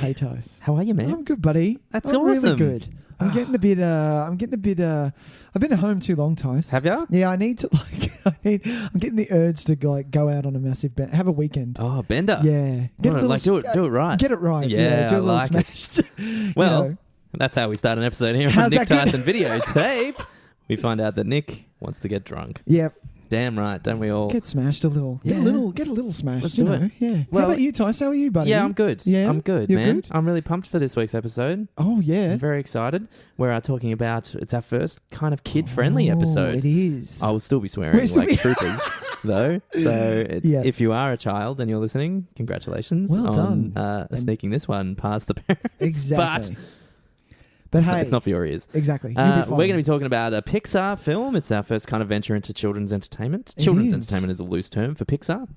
Hey, Tys. How are you, man? I'm good, buddy. That's I'm awesome. really good. I'm getting a bit. I've been at home too long, Tys. Have you? Yeah, I need to I'm getting the urge to go out on a massive bend. Have a weekend. Oh, bender. Yeah. Do it right. Get it right. Yeah, do a I little like smash. it. Well, that's how we start an episode here on How's Nick that Tys and Videotape. We find out that Nick wants to get drunk. Yep. Damn right, don't we all? Get smashed a little. Yeah. Get a little smashed. Let's do it. Yeah. Well, how about you, Tys? How are you, buddy? Yeah, I'm good. Yeah? I'm good, You're man. good? I'm really pumped for this week's episode. Oh, yeah. I'm very excited. We're talking about, it's our first kind of kid-friendly episode. It is. I will still be swearing like troopers, though. So if you are a child and you're listening, congratulations Well on sneaking this one past the parents. Exactly. But hey, it's not for your ears. Exactly. We're going to be talking about a PIXAR film. It's our first kind of venture into children's entertainment. Children's entertainment is a loose term for PIXAR.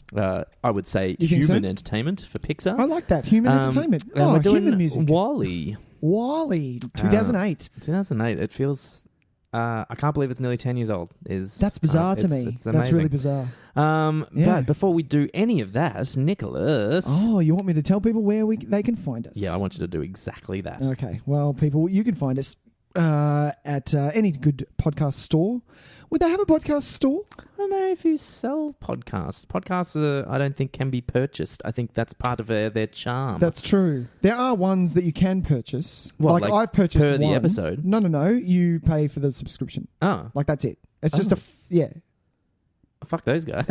I would say human entertainment for PIXAR. I like that. Human entertainment. We're doing human music. WALL-E. WALL-E, 2008. 2008. It feels... I can't believe it's nearly 10 years old. That's bizarre to me. It's amazing. That's really bizarre. But before we do any of that, Nicholas... Oh, you want me to tell people where they can find us? Yeah, I want you to do exactly that. Okay. Well, people, you can find us at any good podcast store. Would they have a podcast store? I don't know if you sell podcasts. Podcasts, I don't think, can be purchased. I think that's part of their charm. That's true. There are ones that you can purchase. What, like I've purchased per one. the episode? No. You pay for the subscription. Oh. Like that's it. It's just Fuck those guys.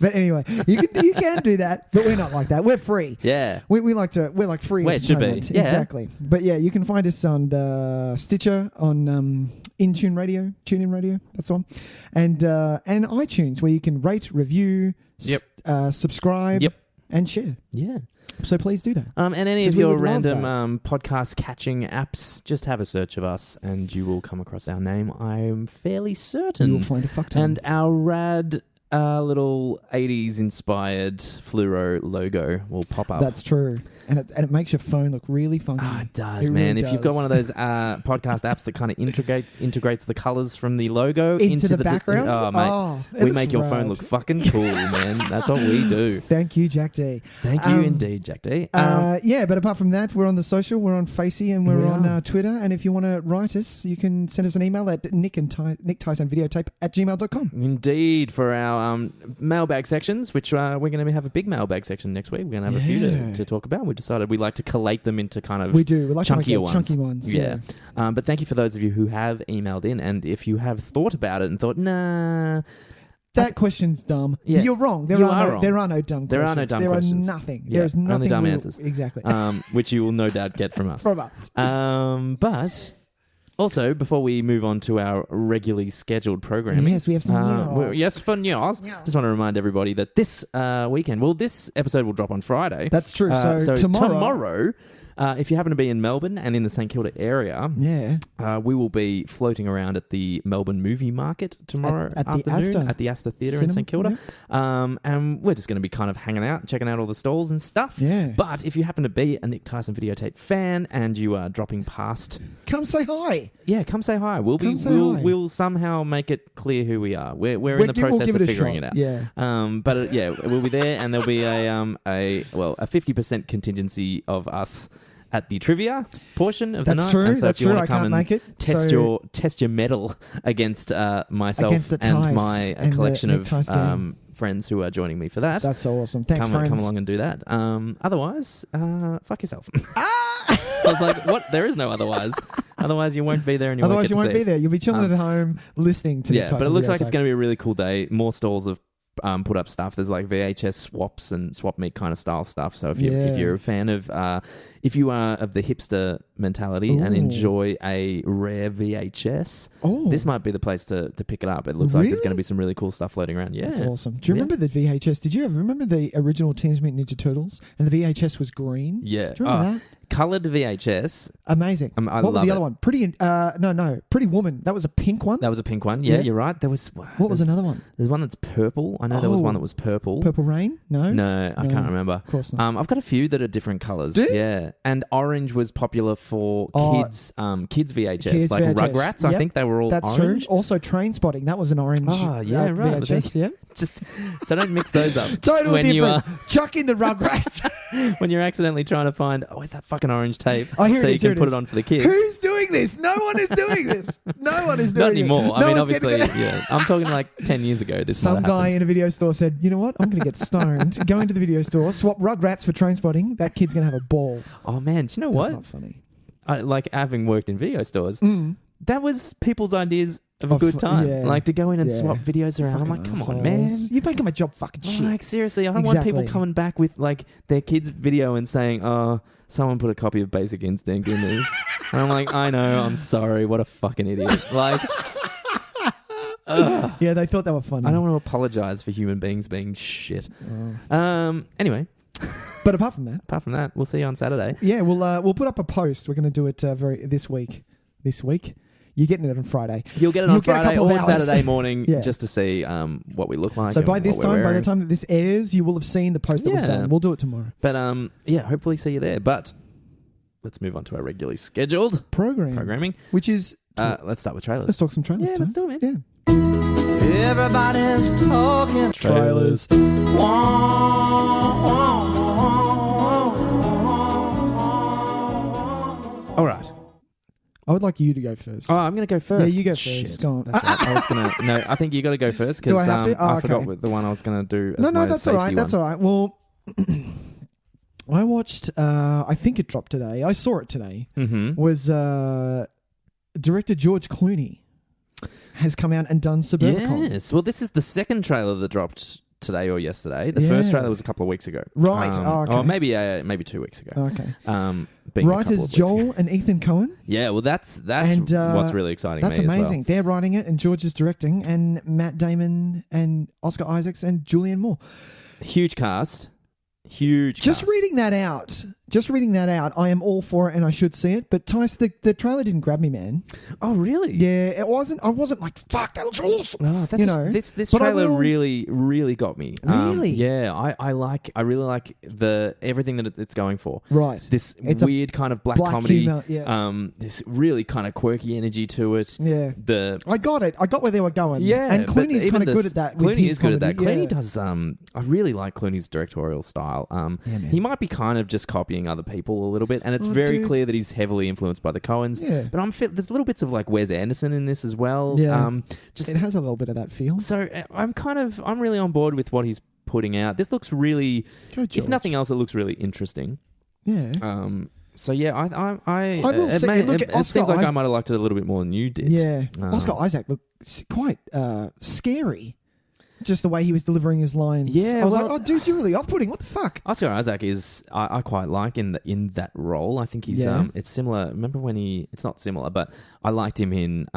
But anyway, you can do that, but we're not like that. We're free. Yeah. We're like free Where it should be. entertainment. Yeah. Exactly. But yeah, you can find us on Stitcher, on TuneIn Radio, that's the one. And iTunes, where you can rate, review, subscribe, and share. Yeah. So please do that. And any of your random podcast catching apps, just have a search of us and you will come across our name. I'm fairly certain. You will find a fuck ton. And our rad little 80s inspired fluoro logo will pop up. That's true. And it makes your phone look really funky. Oh, it does, man. Really if you've got one of those podcast apps that kind of integrates the colours from the logo into the background. Mate, we make your phone look fucking cool, man. That's what we do. Thank you, Jack D. Thank you indeed, Jack D. But apart from that, we're on the social. We're on Facey and we're on Twitter. And if you want to write us, you can send us an email at nicktysanvideotape@gmail.com. Indeed, for our mailbag sections, which we're going to have a big mailbag section next week. We're going to have a few to talk about. We decided we like to collate them into kind of we like chunkier ones. Chunky ones. Yeah. But thank you for those of you who have emailed in, and if you have thought about it and thought, nah, that question's dumb. Yeah. You're wrong. There are no dumb questions. There are no dumb questions. There are nothing. Yeah, There's nothing. Only dumb answers. Exactly. Which you will no doubt get from us. From us. But also, before we move on to our regularly scheduled programming... Yes, we have some news. Yes, for news. Just want to remind everybody that this weekend... Well, this episode will drop on Friday. That's true. So tomorrow if you happen to be in Melbourne and in the St Kilda area, we will be floating around at the Melbourne Movie Market tomorrow afternoon at the Astor Theatre in St Kilda. Yeah. And we're just going to be kind of hanging out, checking out all the stalls and stuff. Yeah. But if you happen to be a Nick Tys and Videotape fan and you are dropping past... Come say hi. Yeah, come say hi. We'll somehow make it clear who we are. We're in the process of figuring it out. Yeah. But we'll be there, and there'll be a 50% contingency of us at the trivia portion of the night. True. And so That's if you true. want to come and test your mettle against myself and my collection of friends who are joining me for that. That's so awesome. Thanks, friends. Come along and do that. Otherwise, fuck yourself. I was like, what? There is no otherwise. Otherwise, you won't be there and you won't be there. You'll be chilling at home listening to the but it looks like it's going to be a really cool day. More stalls of put up stuff. There's like VHS swaps and swap meet kind of style stuff. So if you're a fan of if you are of the hipster mentality and enjoy a rare VHS, this might be the place to pick it up. It looks like there's going to be some really cool stuff floating around. Yeah, that's awesome. Do you remember the VHS? Did you ever remember the original Teenage Mutant Ninja Turtles and the VHS was green? Yeah. Do you remember that? Coloured VHS. Amazing. What was the other one? Pretty Woman. That was a pink one. That was a pink one. Yeah, you're right. What was another one? There's one that's purple. I know there was one that was purple. Purple Rain? No, I can't remember. Of course not. I've got a few that are different colours. Yeah, and orange was popular for kids VHS, like VHS. Rugrats. I think they were all that's orange. True. Also, Train Spotting. That was an orange. Oh yeah, right. VHS. Yeah. So don't mix those up. Total when difference. Chuck in the Rugrats. When you're accidentally trying to find, where's that fucking orange tape? Oh, here so it is, you here can it put is. it on for the kids. Who's doing this? No one is doing this. No one is doing Not anymore. it. I mean, one's obviously, getting- yeah. I'm talking like 10 years ago. Some guy in a video store said, you know what? I'm going to get stoned, go into the video store, swap Rugrats for Train Spotting. That kid's going to have a ball. Oh, man. Do you know That's what? not funny. Like, having worked in video stores, that was people's ideas of a Of- good time. yeah. Like, to go in and Yeah. swap videos around. I'm like, come on, man. You're making my job fucking shit. Like, seriously, I don't want people Exactly. coming back with, like, their kids' video and saying, oh, someone put a copy of Basic Instinct in this. And I'm like, I know, I'm sorry, what a fucking idiot. Like, Yeah, they thought they were funny. I don't want to apologize for human beings being shit. Anyway, But apart from that, we'll see you on Saturday. yeah, we'll put up a post. We're going to do it this week. This week, you're getting it on Friday. You'll get it You'll on get a Friday couple or of hours. Saturday morning Yeah. just to see what we look like. So and by this what we're time, by the wearing. time that this airs, you will have seen the post that we've Yeah. done. We'll do it tomorrow. But yeah, hopefully see you there. But let's move on to our regularly scheduled programming. Which is Let's start with trailers. let's talk some trailers. Yeah, let's do it, man. Yeah. Everybody's talking Trailers. All right. I would like you to go first. Oh, I'm going to go first. Yeah, you go first. Shit. Go on. That's right. I was going to... No, I think you got to go first because Do I have to? Oh, I okay. forgot what the one I was going to do as no, my that's all right. safety That's one. all right. Well, I watched. I think it dropped today. I saw it today. Mm-hmm. Was director George Clooney has come out and done Suburbicon. Yes. Well, this is the second trailer that dropped today or yesterday. The Yeah. first trailer was a couple of weeks ago. Right. Okay. Or maybe 2 weeks ago. Okay. Being a couple Writers of weeks Joel ago. and Ethan Cohen. Yeah, well, that's And, what's really exciting. That's me amazing. As They're writing it, and George is directing, and Matt Damon and Oscar Isaacs and Julianne Moore. well. Huge cast. Huge. Just cast. reading that out, I am all for it, and I should see it. But Tys, the trailer didn't grab me, man. Oh, really? Yeah, it wasn't. I wasn't like, fuck, that looks awesome. Oh, that's You just- know, this but I trailer will- really got me. Really? Yeah, I really like everything that it's going for. Right. This It's a weird kind of black black comedy. humor, yeah. This really kind of quirky energy to it. Yeah. The I got it. I got where they were going. yeah, And but Clooney's even kind of good at that. with Clooney his is good at that. comedy. Clooney Yeah. does. I really like Clooney's directorial style. Yeah, man. He might be kind of just copying other people a little bit, and it's Oh, very dude. clear that he's heavily influenced by the Coens. Yeah. But there's little bits of like Wes Anderson in this as well. Yeah. Just It has a little bit of that feel. so I'm really on board with what he's putting out. This looks really, Go, George. if nothing else, it looks really interesting. Yeah. So yeah, I will it, say- may, look, it Oscar seems like I Isaac- might have liked it a little bit more than you did. Yeah. Oscar Isaac looked quite scary. Just the way he was delivering his lines. Yeah, I was well- like, oh, dude, you're really off-putting. What the fuck? Oscar Isaac is I quite like in that role. I think he's Yeah. it's similar. Remember when it's not similar, but I liked him in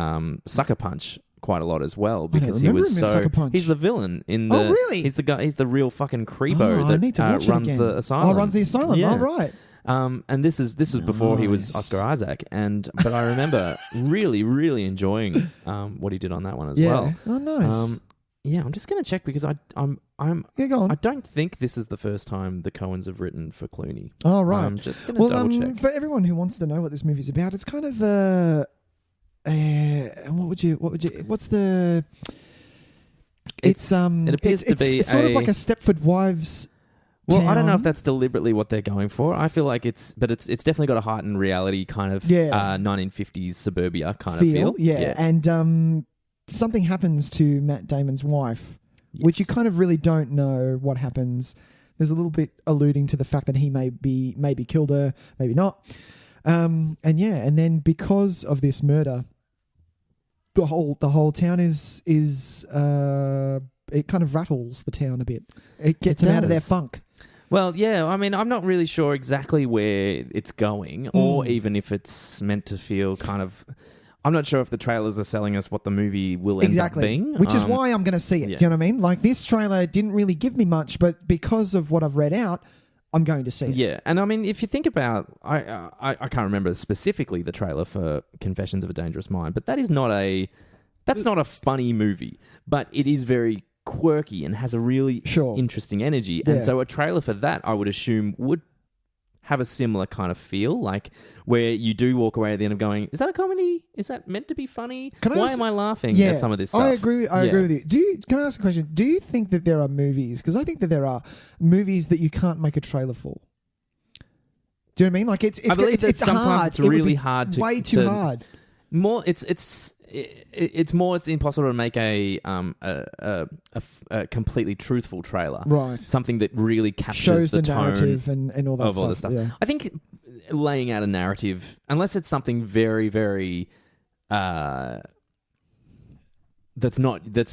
Sucker Punch quite a lot as well because he remember was him in so Sucker Punch. he's the villain in the Oh, really? he's the guy, he's the real fucking creepo Oh, I need to that watch it runs again. the asylum. Oh, runs the asylum. Yeah. Oh, right. And this was before he was Nice. Oscar Isaac, but I remember really enjoying what he did on that one as Yeah. well. Oh, nice. Yeah, I'm just gonna check because I'm yeah, go on. I don't think this is the first time the Coens have written for Clooney. Oh, right. I'm just gonna Well, double check. for everyone who wants to know what this movie's about, it's kind of what's the? It appears to be it's sort of like a Stepford Wives. Well, I don't know if town. that's deliberately what they're going for. I feel like it's definitely got a heightened reality kind of 1950s suburbia kind of feel. Yeah. And something happens to Matt Damon's wife, which you kind of really don't know what happens. There's a little bit alluding to the fact that he maybe killed her, maybe not. And then because of this murder, the whole town is it kind of rattles the town a bit. It gets them out of their does. funk. Well, yeah, I mean, I'm not really sure exactly where it's going or even if it's meant to feel kind of... I'm not sure if the trailers are selling us what the movie will end up being. Which is why I'm going to see it. yeah. Do you know what I mean? Like, this trailer didn't really give me much, but because of what I've read out, I'm going to see it. Yeah, and I mean, if you think about... I can't remember specifically the trailer for Confessions of a Dangerous Mind, but that's not a funny movie, but it is very quirky and has a really interesting energy. Yeah. And so a trailer for that, I would assume, would have a similar kind of feel, like where you do walk away at the end of going, is that a comedy? Is that meant to be funny? Why am I laughing at some of this stuff? I agree with you. Can I ask a question? Do you think that there are movies, because I think that there are movies that you can't make a trailer for? Do you know what I mean? Like it's sometimes hard. It's really hard to way too hard. It's impossible to make a completely truthful trailer, right? Something that really captures shows the narrative tone and all that of all the stuff. Yeah. I think laying out a narrative, unless it's something very, very that's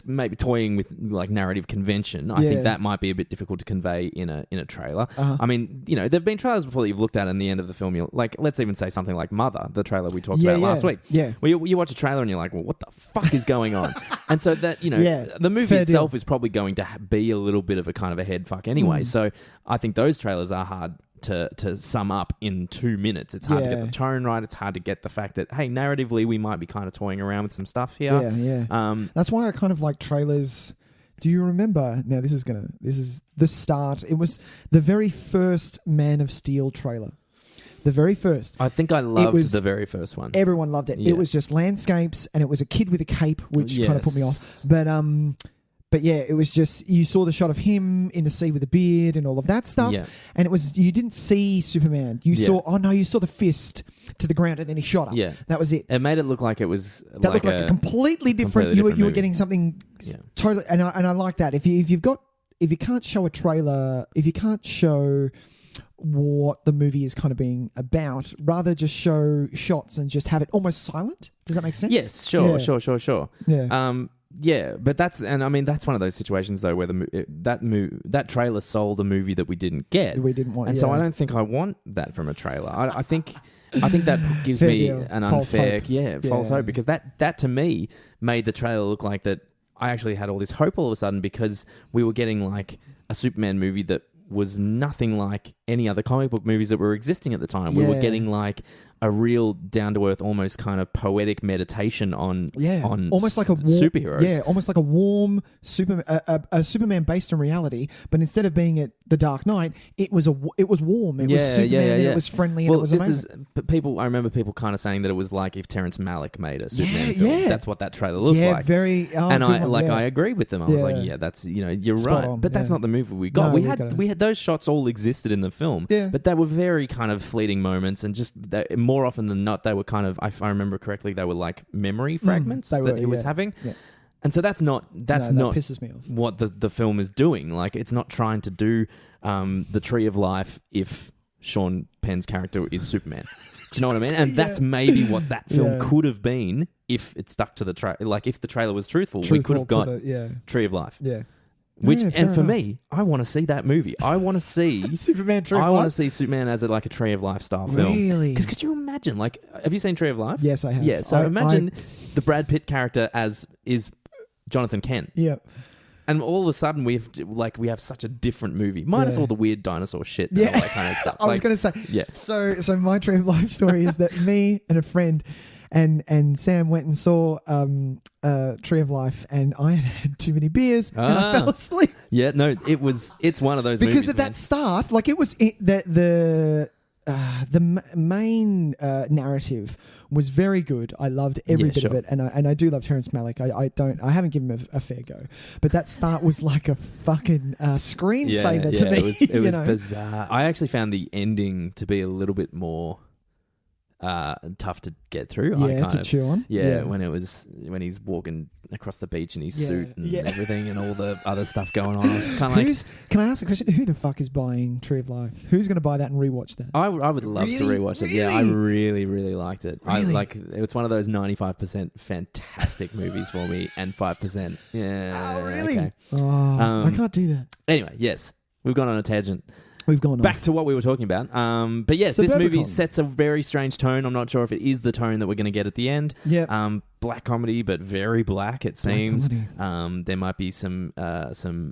maybe toying with like narrative convention. I think that might be a bit difficult to convey in a trailer. I mean, there've been trailers before that you've looked at, and the end of the film, you're like, let's even say something like Mother, the trailer we talked about last week. Yeah, where you watch a trailer and you're like, well, what the fuck is going on? And so that the movie itself is probably going to be a little bit of a kind of a head fuck anyway. So I think those trailers are hard to sum up in 2 minutes. It's hard to get the tone right. It's hard to get the fact that, hey, narratively, we might be kind of toying around with some stuff here. Yeah. That's why I kind of like trailers. Do you remember? Now, this is the start. It was the very first Man of Steel trailer. The very first. I think I loved the very first one. Everyone loved it. Yeah. It was just landscapes, and it was a kid with a cape, which kind of put me off. But yeah, it was just, you saw the shot of him in the sea with a beard and all of that stuff. Yeah. And you didn't see Superman. You saw the fist to the ground and then he shot up. Yeah. That was it. It made it look like it was looked like a completely different, you were getting something totally, and I like that. If you can't show a trailer, if you can't show what the movie is kind of being about, rather just show shots and just have it almost silent. Does that make sense? Yes, sure. Yeah. Yeah, but that's one of those situations though where that trailer sold a movie that we didn't get. We didn't want, and so I don't think I want that from a trailer. I think that gives me an unfair, false hope, because that to me made the trailer look like that. I actually had all this hope all of a sudden because we were getting like a Superman movie that was nothing like any other comic book movies that were existing at the time. We were getting like a real down-to-earth, almost kind of poetic meditation on almost like a superheroes. Yeah, almost like a warm a Superman based in reality, but instead of being at the Dark Knight, it was warm. It was Superman, and it was friendly, and it was amazing. I remember people kind of saying that it was like if Terrence Malick made a Superman film. Yeah. That's what that trailer looks like. I agree with them. I was like, that's you're spot right, on, but that's not the movie we got. No, we had those shots all existed in the film, but they were very kind of fleeting moments, and just more often than not, they were kind of, if I remember correctly, they were like memory fragments that he was having. Yeah. And so that's not pisses me off. What the film is doing. Like, it's not trying to do the Tree of Life if Sean Penn's character is Superman. Do you know what I mean? And that's maybe what that film could have been if it stuck to the trailer. Like, if the trailer was truthful, we could have got Tree of Life. Yeah. Me, I want to see that movie. I want to see Superman. I want to see Superman as a Tree of Life style film. Really? Because could you imagine? Like, have you seen Tree of Life? Yes, I have. Yeah. So imagine the Brad Pitt character is Jonathan Kent. Yeah. And all of a sudden we have such a different movie, minus all the weird dinosaur shit and all that kind of stuff. I was going to say. So my Tree of Life story is that me and a friend. And Sam went and saw Tree of Life, and I had too many beers and I fell asleep. Yeah, no, it's one of those because movies, at that start, like, it was the main narrative was very good. I loved every bit of it, and I do love Terrence Malick. I haven't given him a fair go, but that start was like a fucking screensaver to me. It was bizarre. I actually found the ending to be a little bit more tough to get through. Chew on. When he's walking across the beach in his suit and everything, and all the other stuff going on. I was kind of like, can I ask a question? Who the fuck is buying Tree of Life? Who's going to buy that and rewatch that? I would love to rewatch it. Yeah, I really, really liked it. Really? It's one of those 95% fantastic movies for me, and 5%. Yeah. Oh, really? Okay. Oh, I can't do that. Anyway, yes, we've gone on a tangent. We've gone back to what we were talking about. But yes, this movie sets a very strange tone. I'm not sure if it is the tone that we're going to get at the end. Yeah. Black comedy, but very black, it seems. There might be some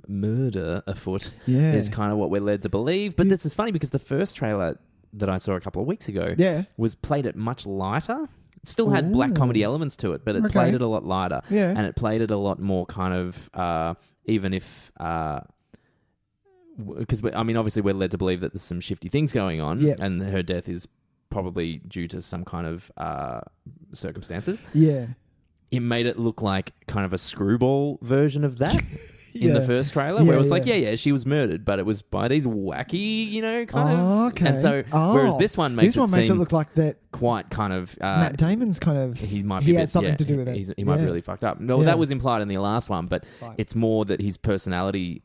murder afoot. Yeah. Is kind of what we're led to believe. But this is funny because the first trailer that I saw a couple of weeks ago was played it much lighter. It still had black comedy elements to it, but it played it a lot lighter. Yeah. And it played it a lot more kind of, even if... because obviously we're led to believe that there's some shifty things going on, and her death is probably due to some kind of circumstances. Yeah. It made it look like kind of a screwball version of that in the first trailer, where it was like, she was murdered, but it was by these wacky, kind of. Okay. And so, whereas this one makes it look like that quite kind of Matt Damon's kind of he had something to do with it. He might be really fucked up. No, that was implied in the last one, but it's more that his personality.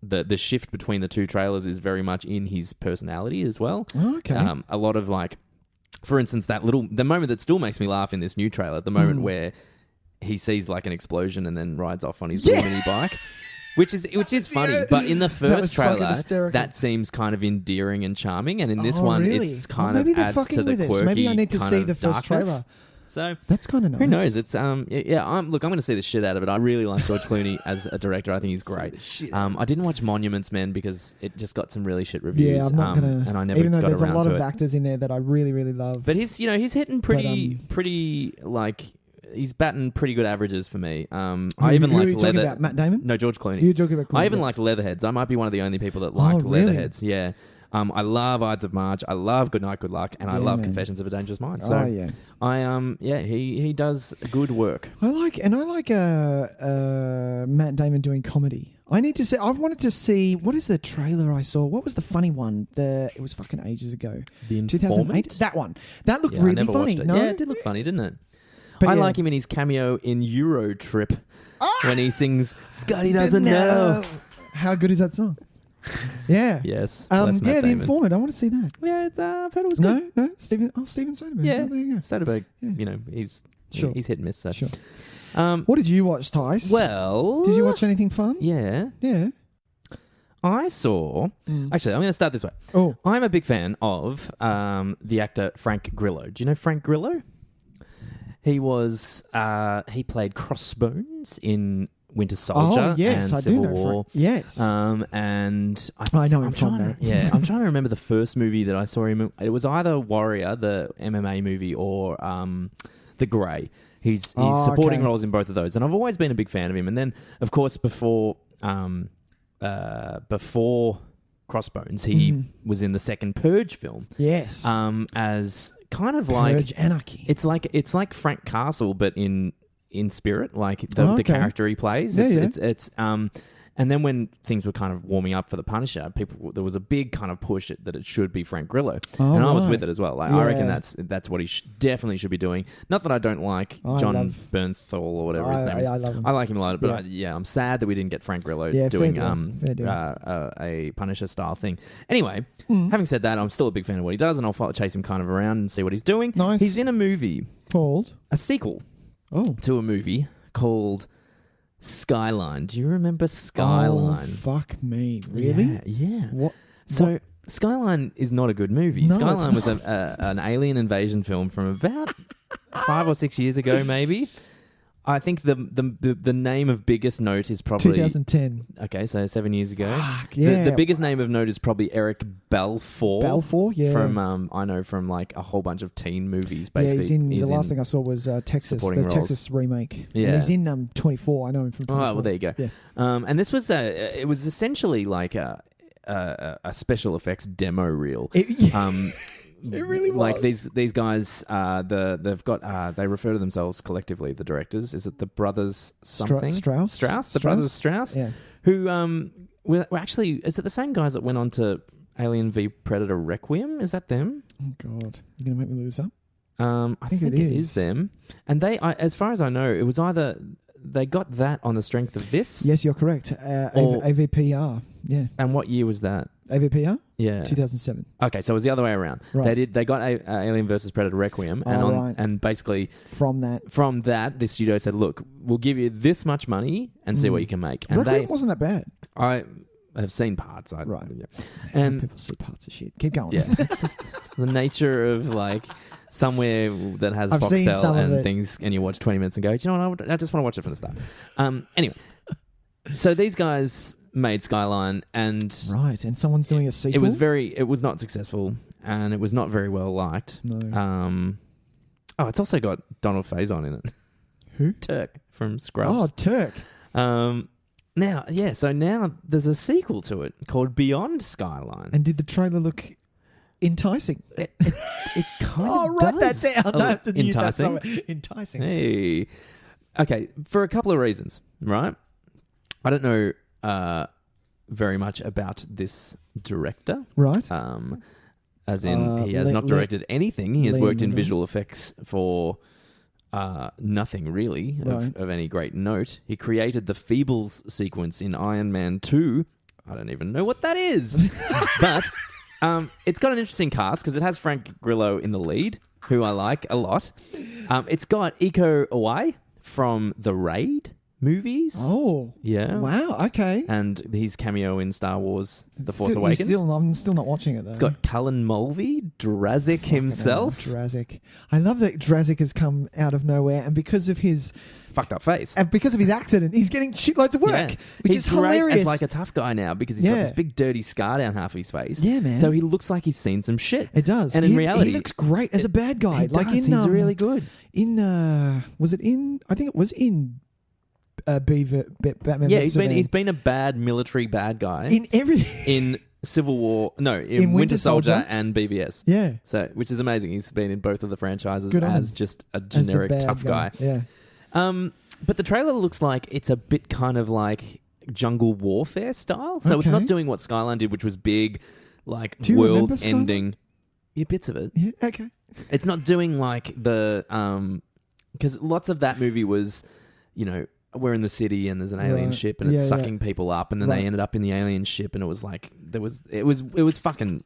The shift between the two trailers is very much in his personality as well. Okay. A lot of for instance, the moment that still makes me laugh in this new trailer, the moment where he sees like an explosion and then rides off on his little mini bike, which is funny. But in the first trailer, that seems kind of endearing and charming, and in this one, it's kind of adds to the quirky. Maybe I need to see the first trailer. So that's kind of nice. Who knows? It's I'm going to see the shit out of it. I really like George Clooney as a director. I think he's great. I didn't watch Monuments Men because it just got some really shit reviews. Yeah, I'm not gonna. And I never even though got there's a around lot to of it. actors in there that I really, really love. But he's hitting pretty like. He's batting pretty good averages for me. I even like talking about Matt Damon? No, George Clooney. You're talking about Clooney. I even liked Leatherheads. I might be one of the only people that liked Leatherheads. Yeah. I love Ides of March. I love Good Night, Good Luck, and I love Confessions of a Dangerous Mind. So, he does good work. I like Matt Damon doing comedy. I wanted to see what is the trailer I saw. What was the funny one? It was fucking ages ago. The 2008. That one. That looked really funny. No? Yeah, it did look funny, didn't it? But I like him in his cameo in Euro Trip when he sings "Scotty Doesn't Know." How good is that song? Yeah. Yes. The Informant. I want to see that. Yeah, I've heard it was good. No. Steven Soderbergh. Yeah. Oh, there you go. Soderbergh. Yeah. He's hit and miss. So. Sure. What did you watch, Tys? Well, did you watch anything fun? Yeah. Yeah. I saw. Actually, I'm going to start this way. Oh, I'm a big fan of the actor Frank Grillo. Do you know Frank Grillo? He played Crossbones in Winter Soldier. Oh, yes, and I Civil do know War. Yes. And I know him from that. Yeah, I'm trying to remember the first movie that I saw him in. It was either Warrior, the MMA movie, or The Grey. He's supporting roles in both of those, and I've always been a big fan of him. And then, of course, before Crossbones, he was in the second Purge film. Yes. As kind of Purge Anarchy. It's like Frank Castle, but in spirit, like the character he plays. It's and then when things were kind of warming up for the Punisher, there was a big kind of push that it should be Frank Grillo, and I was with it as well. Like I reckon that's what he definitely should be doing. Not that I don't like John Bernthal or whatever his name is. I love him. I like him a lot, but I'm sad that we didn't get Frank Grillo doing a Punisher style thing. Anyway, having said that, I'm still a big fan of what he does, and I'll chase him kind of around and see what he's doing. Nice. He's in a movie called a sequel to a movie called Skyline. Do you remember Skyline? Oh, fuck me. Really? Yeah. What? So Skyline is not a good movie. No, Skyline was an alien invasion film from about 5 or 6 years ago, maybe. I think the name of biggest note is probably 2010. Okay, so 7 years ago. Fuck, yeah. The biggest name of note is probably Eric Balfour. Balfour, yeah. From I know from like a whole bunch of teen movies. Basically, yeah, the last thing I saw was Texas, the roles. Texas remake. Yeah, and he's in 24. I know him from 24. Oh, well, there you go. Yeah. And this was it was essentially like a special effects demo reel. It really was. Like these guys, they've got they refer to themselves collectively, the directors. Is it the brothers something? Strauss? The brothers Strauss? Yeah. Who were actually, is it the same guys that went on to Alien v Predator Requiem? Is that them? Oh God, you're gonna make me lose up. I think it is them. And they, as far as I know, it was either they got that on the strength of this. Yes, you're correct. AVPR. Yeah. And what year was that? AVPR? Yeah. 2007. Okay, so it was the other way around. Right. They got Alien versus Predator Requiem, and basically from that, the studio said, "Look, we'll give you this much money and see what you can make." And Requiem wasn't that bad. I have seen parts. Right. Yeah. And people see parts of shit. Keep going. Yeah, it's the nature of like somewhere that has I've seen Foxtel some of and it. things, and you watch 20 minutes and go, "Do you know what? I just want to watch it from the start." Anyway, so these guys made Skyline, and someone's doing a sequel. It was not successful, and it was not very well liked. No. It's also got Donald Faison in it. Who? Turk from Scrubs. Oh, Turk. Now, so now there's a sequel to it called Beyond Skyline. And did the trailer look enticing? It kind Oh, of write does. that down. I have to use that Enticing. somewhere. Enticing. Hey. Okay, for a couple of reasons, right? I don't know very much about this director. Right. As in, he has not directed anything. He has Liam worked in Neeson. visual effects for nothing really Right. of any great note. He created the Feebles sequence in Iron Man 2. I don't even know what that is. But it's got an interesting cast because it has Frank Grillo in the lead, who I like a lot. It's got Iko Uwais from the Raid movies. Oh. Yeah. Wow. Okay. And his cameo in Star Wars The Force Still- Awakens. I'm still not watching it, though. It's got Cullen Mulvey, Drazik himself. Drazik. I love that Drazik has come out of nowhere, and because of his Fucked up face. accident, he's getting shitloads of work, Yeah. which He's is great hilarious. as like a tough guy now because he's got Yeah. this big dirty scar down half his face. Yeah, man. So he looks like he's seen some shit. It does. And in reality, he looks great as a bad guy. he like does. in, He's really good. Was it in? I think it was in Batman. Yeah, vs. Superman. he's been a bad military bad guy in everything. in Civil War. No, in In Winter Winter Soldier Soldier. and BVS. Yeah, So, which is amazing. He's been in both of the franchises Good on as him. just a as the generic bad tough guy. Yeah. But the trailer looks like it's a bit kind of like jungle warfare style. So it's Okay. not doing what Skyline did, which was big, like Do you remember world-ending. Yeah, bits of it. Yeah. Okay. It's not doing like the because lots of that movie was, we're in the city and there's an alien Right. ship and it's Yeah, sucking people up, and then Right. they ended up in the alien ship, and it was like it was fucking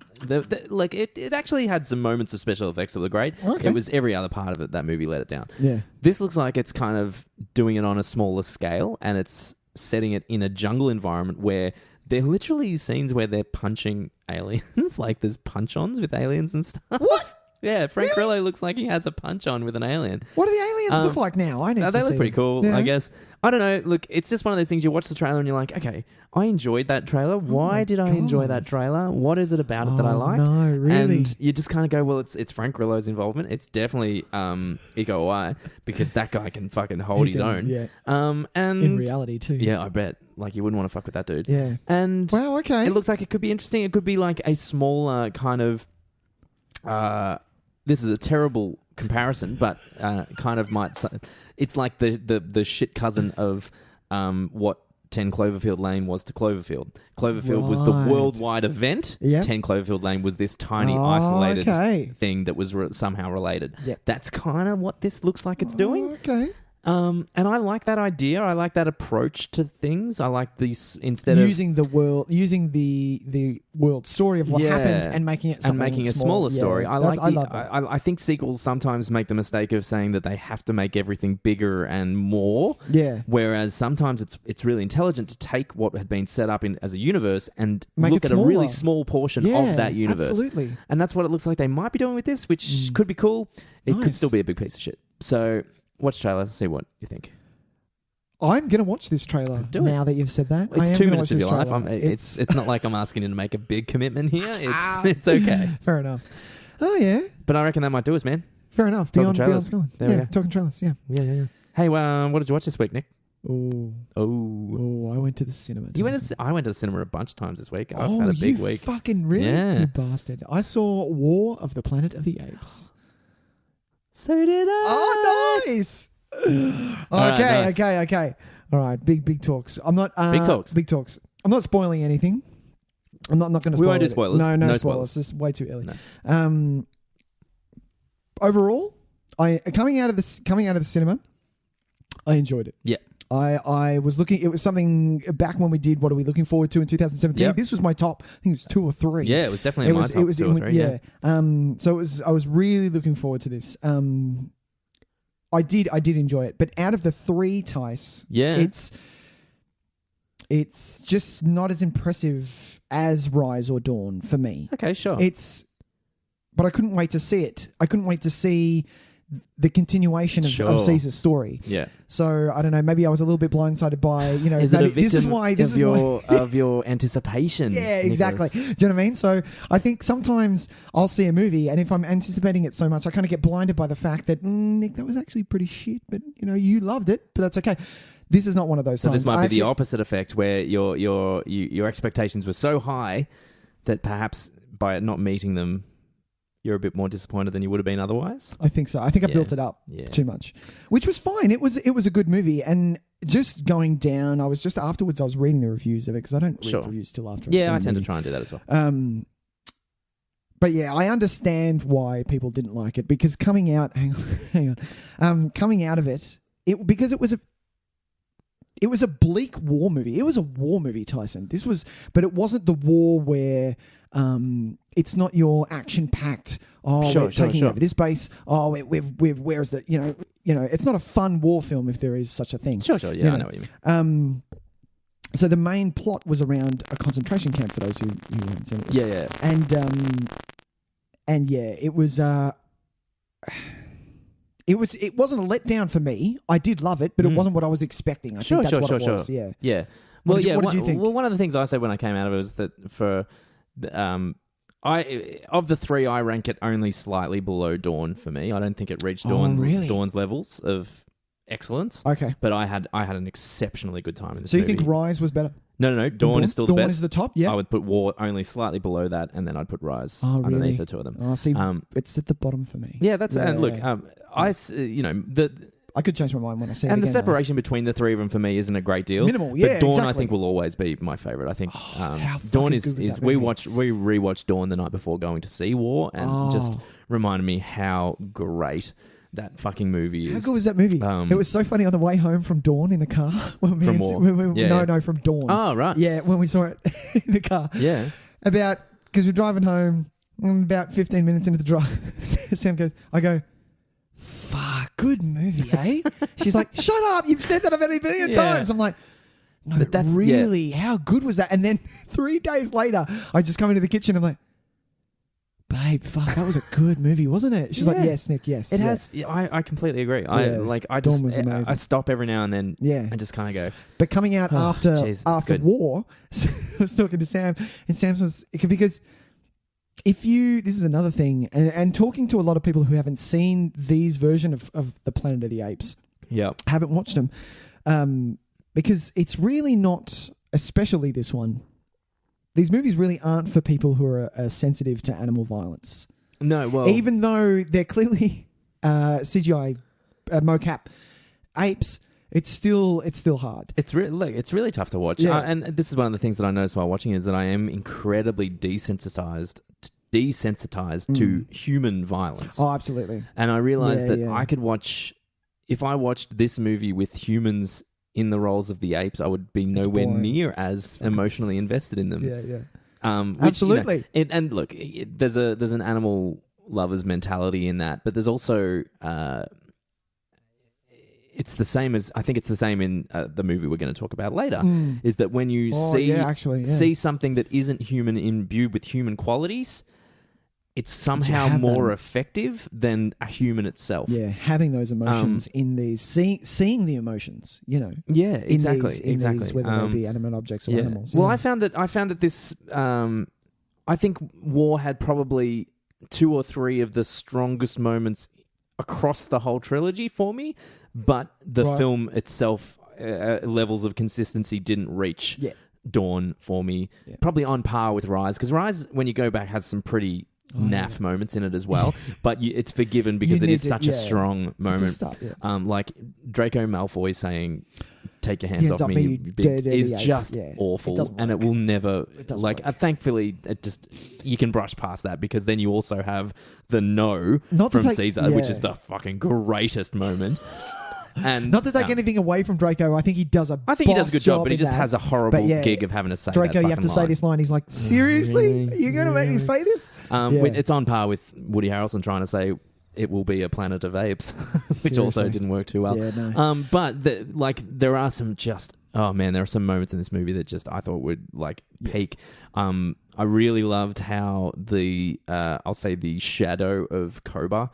like it actually had some moments of special effects that were great. Okay. It was every other part of it that movie let it down. Yeah. This looks like it's kind of doing it on a smaller scale, and it's setting it in a jungle environment where there are literally scenes where they're punching aliens, like there's punch-ons with aliens and stuff. What? Yeah, Frank Really? Grillo looks like he has a punch-on with an alien. What do the aliens look like now? I need to They see look pretty them. cool, Yeah. I guess. I don't know. Look, it's just one of those things. You watch the trailer and you're like, okay, I enjoyed that trailer. Why my did I enjoy God. that trailer? What is it about it that I Oh, liked? no, really? And you just kind of go, well, it's Frank Grillo's involvement. It's definitely Iko Uwais, because that guy can fucking hold He his can, own. yeah. And In reality too. yeah, I bet. Like, you wouldn't want to fuck with that dude. Yeah. And Wow. Okay. it looks like it could be interesting. It could be like a smaller kind of. This is a terrible comparison, but kind of might. It's like the shit cousin of what 10 Cloverfield Lane was to Cloverfield. Cloverfield was the Right. worldwide event. Yep. 10 Cloverfield Lane was this tiny Oh, isolated okay. thing that was somehow related. Yep. That's kind of what this looks like it's doing. Okay. And I like that idea. I like that approach to things. I like these instead using the world story of what Yeah. happened and making it and something making a small. smaller story. Yeah, I that's- like. I love that. I think sequels sometimes make the mistake of saying that they have to make everything bigger and more. Yeah. Whereas sometimes it's really intelligent to take what had been set up as a universe and Make look it at a really smaller. small portion Yeah, of that universe. absolutely. And that's what it looks like they might be doing with this, which could be cool. It could Nice. still be a big piece of shit. So watch the trailer, see what you think. I'm going to watch this trailer Do it. now that you've said that. It's I am 2 gonna minutes watch of this your life. trailer. It's not like I'm asking you to make a big commitment here. It's okay. Fair enough. Oh, yeah. But I reckon that might do us, man. Fair enough. Talkin' Beyond Trailers. Gone. There we Yeah, go. Talking Trailers, yeah. Yeah. Hey, what did you watch this week, Nick? Oh, Oh. I went to the cinema. I went to the cinema a bunch of times this week. I've had a big you week. fucking really? Yeah. You bastard. I saw War of the Planet of the Apes. So did I. Oh, nice. right, nice. Okay. All right, big talks. I'm not Big talks. Big talks. I'm not spoiling anything. I'm not going to. We won't do it. spoilers. No No spoilers. spoilers. It's way too early. No. Overall, coming out of the cinema, I enjoyed it. Yeah. I was looking. It was something back when we did. What are we looking forward to in 2017? Yep. This was my top. I think it was 2 or 3. Yeah, it was definitely in my top 2 or 3. Yeah. So it was. I was really looking forward to this. I did enjoy it, but out of the 3, Tys, Yeah. it's just not as impressive as Rise or Dawn for me. Okay, sure. But I couldn't wait to see it. I couldn't wait to see the continuation Sure. of Caesar's story. Yeah. So I don't know. Maybe I was a little bit blindsided by Is it a maybe victim this is why of your anticipation? Yeah, exactly. Nicholas? Do you know what I mean? So I think sometimes I'll see a movie, and if I'm anticipating it so much, I kind of get blinded by the fact that Nick, that was actually pretty shit. But you loved it, but that's okay. This is not one of those so times. this might be the opposite effect where your expectations were so high that perhaps by not meeting them, you're a bit more disappointed than you would have been otherwise. I think so. I think I built it up too much, which was fine. It was a good movie. And just going down, I was reading the reviews of it because I don't read reviews till after. Yeah, I tend to try and do that as well. But yeah, I understand why people didn't like it because coming out, hang on, coming out of it, because it was a bleak war movie. It was a war movie, Tyson. But it wasn't the war where it's not your action-packed. We're taking over this base. Where's the it's not a fun war film if there is such a thing. Sure. Yeah, I know what you mean. So the main plot was around a concentration camp for those who haven't seen it. Yeah. And it was. It wasn't a letdown for me. I did love it, but it wasn't what I was expecting. I think that's what it was. Yeah. Well, what did you think? Well, one of the things I said when I came out of it was that of the three, I rank it only slightly below Dawn for me. I don't think it reached Dawn's levels of excellence. Okay, but I had an exceptionally good time in this. So you movie. think Rise was better? No. Dawn is still the best. Dawn is the top. Yeah, I would put War only slightly below that, and then I'd put Rise underneath the two of them. Oh, see, it's at the bottom for me. Yeah, that's and look, I could change my mind when I see it. And again, the separation between the three of them for me isn't a great deal. Minimal, yeah. But Dawn, exactly. I think, will always be my favorite. I think Dawn is we rewatched Dawn the night before going to see War, and just reminded me how great that fucking movie is. How good was that movie? It was so funny on the way home from Dawn in the car. From War? No, from Dawn. Oh, right. Yeah, when we saw it in the car. Yeah. Because we're driving home, about 15 minutes into the drive, Sam goes, I go, fuck, good movie, eh? She's like, shut up, you've said that about a million times. I'm like, no, but that's, really? How good was that? And then 3 days later, I just come into the kitchen, I'm like, babe, fuck, that was a good movie, wasn't it? She's like, yes, Nick, yes. It has. I completely agree. Dawn was amazing. I stop every now and then and just kind of go. But coming out after War, I was talking to Sam, and Sam was, because this is another thing, and talking to a lot of people who haven't seen these version of the Planet of the Apes, haven't watched them, because it's really not, especially this one, these movies really aren't for people who are sensitive to animal violence. No, well, even though they're clearly CGI mocap apes, it's still hard. It's really tough to watch. And this is one of the things that I noticed while watching is that I am incredibly desensitized to human violence. Oh, absolutely. And I realized that I could watch, if I watched this movie with humans in the roles of the apes, I would be nowhere near as emotionally invested in them. Absolutely. And look, there's an animal lover's mentality in that, but there's also it's the same as, I think it's the same in the movie we're going to talk about later, is that when you see something that isn't human imbued with human qualities, it's somehow more effective than a human itself. Yeah, having those emotions in these, seeing the emotions, Yeah, exactly. These, whether they be animate objects or animals. Well, I found that this, I think War had probably 2 or 3 of the strongest moments across the whole trilogy for me, but the film itself, levels of consistency didn't reach Dawn for me. Yeah. Probably on par with Rise, because Rise, when you go back, has some pretty naff moments in it as well, but it's forgiven because it is such a strong moment. Like Draco Malfoy saying, "Take your hands off me, you big," is just awful, and it will never. Thankfully, it just, you can brush past that, because then you also have the from Caesar, which is the fucking greatest moment. And not to take anything away from Draco, I think he does a good job, but he just has a horrible gig of having to say Draco, that you have to say this line. He's like, seriously? You're going to make me say this? It's on par with Woody Harrelson trying to say it will be a Planet of Apes, which also didn't work too well. But there are some there are some moments in this movie that just I thought would peak. I really loved how the shadow of Cobra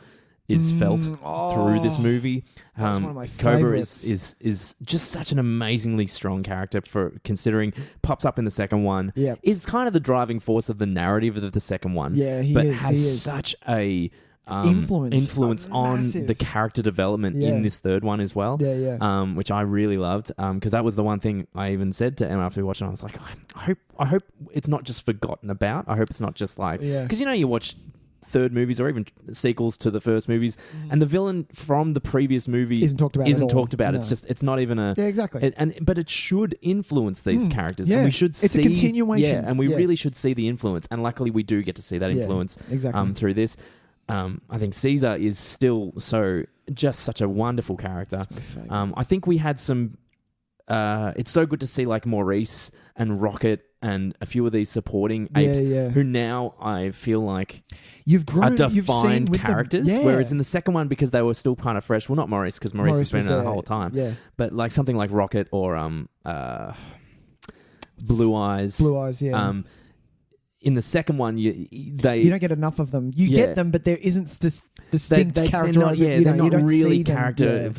is felt through this movie. That's one of my Cobra favorites. is just such an amazingly strong character, for considering pops up in the second one. Is kind of the driving force of the narrative of the second one. Yeah, he but is. Has such a influence on massive. the character development in this third one as well. Which I really loved, because that was the one thing I even said to Emma after we watched it. I was like, I hope it's not just forgotten about. I hope it's not just like, because you watch third movies or even sequels to the first movies, and the villain from the previous movie isn't talked about. No. It's not even a exactly. But it should influence these characters, and we should it's a continuation. and we really should see the influence, and luckily we do get to see that influence through this. I think Caesar is still just such a wonderful character. I think we had some. It's so good to see like Maurice and Rocket and a few of these supporting apes who now I feel like are defined characters. Whereas in the second one, because they were still kind of fresh. Well, not Maurice, because Maurice has been there the whole time. Yeah. But like something like Rocket or Blue Eyes. Blue Eyes, yeah. In the second one, you don't get enough of them. You get them, but there isn't distinct characterization. They're not you don't really see character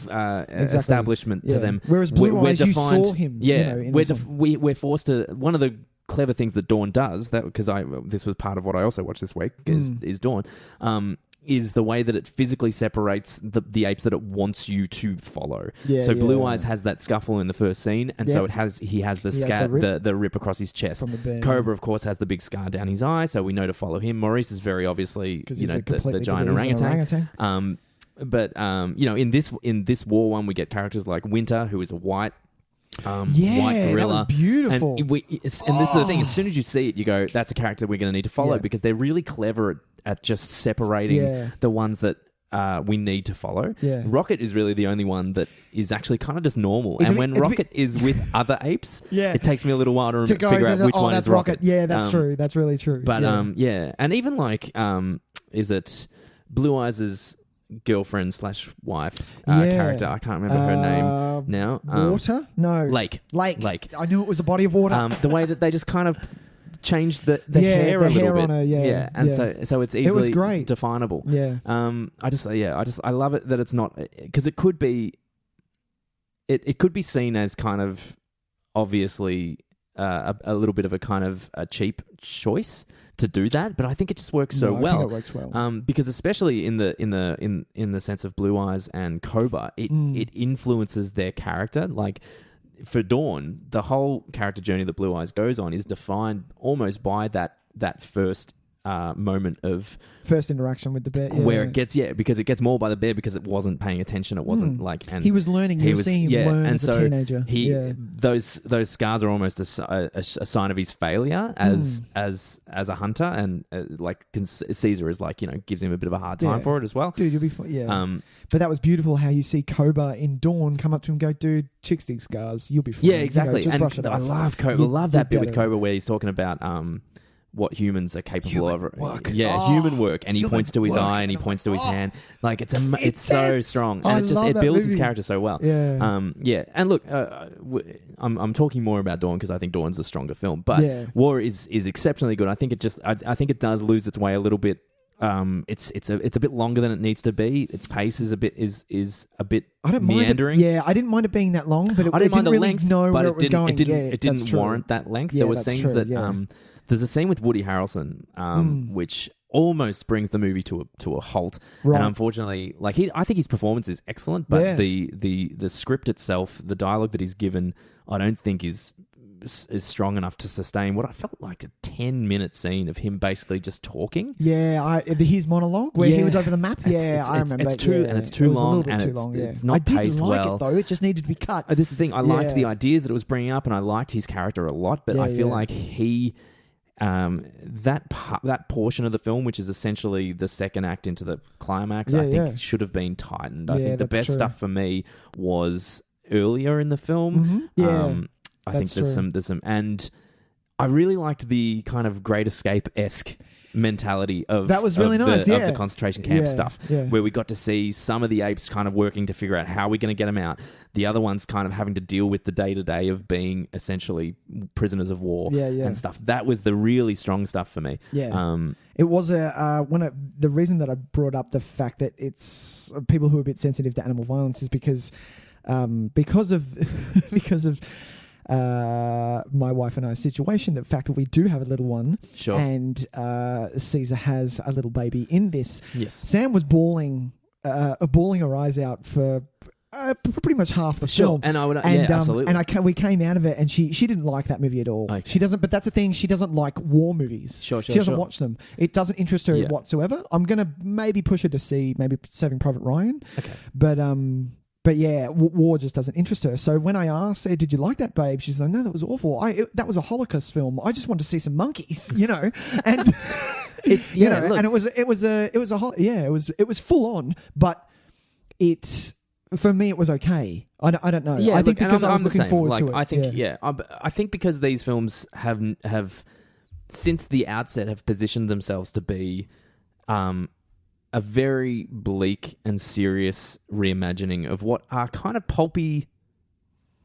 establishment to them. Whereas Blue Eyes, you saw him. We're forced to. One of the clever things that Dawn does, that because this was part of what I also watched this week, is Dawn. Is the way that it physically separates the apes that it wants you to follow. Blue Eyes has that scuffle in the first scene, and so he has the rip across his chest. Cobra, of course, has the big scar down his eye, so we know to follow him. Maurice is very obviously the giant orangutan. But in this war one, we get characters like Winter, who is a white. White gorilla. That was beautiful. And this is the thing. As soon as you see it, you go, "That's a character we're going to need to follow," because they're really clever at just separating the ones that we need to follow. Rocket is really the only one that is actually kind of just normal. And when Rocket is with other apes, it takes me a little while to figure out which one is Rocket. Yeah, that's true. That's really true. But and even like, is it Blue Eyes' girlfriend / wife character? I can't remember her name now. Water? No. Lake. I knew it was a body of water. The way that they just kind of changed the hair a little bit. On her, and so it's easily definable. I love it that it's not, because it could be seen as kind of obviously a little bit of a kind of a cheap choice to do that, but I think it just works so well. I think it works well. Because especially in the sense of Blue Eyes and Cobra, it influences their character. Like for Dawn, the whole character journey that Blue Eyes goes on is defined almost by that first moment of first interaction with the bear, where it gets because it gets more by the bear because it wasn't paying attention. It wasn't like, and he was learning. You were seeing him learn as a teenager. Those scars are almost a sign of his failure as a hunter, and Caesar is like, gives him a bit of a hard time for it as well. Dude, you'll be fine. But that was beautiful how you see Cobra in Dawn come up to him and go, dude, chicks dig scars, you'll be fine. Yeah, exactly. Just brush it off. I love Cobra. I love that bit with Cobra where he's talking about what humans are capable of. Human work, and he points to his eye and he points to his hand. Like it's so strong, and it builds his character so well. And look, I'm talking more about Dawn because I think Dawn's a stronger film, but War is exceptionally good. I think it does lose its way a little bit. It's a bit longer than it needs to be. Its pace is a bit meandering. I didn't mind it being that long, but I didn't really know where it was going. It didn't warrant that length. There were scenes that there's a scene with Woody Harrelson, which almost brings the movie to a halt. Right. And unfortunately, I think his performance is excellent, but the script itself, the dialogue that he's given, I don't think is strong enough to sustain what I felt like a 10-minute scene of him basically just talking. His monologue where he was over the map. I remember. It's too long, and it's not paced well. I did like it though. It just needed to be cut. This is the thing. I liked the ideas that it was bringing up, and I liked his character a lot. But I feel like he. That portion of the film, which is essentially the second act into the climax, I think should have been tightened. I think the best stuff for me was earlier in the film. I think there's some, and I really liked the kind of Great Escape-esque mentality of that was really nice, of the concentration camp stuff, where we got to see some of the apes kind of working to figure out how we're going to get them out. The other ones kind of having to deal with the day-to-day of being essentially prisoners of war and stuff. That was the really strong stuff for me. It was the reason that I brought up the fact that it's people who are a bit sensitive to animal violence is because of my wife and I's situation, the fact that we do have a little one, Sure. and Caesar has a little baby in this. Yes. Sam was bawling her eyes out for pretty much half the film. And I would, absolutely. And we came out of it, and she didn't like that movie at all. Okay. She doesn't. But that's the thing. She doesn't like war movies. Sure. She doesn't watch them. It doesn't interest her whatsoever. I'm gonna maybe push her to see maybe Saving Private Ryan. Okay. But yeah, war just doesn't interest her. So when I asked her, "Did you like that, babe?" She's like, "No, that was awful. That was a Holocaust film. I just wanted to see some monkeys, And it's look, and it was full on, but for me it was okay. I don't know. Yeah, I think look, because I was I'm looking the same. forward like, to it. I think I think because these films have since the outset have positioned themselves to be a very bleak and serious reimagining of what are kind of pulpy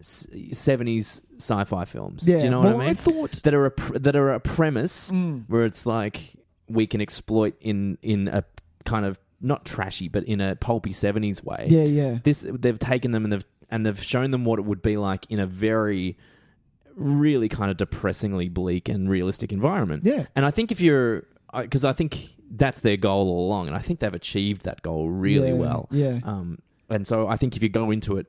70s sci-fi films. Yeah. Do you know what I mean? I thought that are a premise where it's like we can exploit in a kind of not trashy, but in a pulpy 70s way. Yeah, yeah. They've taken them and they've shown them what it would be like in a very, really kind of depressingly bleak and realistic environment. Yeah. And I think because I think that's their goal all along, and I think they've achieved that goal really well. Yeah. And so I think if you go into it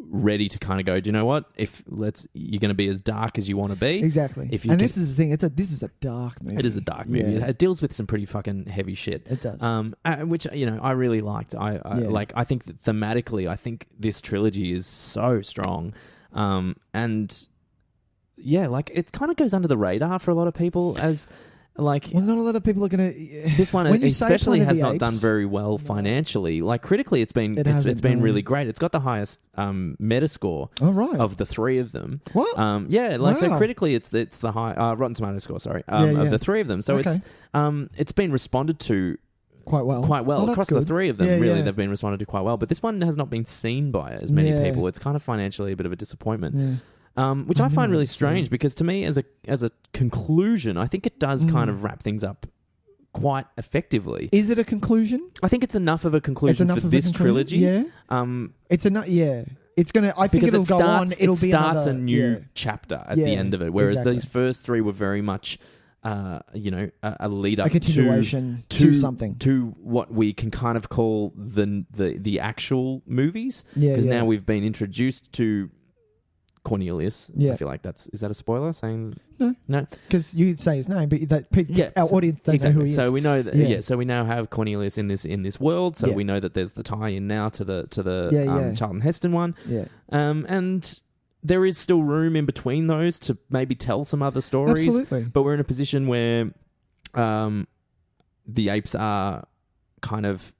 ready to kind of go, do you know what? You're going to be as dark as you want to be. Exactly. This is the thing. This is a dark movie. It is a dark movie. Yeah. It deals with some pretty fucking heavy shit. It does. Which I really liked. I think that thematically, I think this trilogy is so strong, and yeah, like it kind of goes under the radar for a lot of people as. Like, well, not a lot of people are going to. This one especially has not done very well financially. Like critically, it's been really great. It's got the highest Metascore of the three of them. What? So critically, it's the high Rotten Tomato score. Sorry, of the three of them. So it's been responded to quite well across the three of them. They've been responded to quite well. But this one has not been seen by as many people. It's kind of financially a bit of a disappointment. Yeah. Which I find really strange because to me, as a conclusion, I think it does kind of wrap things up quite effectively. Is it a conclusion? I think it's enough of a conclusion for this trilogy. Yeah. It's enough. Yeah. It's gonna. I think it'll go on. It starts a new chapter at the end of it, whereas these first three were very much, a lead up, a continuation to something, to what we can kind of call the actual movies. Because now we've been introduced to Cornelius. I feel like is that a spoiler saying no because you'd say his name, but our audience don't know who he is. So we know that so we now have Cornelius in this world, so we know that there's the tie-in now to the Charlton Heston one, and there is still room in between those to maybe tell some other stories. Absolutely. But we're in a position where the apes are kind of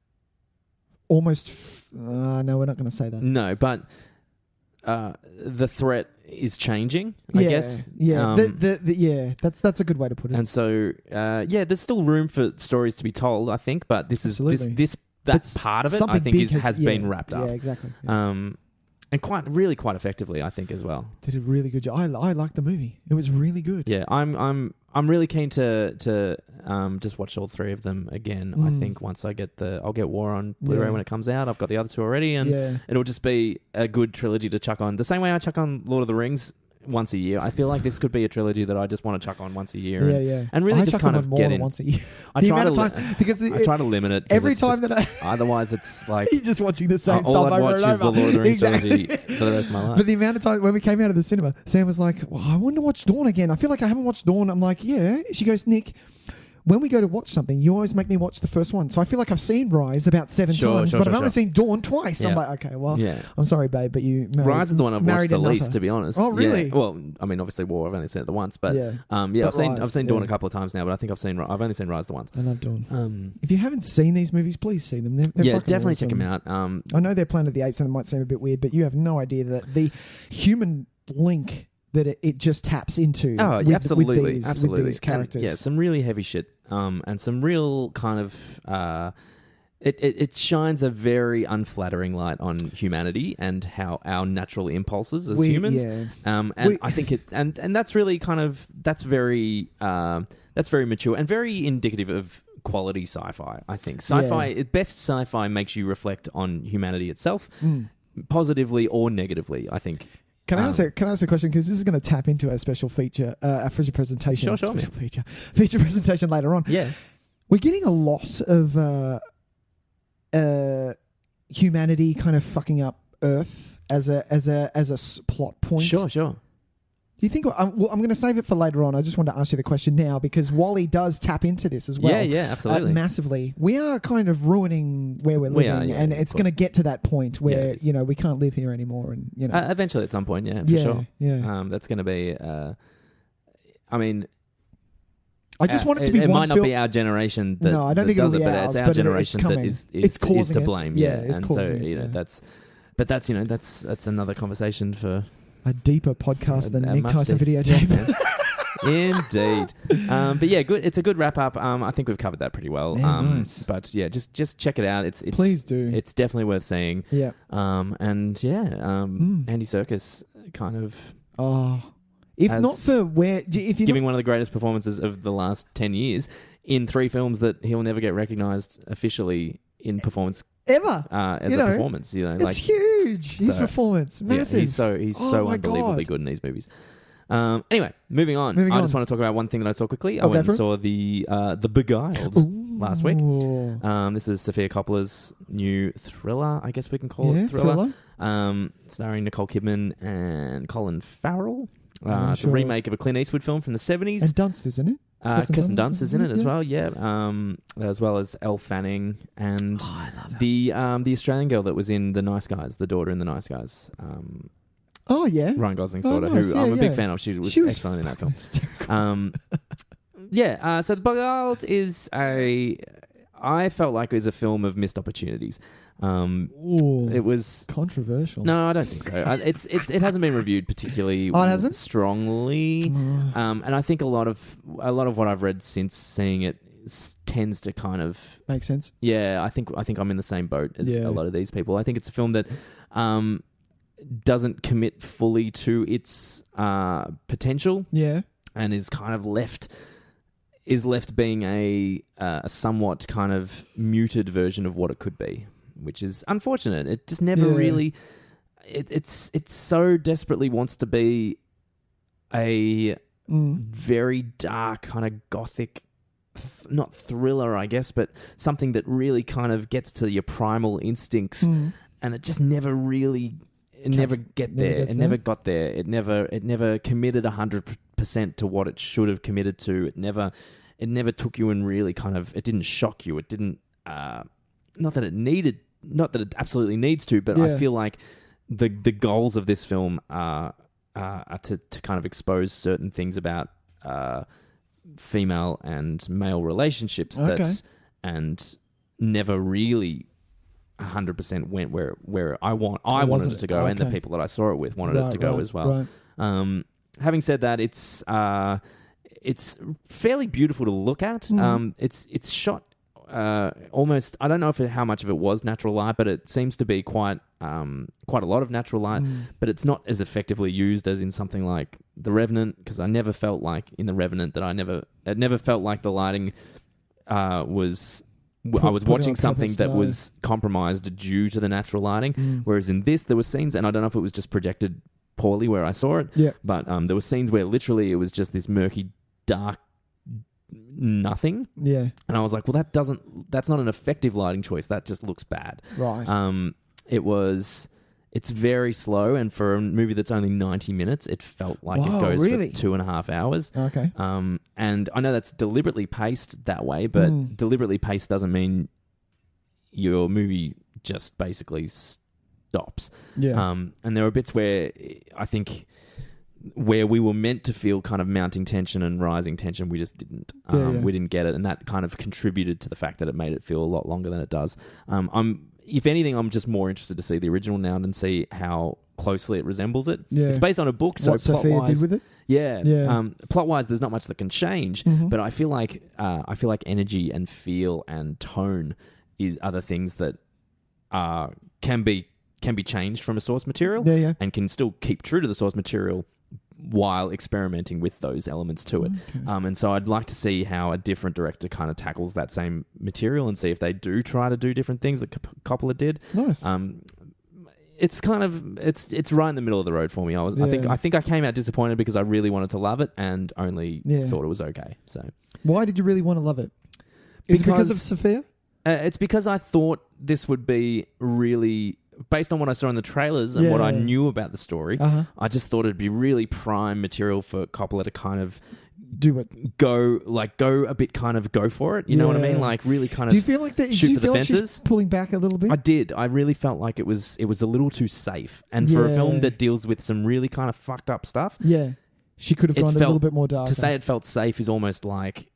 almost no, we're not going to say that. No, but the threat is changing, I guess. Yeah, that's a good way to put it. And so, there's still room for stories to be told, I think, but this part of it, I think, has been wrapped up. Yeah, exactly. And quite effectively, I think, as well. Did a really good job. I liked the movie. It was really good. Yeah, I'm really keen to just watch all three of them again. I think once I'll get War on Blu-ray when it comes out. I've got the other two already, and it'll just be a good trilogy to chuck on. The same way I chuck on Lord of the Rings once a year. I feel like this could be a trilogy that I just want to chuck on once a year. And really just kind of get in. Once a year. I try to limit it every time otherwise it's like you're just watching the same stuff all I'd over watch and over. is the Lord of the Rings trilogy for the rest of my life. But the amount of time when we came out of the cinema, Sam was like, I want to watch Dawn again. I feel like I haven't watched Dawn. I'm like, yeah. She goes, Nick, when we go to watch something, you always make me watch the first one. So I feel like I've seen Rise about 7 times, but I've only seen Dawn twice. I'm like, okay, well, I'm sorry, babe, but you married, Rise is the one I've watched the least, to be honest. Oh, really? Yeah. Well, I mean, obviously War, I've only seen it the once, but I've seen Dawn a couple of times now, but I think I've only seen Rise the once. I love Dawn. If you haven't seen these movies, please see them. They're definitely awesome. Check them out. I know they're Planet of the Apes, and it might seem a bit weird, but you have no idea that the human link that it just taps into. Oh, absolutely. With these characters. And, some really heavy shit. And some real kind of it shines a very unflattering light on humanity and how our natural impulses as humans. I think and that's really kind of that's very mature and very indicative of quality sci-fi. I think best sci-fi makes you reflect on humanity itself, positively or negatively. I think. Can I ask a question? Because this is going to tap into a special feature, a feature presentation. Sure. Feature presentation later on. Yeah. We're getting a lot of humanity kind of fucking up Earth as a plot point. Sure. Do you think? I'm going to save it for later on. I just wanted to ask you the question now because Wally does tap into this as well. Yeah, absolutely. Massively. We are kind of ruining where we're living, and it's going to get to that point where we can't live here anymore, and eventually at some point, for sure. Yeah. That's going to be. I just want it to be. It one might not be our generation that. No, I don't think does it'll be it, ours, but it's our but generation that is to blame. It's and causing so it, that's. But that's another conversation for a deeper podcast than Nick much Tys and Videotape. Indeed. But yeah, good. It's a good wrap up. I think we've covered that pretty well. Nice. But yeah, just check it out. It's Please do. It's definitely worth seeing. Yeah. Andy Serkis kind of. Oh, if not for if you're giving one of the greatest performances of the last 10 years in 3 films that he'll never get recognised officially in performance ever as a performance. It's huge. His performance, massive. He's so unbelievably good in these movies. Anyway, moving on. I just want to talk about one thing that I saw quickly. I went and saw the Beguiled last week. This is Sofia Coppola's new thriller, I guess we can call it thriller. Starring Nicole Kidman and Colin Farrell. It's a remake of a Clint Eastwood film from the 70s. And Dunst is in it. Kirsten Dunst is in it as well, as well as Elle Fanning and the Australian girl that was in The Nice Guys, the daughter in The Nice Guys. Ryan Gosling's daughter, nice. who I'm a big fan of. She was excellent in that film. So The Beguiled is I felt like it was a film of missed opportunities. It was controversial. No, I don't think so. It hasn't been reviewed particularly strongly, and I think a lot of what I've read since seeing it tends to kind of make sense. Yeah, I think I'm in the same boat as a lot of these people. I think it's a film that doesn't commit fully to its potential. Yeah, and is kind of left being a somewhat kind of muted version of what it could be, which is unfortunate. It just never really. It so desperately wants to be a very dark kind of gothic, not thriller, I guess, but something that really kind of gets to your primal instincts, and it just never really. It never got there. It never committed 100% to what it should have committed to. It never took you and really kind of. It didn't shock you. It didn't. Not that it absolutely needs to, but I feel like the goals of this film are to kind of expose certain things about female and male relationships and never really 100% went where I wanted it to go, and the people that I saw it with wanted it to go as well. Right. Having said that, it's fairly beautiful to look at. It's shot almost. I don't know how much of it was natural light, but it seems to be quite a lot of natural light. But it's not as effectively used as in something like The Revenant, because I never felt like in The Revenant that it never felt like the lighting was. I was watching something that was compromised due to the natural lighting, whereas in this there were scenes, and I don't know if it was just projected poorly where I saw it, but there were scenes where literally it was just this murky, dark nothing. Yeah. And I was like, well, that's not an effective lighting choice. That just looks bad. Right. It's very slow, and for a movie that's only 90 minutes, it felt like it goes for 2.5 hours. Okay. And I know that's deliberately paced that way, but deliberately paced doesn't mean your movie just basically stops. Yeah. And there were bits where I think where we were meant to feel kind of mounting tension and rising tension, we just didn't. We didn't get it, and that kind of contributed to the fact that it made it feel a lot longer than it does. If anything, I'm just more interested to see the original now and see how closely it resembles it. Yeah. It's based on a book, so what Sophia did with it. Yeah. Plot-wise, there's not much that can change, but I feel like energy and feel and tone are the things that can be changed from a source material, and can still keep true to the source material while experimenting with those elements to it. Okay. And so I'd like to see how a different director kind of tackles that same material and see if they do try to do different things that Coppola did. Nice. it's kind of it's right in the middle of the road for me. I think I came out disappointed because I really wanted to love it and only thought it was okay. So why did you really want to love it? Is it because of Sophia? It's because I thought this would be really, based on what I saw in the trailers and what I knew about the story, I just thought it'd be really prime material for Coppola to kind of do it, go a bit, kind of go for it. You know what I mean? Like really kind of. Do you feel like that? Shoot for the like fences? She's pulling back a little bit. I did. I really felt like it was a little too safe, and for a film that deals with some really kind of fucked up stuff, she could have gone a little bit more dark. To say it felt safe is almost like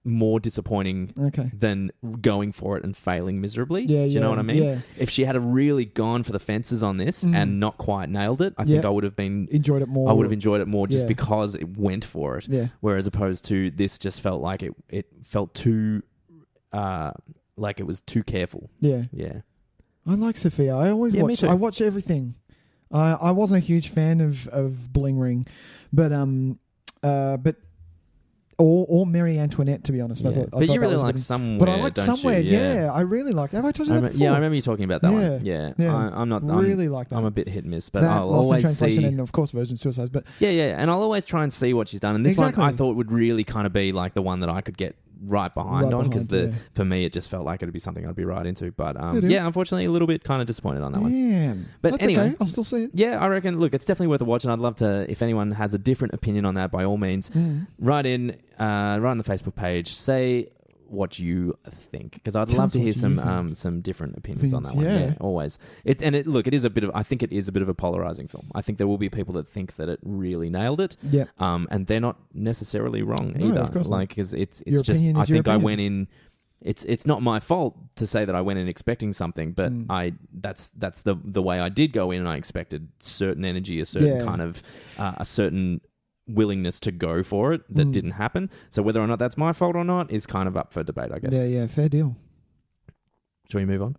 more disappointing than going for it and failing miserably. Do you know what I mean? Yeah. If she had really gone for the fences on this and not quite nailed it, I think I would have enjoyed it more. I would have enjoyed it more just because it went for it. Yeah. Whereas opposed to this just felt like it felt too like it was too careful. Yeah. Yeah. I like Sophia. I always watch. I watch everything. I wasn't a huge fan of Bling Ring, but or Marie Antoinette, to be honest. Yeah. I thought you really like Somewhere, but I like Somewhere. Yeah, I really like. Have I told you that before? Yeah, I remember you talking about that one. Yeah. I'm not really like that. I'm a bit hit and miss, but I'll always Lost in Translation see. And of course, Virgin Suicides. But and I'll always try and see what she's done. And this one, I thought would really kind of be like the one that I could get right behind on, because for me it just felt like it'd be something I'd be right into. But unfortunately a little bit kind of disappointed on that one. But that's anyway, okay. I'll still see it. Yeah, I reckon. Look, it's definitely worth a watch, and I'd love to, if anyone has a different opinion on that, by all means, write on the Facebook page, say what you think, because I'd love to hear some different opinions on that one. Yeah, always. It is a bit of, I think it is a bit of a polarizing film. I think there will be people that think that it really nailed it. Yeah. And they're not necessarily wrong either. Of course not. Because it's just, I think I went in. It's not my fault to say that I went in expecting something, but that's the way I did go in, and I expected certain energy, a certain kind of a certain willingness to go for it that didn't happen. So whether or not that's my fault or not is kind of up for debate, I guess. Yeah, fair deal. Shall we move on?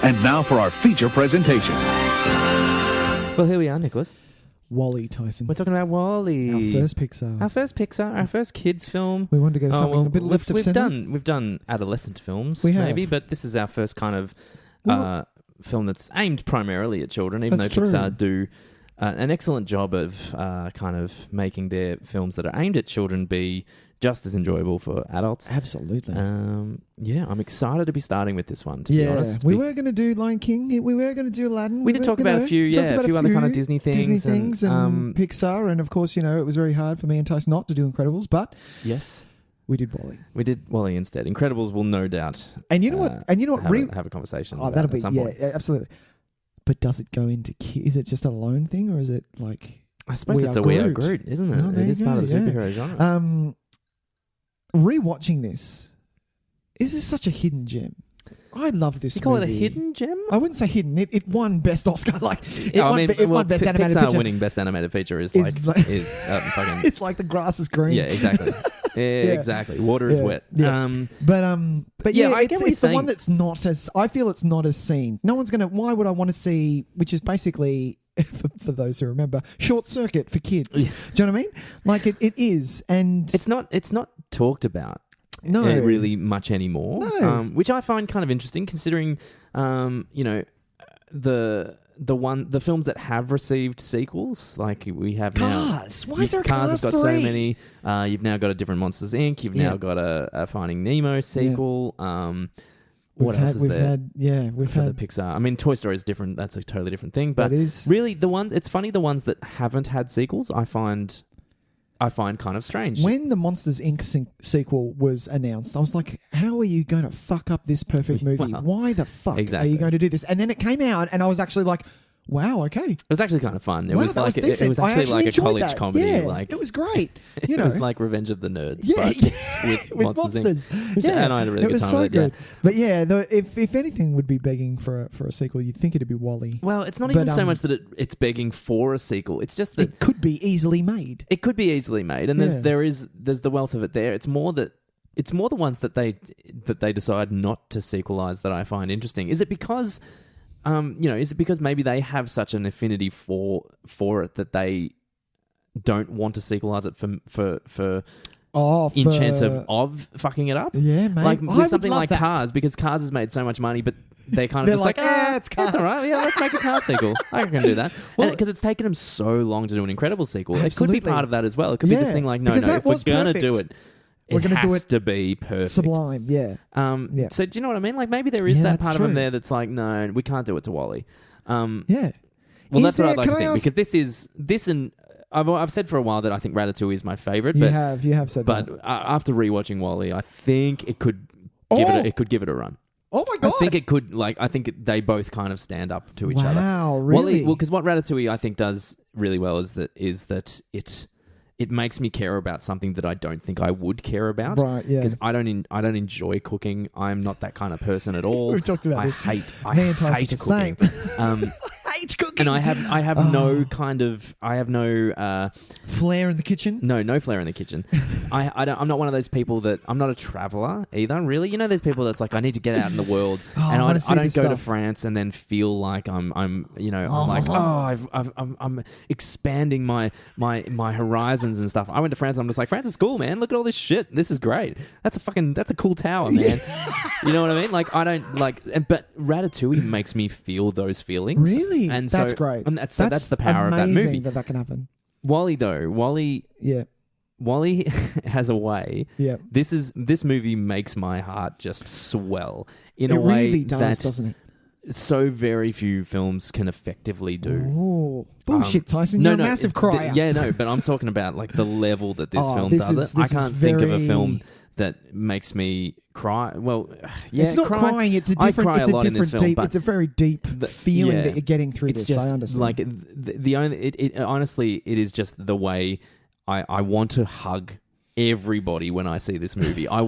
And now for our feature presentation. Well, here we are, Nicholas. WALL-E, Tyson. We're talking about WALL-E. Our first Pixar. Our first kids film. We wanted to go something a bit left of center. We've done adolescent films, maybe, but this is our first kind of film that's aimed primarily at children, even though Pixar do an excellent job of kind of making their films that are aimed at children be just as enjoyable for adults. Absolutely. I'm excited to be starting with this one, to be honest. We were going to do Lion King. We were going to do Aladdin. We did talk about a few other kind of Disney things. And Pixar. And of course, it was very hard for me and Tyson not to do Incredibles, but... Yes. We did WALL-E. We did WALL-E instead. Incredibles will no doubt. And you know what? Have a conversation. Oh, that'll be at some point. Absolutely. But does it go into? Is it just a lone thing, or is it like? I suppose it's a We Are Groot, isn't it? Oh, it is part of the superhero genre. Rewatching this is such a hidden gem. I love this. You call it a hidden gem? I wouldn't say hidden. It won Best Oscar. It won Best Animated Pixar Feature. Winning Best Animated Feature is fucking. It's like the grass is green. Yeah, exactly. Exactly. Water is wet. Yeah. But I get what it's the one that's not as. I feel it's not as seen. No one's gonna. Why would I want to see? Which is basically. For those who remember, Short Circuit for kids. Yeah. Do you know what I mean? Like it is, and it's not talked about. No, really much anymore. No. Which I find kind of interesting, considering the films that have received sequels, like we have Cars. Now. Why is there Cars Cars have got 3? so many. You've now got a different Monsters Inc. You've now got a Finding Nemo sequel. What else is there? We've had the Pixar. I mean, Toy Story is different. That's a totally different thing. But really, it's funny. The ones that haven't had sequels, I find kind of strange. When the Monsters Inc. sequel was announced, I was like, how are you going to fuck up this perfect movie? Why the fuck are you going to do this? And then it came out, and I was actually like, wow, okay. It was actually kind of fun. It was actually like a college comedy. Yeah, it was great. It was like Revenge of the Nerds, but with Monsters. And I had a really good time with it. But if anything would be begging for a sequel, you'd think it'd be WALL-E. Well, it's not even so much that it's begging for a sequel. It's just that it could be easily made. It could be easily made, and there's the wealth of it there. It's more the ones that they decide not to sequelize that I find interesting. Is it because is it because maybe they have such an affinity for it that they don't want to sequelize it for in chance of fucking it up. Yeah, mate. Like I with would something love like that. Cars, because Cars has made so much money, but they kind of They're just like, it's Cars. all right. Yeah, let's make a Cars sequel. I can do that. Well, Because it's taken them so long to do an Incredible sequel. Absolutely. It could be part of that as well. It could be this thing like, no, because that if we're was going to perfect. do it, We're it gonna do has it to be perfect. Sublime, yeah. Yeah. So do you know what I mean? Like maybe there is Yeah, that that's part of them true. there that's like, no, we can't do it to Wally. Yeah. Well, Is that's what I'd there- like to can I think, ask- because this and I've said for a while that I think Ratatouille is my favorite, You but have said but that. after rewatching Wally, I think it could give it a run. Oh my God. I think it could, I think they both kind of stand up to each other. Wow, really? Well, because what Ratatouille I think does really well is that it makes me care about something that I don't think I would care about. Right, yeah. Because I don't enjoy cooking. I'm not that kind of person at all. We've talked about this. I Me and Tyson hate the cooking. same. Hate cooking. And I have no kind of flair in the kitchen. no flair in the kitchen. I'm not one of those people that I'm not a traveler either. Really, you know, there's people that's like, I need to get out in the world, and I don't go to France and then feel like I'm expanding my horizons and stuff. I went to France and I'm just like, France is cool, man. Look at all this shit. This is great. That's a cool tower, man. You know what I mean? Like I don't like, but Ratatouille makes me feel those feelings. Really? And that's so, great. And that's the power of that amazing movie. that can happen. Wally Yeah. Wally has a way. Yeah. This movie makes my heart just swell in It a way really does, that doesn't it? so very few films can effectively do. Oh, bullshit, Tyson. You're a massive crier. But I'm talking about like the level that this film this does is- it. I this is can't think of a very- film that makes me cry. Well, yeah, it's not crying. It's a different. I cry It's a a lot in this different film, deep. but It's a very deep feeling yeah. that you're getting through it's this. just I understand. like the only. It honestly, it is just the way I want to hug everybody when I see this movie. I've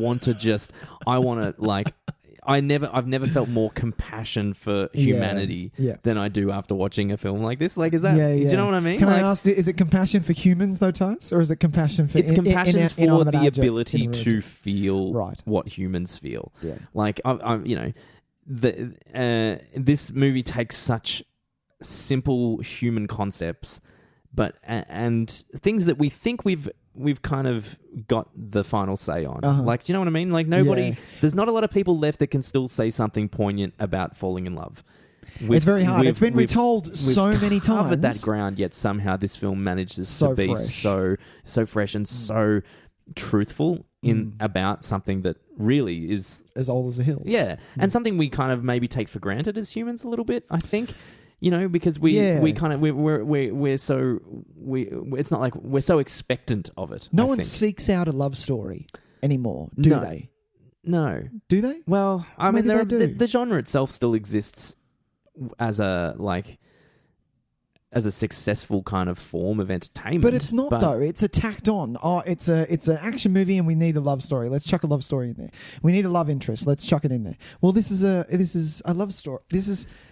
never felt more compassion for humanity than I do after watching a film like this. Like, is that? Do you know what I mean? Can I ask? Is it compassion for humans though, Tys, or is it compassion for? It's compassion for inanimate the objects, ability inanimate to objects? feel Right. what humans feel. Yeah. Like I'm you know, this movie takes such simple human concepts, but and things that we think we've kind of got the final say on. Uh-huh. Like, do you know what I mean? Like there's not a lot of people left that can still say something poignant about falling in love. It's very hard. It's been retold so many times. Covered that ground, yet somehow this film manages So to be fresh. so fresh and so truthful in about something that really is as old as the hills. Yeah, and something we kind of maybe take for granted as humans a little bit. I think. You know, because we kind of we're so it's not like we're so expectant of it. No I one think. seeks out a love story anymore, do No. they? No. Do they? Well, I mean, Maybe they do. the genre itself still exists as a successful kind of form of entertainment. But it's not though. It's a tacked on. Oh, it's an action movie, and we need a love story. Let's chuck a love story in there. We need a love interest. Let's chuck it in there. Well, this is a love story.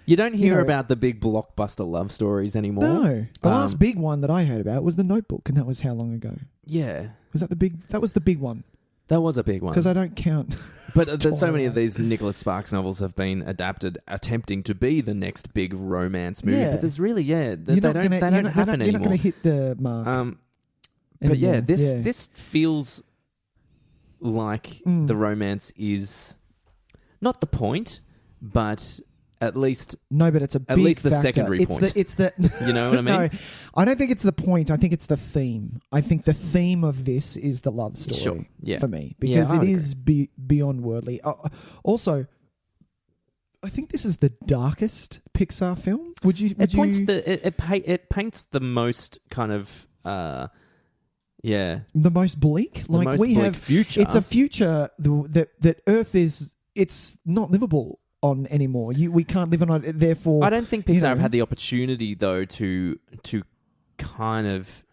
You don't hear about the big blockbuster love stories anymore. No. The last big one that I heard about was The Notebook, and that was how long ago? Yeah, Was that the big? That was the big one. that was a big one. Because I don't count. But there's so many of these Nicholas Sparks novels have been adapted, attempting to be the next big romance movie. Yeah. But there's really, they don't You're happen not anymore. going to hit the mark. But yeah, anymore. this feels like the romance is not the point, but at least No, but it's a big least the factor. secondary point. It's the you know what I mean. No, I don't think it's the point. I think it's the theme. I think the theme of this is the love story Sure. Yeah. for me Yeah, because I it would is beyond worldly. Also, I think this is the darkest Pixar film. Would you? It paints the most kind of the most bleak? the most we bleak have future. It's a future that Earth it's not livable on anymore. We can't live on it. Therefore, I don't think Pixar have had the opportunity though to kind of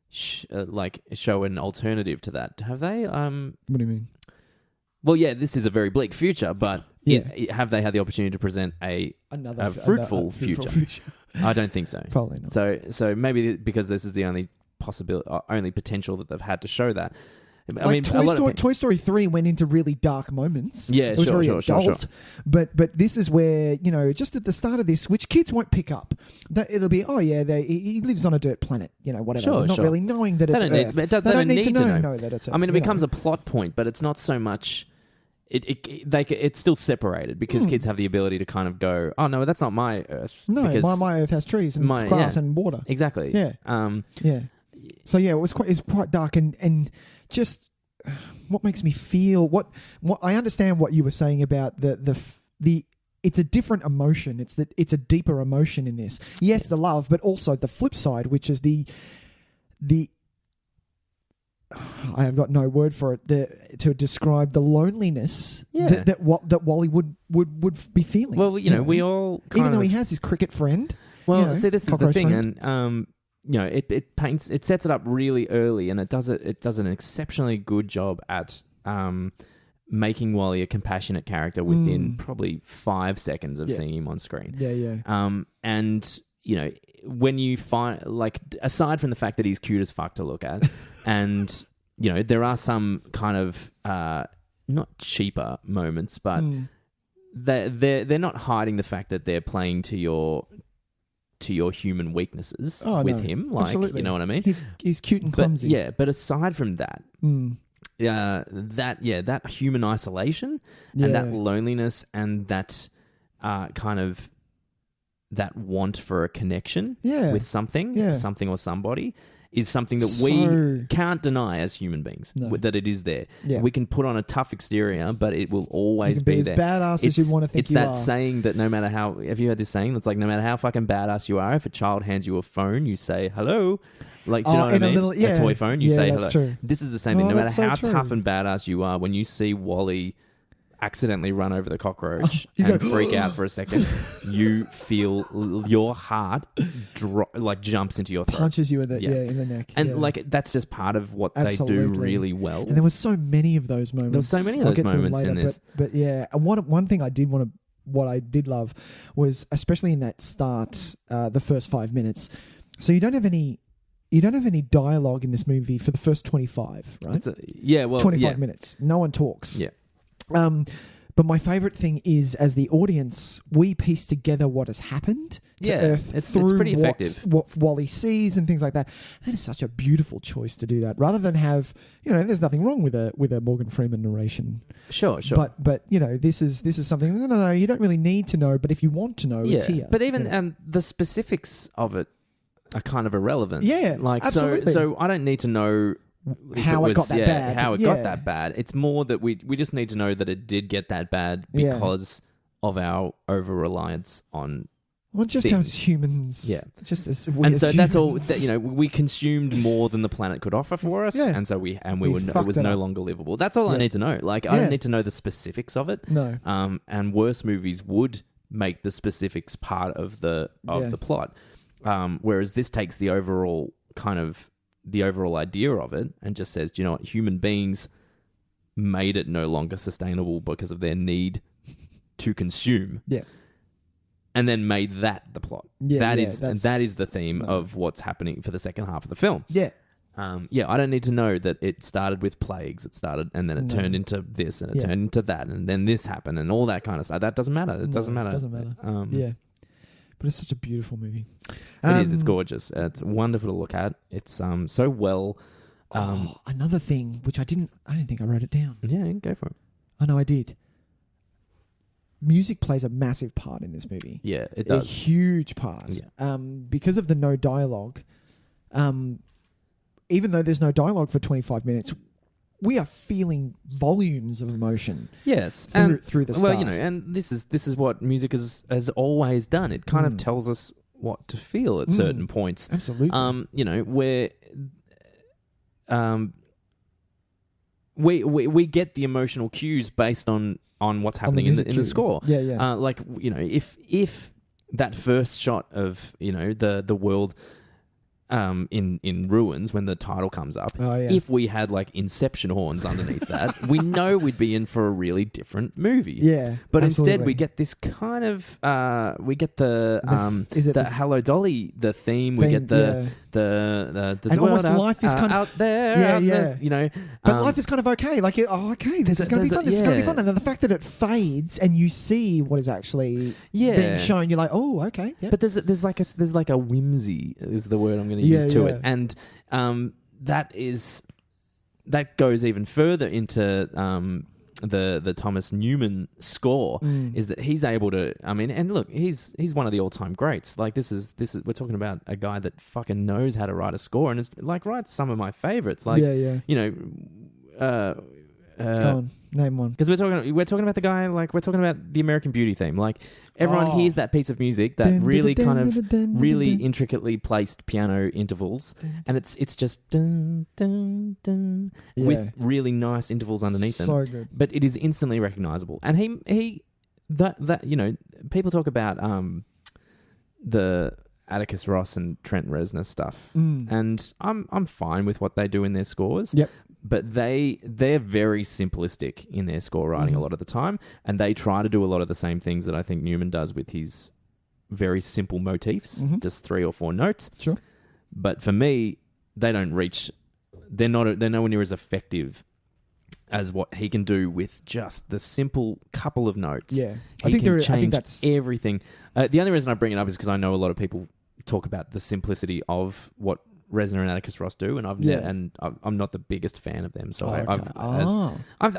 show an alternative to that. Have they? What do you mean? Well, yeah, this is a very bleak future, but have they had the opportunity to present a fruitful future? I don't think so. Probably not. So maybe because this is the only potential that they've had to show that. Like I mean, Toy Story 3 went into really dark moments. Yeah, it was sure, very sure, adult. sure. But this is where, just at the start of this, which kids won't pick up, that it'll be, he lives on a dirt planet, whatever. Sure, not really knowing that it's Earth. They don't need to know that it's Earth. I mean, it becomes a plot point, but it's not so much. It's still separated because kids have the ability to kind of go, oh no, that's not my Earth. No, because my Earth has trees and grass and water. Exactly. Yeah. Yeah. So yeah, it's quite dark and just what makes me feel what I understand what you were saying about the it's a different emotion. It's a deeper emotion in this. Yes, the love, but also the flip side, which is the I have got no word for it to describe the loneliness that Wally would be feeling. Well, we all even though he has his cricket friend. Well, see, this is the thing, friend. and it sets it up really early, and it does an exceptionally good job at making Wally a compassionate character within probably 5 seconds of seeing him on screen. Yeah. And when you find, like, aside from the fact that he's cute as fuck to look at, and there are some kind of not cheaper moments, but they're not hiding the fact that they're playing to your human weaknesses with him, like, absolutely. You know what I mean? He's cute and clumsy. But aside from that, that human isolation and that loneliness and that kind of that want for a connection with something or somebody is something that we can't deny as human beings, that it is there. Yeah. We can put on a tough exterior, but it will always be there. Badass as you want to think you are. It's that saying that no matter how, have you heard this saying that's like, no matter how fucking badass you are, if a child hands you a phone, you say hello. Like, do you know what I mean? A toy phone, you say hello. True. This is the same thing. No matter how tough and badass you are, when you see Wally accidentally run over the cockroach and freak out for a second, you feel your heart jumps into your throat. Punches you in the neck. And like, that's just part of what they do really well. And there were so many of those moments. There were so many of those moments in this. But yeah, and one thing I did love was, especially in that start, the first 5 minutes. So you don't have any dialogue in this movie for the first 25, right? 25 minutes. No one talks. Yeah. But my favorite thing is, as the audience, we piece together what has happened to Earth through it's pretty effective. What Wally sees and things like that. That is such a beautiful choice to do that, rather than have, there's nothing wrong with a Morgan Freeman narration. Sure. But this is something. No, you don't really need to know. But if you want to know, it's here. But even the specifics of it are kind of irrelevant. Yeah, like absolutely. So I don't need to know how it got that bad. It's more that we just need to know that it did get that bad because of our over reliance on just things. how humans just as we and as so humans. that's all we consumed more than the planet could offer for us, and so it was no longer livable. That's all I need to know. Like, I don't need to know the specifics of it. No. And worse movies would make the specifics part of the plot, whereas this takes the overall idea of it and just says, do you know what, human beings made it no longer sustainable because of their need to consume. Yeah. And then made that the plot. That is the theme of what's happening for the second half of the film. Yeah. I don't need to know that it started with plagues. It started and then it turned into this and it turned into that and then this happened and all that kind of stuff. That doesn't matter. It doesn't matter. But it's such a beautiful movie. It is. It's gorgeous. It's wonderful to look at. It's so well. Another thing which I didn't think I wrote it down. Yeah, go for it. I know I did. Music plays a massive part in this movie. Yeah, it does. A huge part. Yeah. Because of the no dialogue, even though there's no dialogue for 25 minutes, we are feeling volumes of emotion. Yes, through the start. Well, and this is what music has always done. It kind of tells us what to feel at certain points. Absolutely. Where we get the emotional cues based on what's happening in the score. Yeah. If that first shot of the world in Ruins when the title comes up. Oh, yeah. If we had like Inception horns underneath that, we know we'd be in for a really different movie. Yeah, but absolutely. instead we get this kind of we get the Hello Dolly the theme. We get the and almost out, life is kind of out there. You know. But life is kind of okay. Like, okay, this is going to be fun. This is going to be fun. And then the fact that it fades and you see what is actually being shown, you're like, oh, okay. Yeah. But there's like a whimsy is the word I'm going to use to it, and that goes even further into the Thomas Newman score. Is that he's able to? I mean, and look, he's one of the all-time greats. Like this is we're talking about a guy that fucking knows how to write a score, and it's like writes some of my favorites. Like you know. Go on, name one. Because we're talking about the guy, like we're talking about the American Beauty theme. Like everyone hears that piece of music, that really kind of really intricately placed piano intervals, and it's just dun, dun, dun, with really nice intervals underneath them. So good. But it is instantly recognizable. And he that you know, people talk about the Atticus Ross and Trent Reznor stuff, and I'm fine with what they do in their scores. Yep. But they're very simplistic in their score writing a lot of the time, and they try to do a lot of the same things that I think Newman does with his very simple motifs, just 3 or 4 notes. Sure. But for me, they don't reach. They're nowhere near as effective as what he can do with just the simple couple of notes. Yeah, I think that's everything. The only reason I bring it up is because I know a lot of people talk about the simplicity of what Reznor and Atticus Ross do, and I'm not the biggest fan of them, so I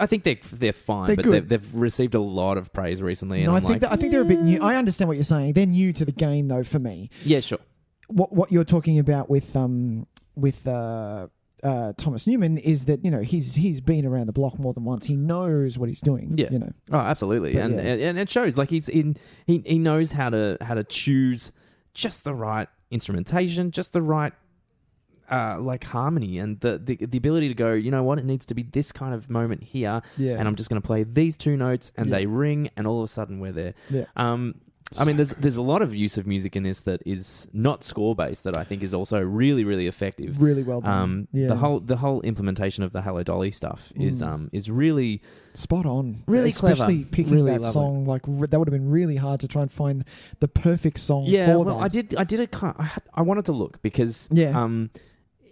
think they're fine, but they've received a lot of praise recently. And I think they're a bit new. I understand what you're saying. They're new to the game, though. For me, yeah, sure. What you're talking about with Thomas Newman is that, you know, he's been around the block more than once. He knows what he's doing. Yeah, you know. Oh, absolutely, and it shows. Like he knows how to choose just the right instrumentation, just the right. Like harmony and the ability to go, you know what, it needs to be this kind of moment here, and I'm just going to play these 2 notes and they ring, and all of a sudden we're there. I mean, there's a lot of use of music in this that is not score based that I think is also really, really effective. Really well done. The whole implementation of the Hello Dolly stuff is really spot on. Really especially clever. Picking really that lovely. Song, like that would have been really hard to try and find the perfect song. For that. I wanted to look because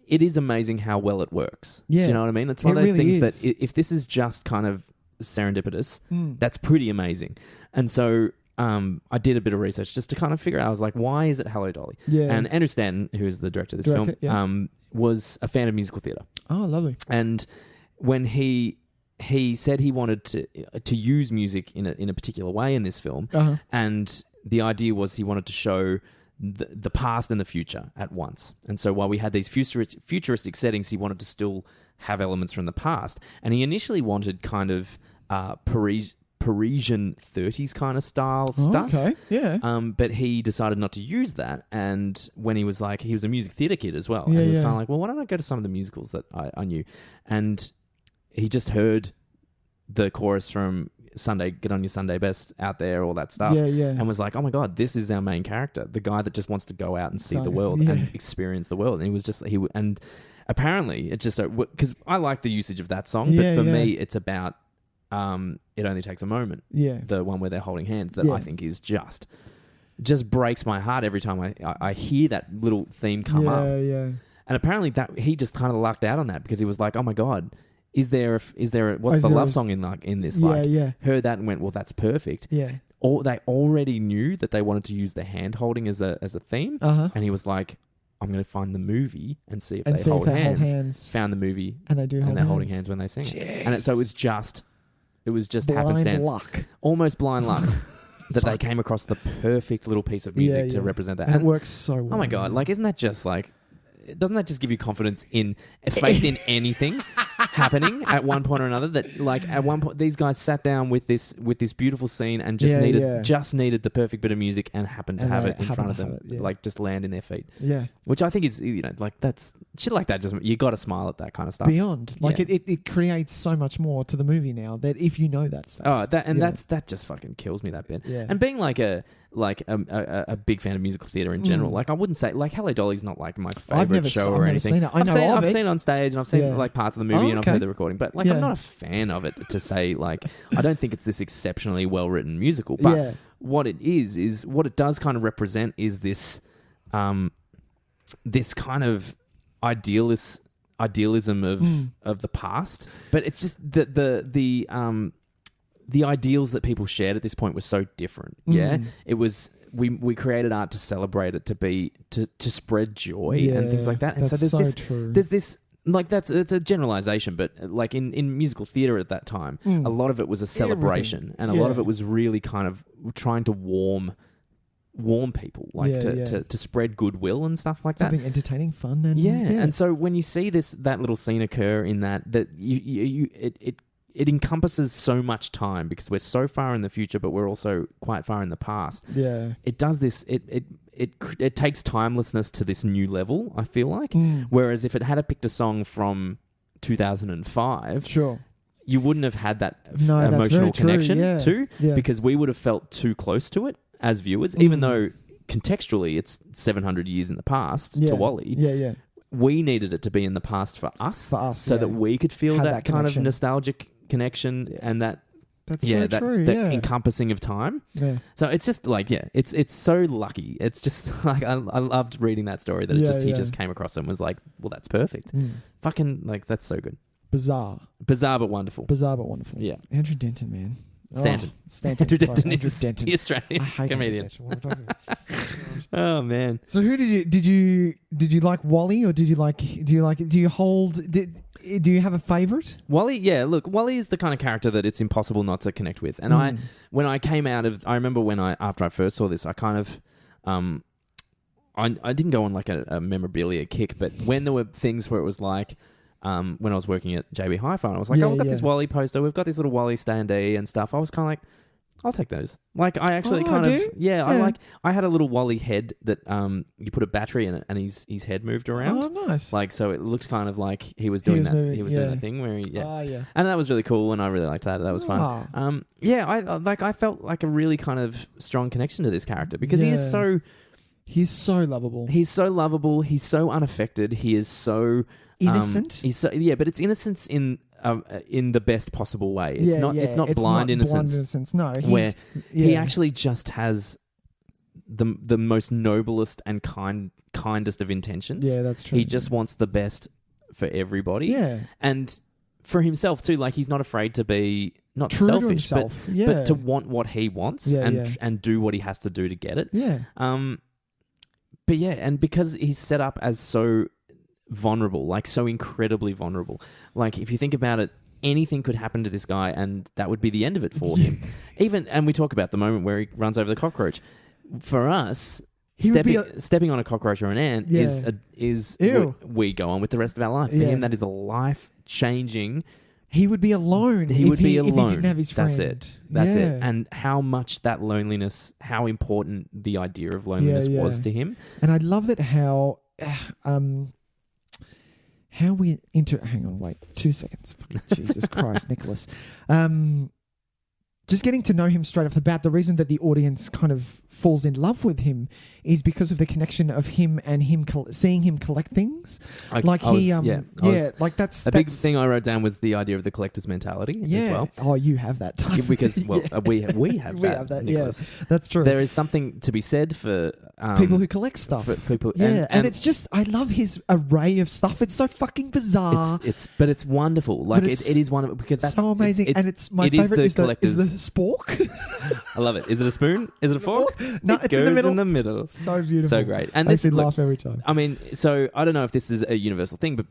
it is amazing how well it works. Yeah. Do you know what I mean? It's one of those really things that if this is just kind of serendipitous, that's pretty amazing. And so I did a bit of research just to kind of figure out. I was like, why is it Hello Dolly? Yeah. And Andrew Stanton, who is the director of this film, was a fan of musical theatre. Oh, lovely. And when he said he wanted to use music in a particular way in this film, and the idea was he wanted to show the past and the future at once. And so while we had these futuristic settings, he wanted to still have elements from the past. And he initially wanted kind of Parisian 30s kind of style stuff. Okay, yeah. But he decided not to use that. And when he was like, he was a music theatre kid as well. And he was kind of like, well, why don't I go to some of the musicals that I knew? And he just heard the chorus from Sunday, Get On Your Sunday Best out there, all that stuff. And was like, oh my God, this is our main character. The guy that just wants to go out and see the world and experience the world. And he was just, and apparently it just, because I like the usage of that song, but for me, it's about, It Only Takes a Moment. Yeah. The one where they're holding hands that I think is just breaks my heart every time I hear that little theme come up. Yeah. And apparently that he just kind of lucked out on that because he was like, oh my God, what's the love song in this? Heard that and went, well, that's perfect. Yeah. Or they already knew that they wanted to use the hand holding as a theme. And he was like, I'm going to find the movie and see if they hold hands. Found the movie and they're holding hands when they sing. Jeez. And so it was just blind happenstance. Luck. Almost blind luck. That they came across the perfect little piece of music to represent that. And it works so well. Oh my God. Like, isn't that just like, doesn't that just give you confidence in faith in anything happening at one point or another? That like at one point these guys sat down with this beautiful scene and just needed the perfect bit of music and happened to have it in front of them, like just land in their feet. Yeah, which I think is, you know, like that's shit like that. Just you got to smile at that kind of stuff. Beyond like it creates so much more to the movie now that if you know that stuff. Oh, that just fucking kills me, that bit. Yeah. And being like like a big fan of musical theatre in general. Like I wouldn't say like Hello Dolly's not like my I've favorite show or anything. Seen it. I've seen it on stage and I've seen like parts of the movie and I've heard the recording, but like I'm not a fan of it to say like I don't think it's this exceptionally well written musical. But what it is what it does kind of represent is this this kind of idealism of the past, but it's just the ideals that people shared at this point were so different. It was we created art to celebrate it, to be to spread joy and things like that. And so there's this like it's a generalization, but like in musical theatre at that time, a lot of it was a celebration, and a lot of it was really kind of trying to warm people, like to spread goodwill and stuff like Something that. Entertaining, fun, and and so when you see that little scene occur in that it encompasses so much time because we're so far in the future, but we're also quite far in the past. Yeah, it does this. It takes timelessness to this new level, I feel like. Whereas if it had picked a song from 2005, sure, you wouldn't have had that emotional connection to, because we would have felt too close to it as viewers, even though contextually it's 700 years in the past to Wally. Yeah. We needed it to be in the past for us so that we could feel that kind of nostalgic connection and that encompassing of time. Yeah. So it's just like, it's so lucky. It's just like, I loved reading that story that he just came across and was like, well, that's perfect. Fucking like, that's so good. Bizarre but wonderful. Yeah. Andrew Denton, man. Stanton. Andrew Denton. The Australian comedian. Oh man. So who did you like Wally, or do you have a favourite? Wally, yeah. Look, Wally is the kind of character that it's impossible not to connect with. And I remember after I first saw this, I kind of, I didn't go on like a memorabilia kick, but when there were things where it was like, when I was working at JB Hi-Fi, and I was like, we've got this Wally poster, we've got this little Wally standee and stuff. I was kind of like, I'll take those. Like, I actually I had a little Wally head that you put a battery in it and his head moved around. Oh, nice. Like, so it looked kind of like he was doing that thing where and that was really cool, and I really liked that. That was fun. I felt like a really kind of strong connection to this character because he's so lovable. He's so lovable. He's so unaffected. He is so innocent. But it's innocence in the best possible way. It's not blind innocence. No, he actually just has the most noblest and kindest of intentions. Yeah, that's true. He just wants the best for everybody. Yeah, and for himself too. Like, he's not afraid to be not true selfish, to himself. but to want what he wants and do what he has to do to get it. Yeah. But and because he's set up as so vulnerable, like so incredibly vulnerable. Like, if you think about it, anything could happen to this guy and that would be the end of it for him. And we talk about the moment where he runs over the cockroach. For us, stepping on a cockroach or an ant is we go on with the rest of our life. For him, that is a life-changing... He would be alone. He would be alone if he didn't have his friend. That's it. And how much that loneliness, how important the idea of loneliness was to him. And I love that how we hang on, wait, 2 seconds. Fucking Jesus Christ, Nicholas. Just getting to know him straight off the bat, the reason that the audience kind of falls in love with him is because of the connection of him and him seeing him collect things. That's a big thing I wrote down was the idea of the collector's mentality as well. Oh, you have that. Because we have that. Yes, that's true. There is something to be said for people who collect stuff. And it's just, I love his array of stuff. It's so fucking bizarre. But it's wonderful. Like, it is wonderful because that's so amazing. And my favorite is the spork. I love it. Is it a spoon? Is it a fork? No, it's in the middle. In the middle. So beautiful. So great. And makes me laugh every time. I mean, so I don't know if this is a universal thing, but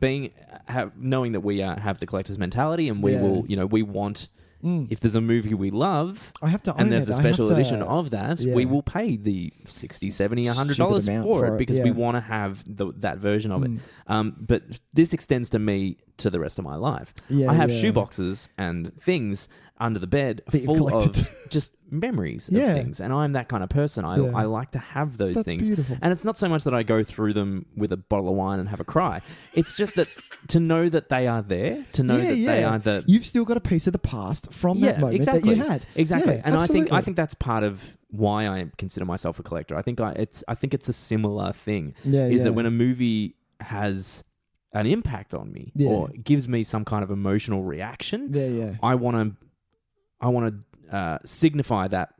knowing that we have the collector's mentality and we will, we want... If there's a movie we love, I have to own and there's it. a special edition of that, we will pay the $60, $70, $100 for it because we want to have that version of it. But this extends to me to the rest of my life. I have shoeboxes and things under the bed full of just memories of things, and I'm that kind of person. I like to have those things. Beautiful. And it's not so much that I go through them with a bottle of wine and have a cry. It's just that to know that they are there, to know that they are the... You've still got a piece of the past from that moment that you had. Exactly. Yeah, and absolutely. I think that's part of why I consider myself a collector. I think it's a similar thing. Yeah, That when a movie has an impact on me or gives me some kind of emotional reaction, I want to signify that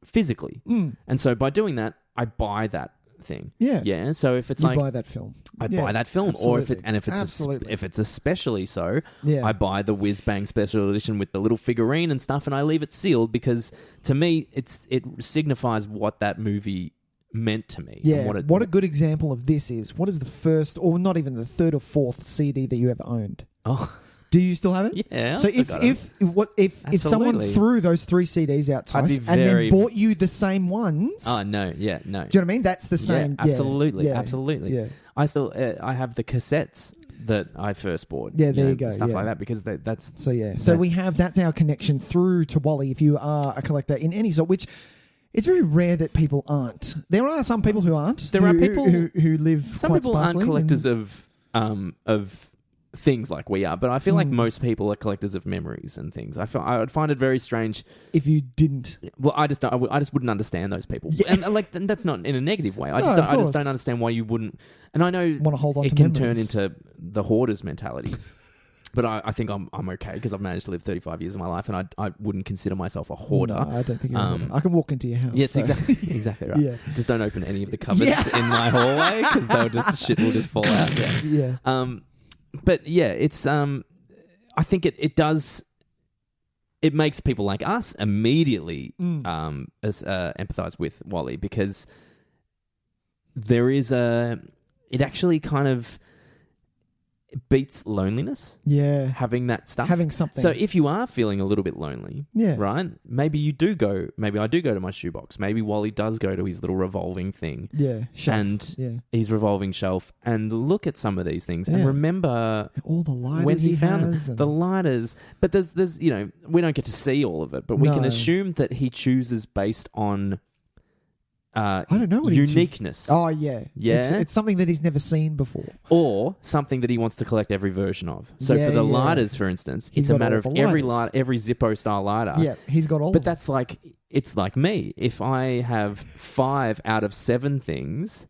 physically. And so by doing that, I buy that thing. Yeah. So if it's you buy that film, I buy that film, absolutely. or if it's especially so, I buy the Whiz Bang special edition with the little figurine and stuff, and I leave it sealed because to me it signifies what that movie meant to me. Yeah. What a good example of this is. What is the first, or not even the third or fourth CD that you ever owned? Oh. Do you still have it? Yeah. So if someone threw those 3 CDs out, Tys, and then bought you the same ones? Oh no, yeah, no. Do you know what I mean? That's the same. Yeah, absolutely, yeah, absolutely. Yeah. I still I have the cassettes that I first bought. Yeah, there you go. Stuff like that because that's so yeah. So that's our connection through to Wally. If you are a collector in any sort, which. It's very rare that people aren't. There are some people who aren't. There are people who live. Some quite people aren't sparsely collectors of things like we are, but I feel like most people are collectors of memories and things. I would find it very strange if you didn't. Well, I just wouldn't understand those people, and that's not in a negative way. I just don't understand why you wouldn't. And I know want to hold on it to can memories. turn into the hoarder's mentality. But I think I'm okay because I've managed to live 35 years of my life, and I wouldn't consider myself a hoarder. No, I don't think you're a hoarder. I can walk into your house. Yes, so. exactly right. Yeah. Just don't open any of the cupboards in my hallway because shit will just fall out. Yeah. But yeah, it's I think it does. It makes people like us immediately empathize with Wally because there is it actually kind of beats loneliness. Yeah. Having that stuff. Having something. So if you are feeling a little bit lonely, right? Maybe I do go to my shoebox. Maybe Wally does go to his little revolving thing. Yeah. Shelf. And his revolving shelf and look at some of these things and remember all the lighters when he found them. The lighters. But there's we don't get to see all of it, but we can assume that he chooses based on I don't know what uniqueness. Oh yeah, It's something that he's never seen before, or something that he wants to collect every version of. So for the lighters, for instance, it's a matter of every Zippo style lighter. Yeah, he's got all. But that's it's like me. If I have 5 out of 7 things,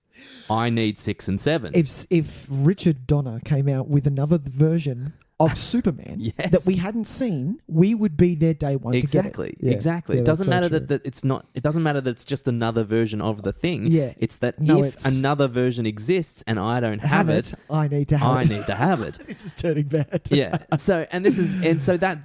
I need 6 and 7. If Richard Donner came out with another version of Superman that we hadn't seen, we would be there day one to get it. Exactly. Yeah, it doesn't matter that it's not. It doesn't matter that it's just another version of the thing. Yeah. It's that if another version exists and I don't have it, I need to have it. I need to have it. This is turning bad. Yeah. So that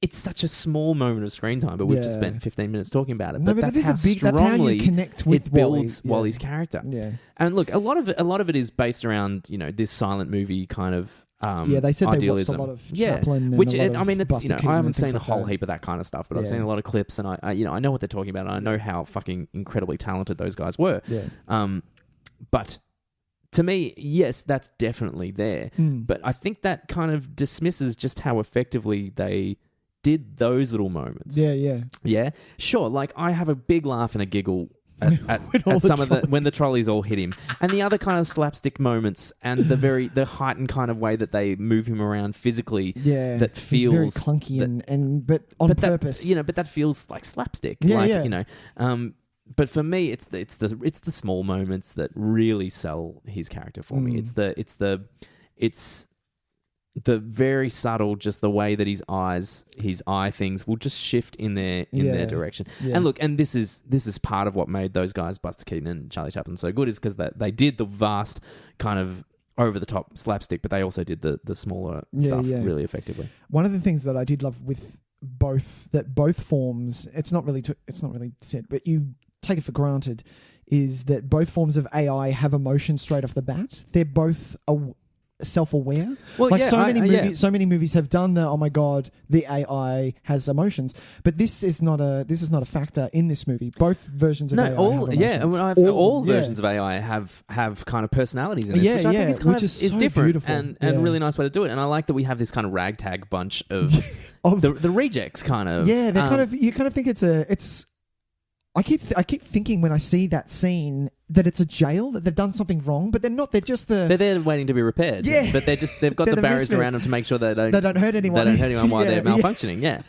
it's such a small moment of screen time, but we've just spent 15 minutes talking about it. But that's how strongly you connect with it builds Wally. Wally's character. Yeah. And look, a lot of it is based around this silent movie kind of. They said idealism. they watched a lot of Chaplin and which a lot of it's Buster Keaton I haven't and things seen a like whole that. heap of that kind of stuff, but I've seen a lot of clips, and I know what they're talking about, and I know how fucking incredibly talented those guys were. Yeah. But to me, yes, that's definitely there. But I think that kind of dismisses just how effectively they did those little moments. Yeah. Sure. Like I have a big laugh and a giggle at some of when the trolleys all hit him, and the other kind of slapstick moments, and the heightened kind of way that they move him around physically. Yeah, that feels very clunky but on purpose. But that feels like slapstick. But for me, it's the small moments that really sell his character for me. It's the very subtle, just the way that his eye things will just shift in their direction. Yeah. And look, and this is part of what made those guys, Buster Keaton and Charlie Chaplin, so good, is because they did the vast kind of over the top slapstick, but they also did the smaller stuff really effectively. One of the things that I did love with both forms, it's not really said, but you take it for granted, is that both forms of AI have emotion straight off the bat. They're both self-aware. Well, so many movies have done the oh my god, the AI has emotions, but this is not a factor in this movie. Both versions of AI have emotions. All versions of AI have kind of personalities in this, which I think is so different beautiful. And a really nice way to do it. And I like that we have this kind of ragtag bunch of the rejects kind of. Yeah, they're kind of, you kind of think it's. I keep thinking when I see that scene that it's a jail, that they've done something wrong, but they're not. They're just they're there waiting to be repaired. Yeah, but they've got the barriers around them to make sure they don't hurt anyone. They don't hurt anyone while they're malfunctioning. Yeah.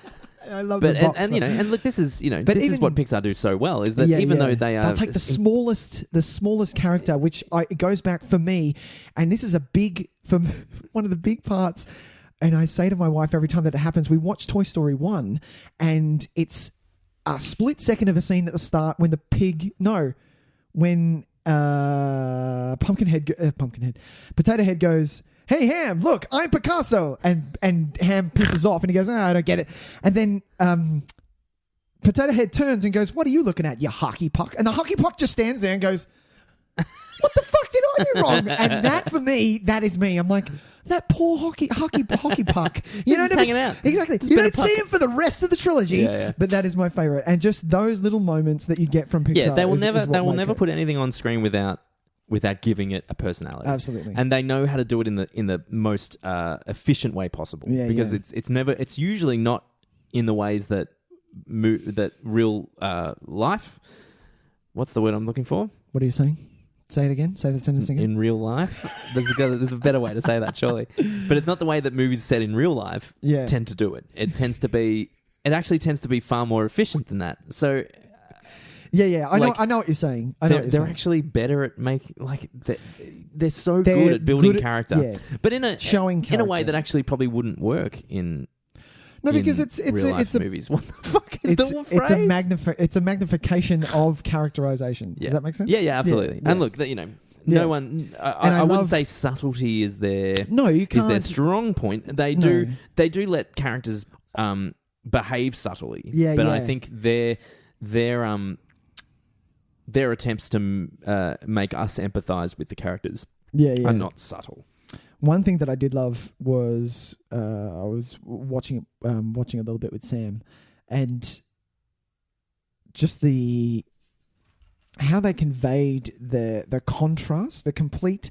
I love but the boxer. and you know, and look, this is But is what Pixar do so well is that though they are, they'll take the smallest character, which it goes back for me, and this is one of the big parts. And I say to my wife every time that it happens, we watch Toy Story 1, and it's a split second of a scene at the start when Potato Head goes, "Hey Ham, look, I'm Picasso," and Ham pisses off and he goes, "I don't get it." And then Potato Head turns and goes, "What are you looking at, you hockey puck?" And the hockey puck just stands there and goes, "What the fuck did I do wrong?" And that for me, that is me. I'm like, that poor hockey puck. You know, hanging out. Exactly. You don't see him for the rest of the trilogy, but that is my favorite. And just those little moments that you get from Pixar. Yeah, they will never put anything on screen without giving it a personality. Absolutely. And they know how to do it in the most efficient way possible. Yeah, because it's usually not in the ways that real life. What's the word I'm looking for? What are you saying? Say it again. Say the sentence again. In real life, there's a better way to say that, surely. But it's not the way that movies set in real life tend to do it. It actually tends to be far more efficient than that. So, I know what you're saying. They're actually better at they're so good at building character, but in a showing character. in a way that actually probably wouldn't work in. No, because it's movies. What the fuck is the phrase? It's a magnification of characterization. Does that make sense? Yeah, absolutely. Yeah. And look, no one. I wouldn't say subtlety is their. No, you can't. Is their strong point. They do let characters behave subtly. Yeah, but I think their attempts to make us empathize with the characters are not subtle. One thing that I did love was I was watching a little bit with Sam, and just how they conveyed the contrast, a complete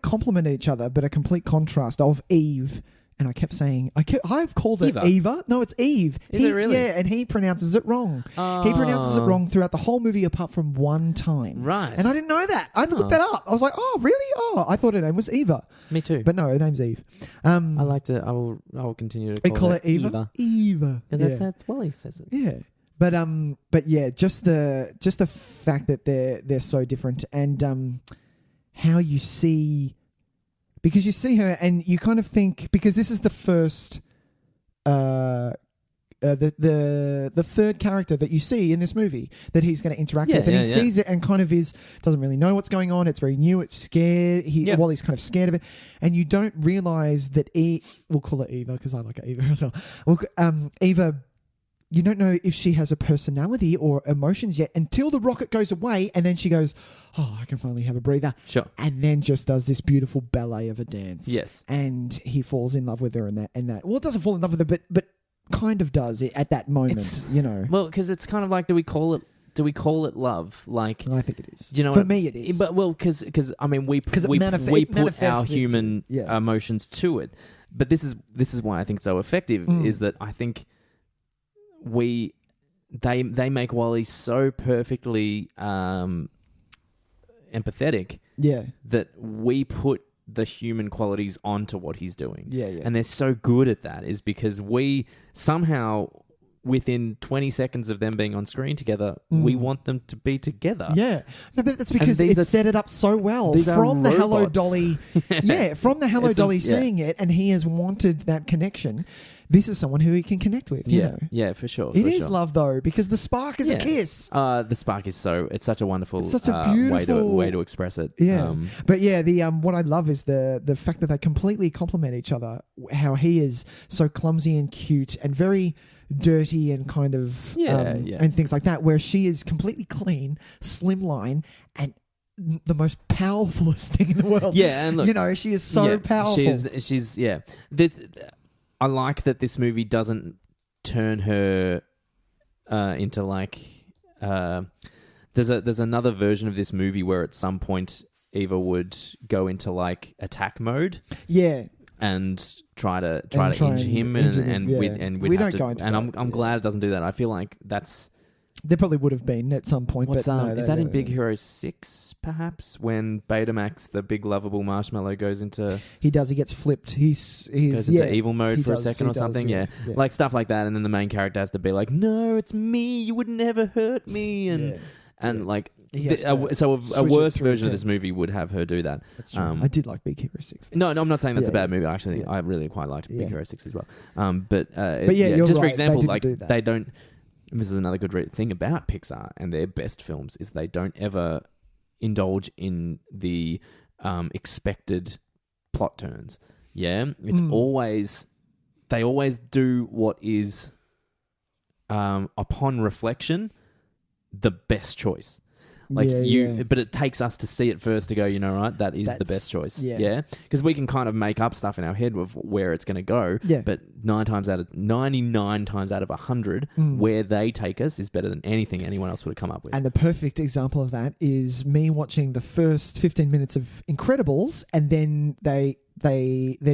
complement to each other, but a complete contrast of Eve. And I kept saying, I've called it Eva. No, it's Eve. Is it really? Yeah, and he pronounces it wrong. Oh. He pronounces it wrong throughout the whole movie apart from one time. Right. And I didn't know that. I had to look that up. I was like, oh, really? Oh, I thought her name was Eva. Me too. But no, her name's Eve. I will continue to call it Eva. Eva. That's Wally says it. Yeah. But yeah, just the fact that they're so different, and how you see. Because you see her and you kind of think, because this is the first, the third character that you see in this movie that he's going to interact with, and he sees it and kind of doesn't really know what's going on. It's very new. It's scared. Wally's kind of scared of it, and you don't realize that we'll call it Eva because I like it Eva as well. Eva. You don't know if she has a personality or emotions yet until the rocket goes away, and then she goes, "Oh, I can finally have a breather." Sure. And then just does this beautiful ballet of a dance. Yes. And he falls in love with her, and that. Well, it doesn't fall in love with her, but kind of does it at that moment. Well, because it's kind of like, do we call it love? Like, I think it is. Do you know for me it is. But because I mean we put our human emotions to it. But this is why I think it's so effective is that I think. They make Wally so perfectly empathetic that we put the human qualities onto what he's doing. And they're so good at that is because we somehow within 20 seconds of them being on screen together, we want them to be together. Yeah. No, but that's because it's set it up so well. From the Hello Dolly. From the Hello Dolly seeing it, and he has wanted that connection. This is someone who he can connect with. You know? Yeah, for sure. It is love, though, because the spark is a kiss. The spark is it's such a wonderful, beautiful way to express it. Yeah, but yeah, what I love is the fact that they completely complement each other. How he is so clumsy and cute and very dirty and kind of and things like that, where she is completely clean, slimline, and the most powerfulest thing in the world. Yeah, and look, she is so powerful. She's I like that this movie doesn't turn her into like. There's another version of this movie where at some point Eva would go into like attack mode. Yeah. And try to injure him, and we don't go into that. And I'm glad it doesn't do that. I feel like that's There probably would have been at some point. What's but no, is that in Big Hero 6, perhaps? When Betamax, the big lovable marshmallow, goes into... He does. He gets flipped. Goes into evil mode for a second or does, something. Yeah. Like stuff like that. And then the main character has to be like, no, it's me. You would never hurt me. And like... a worse version of this movie would have her do that. That's true. I did like Big Hero 6. No, I'm not saying that's a bad movie. Actually, I really quite liked Big Hero 6 as well. But you're just right. for example, they like do that. they don't... This is another good thing about Pixar and their best films is they don't ever indulge in the expected plot turns. Yeah, it's always... They always do what is, upon reflection, the best choice. Like but it takes us to see it first to go, right, that's the best choice. Yeah. Because we can kind of make up stuff in our head of where it's going to go. Yeah. But 99 times out of 100, where they take us is better than anything anyone else would have come up with. And the perfect example of that is me watching the first 15 minutes of Incredibles, and then they're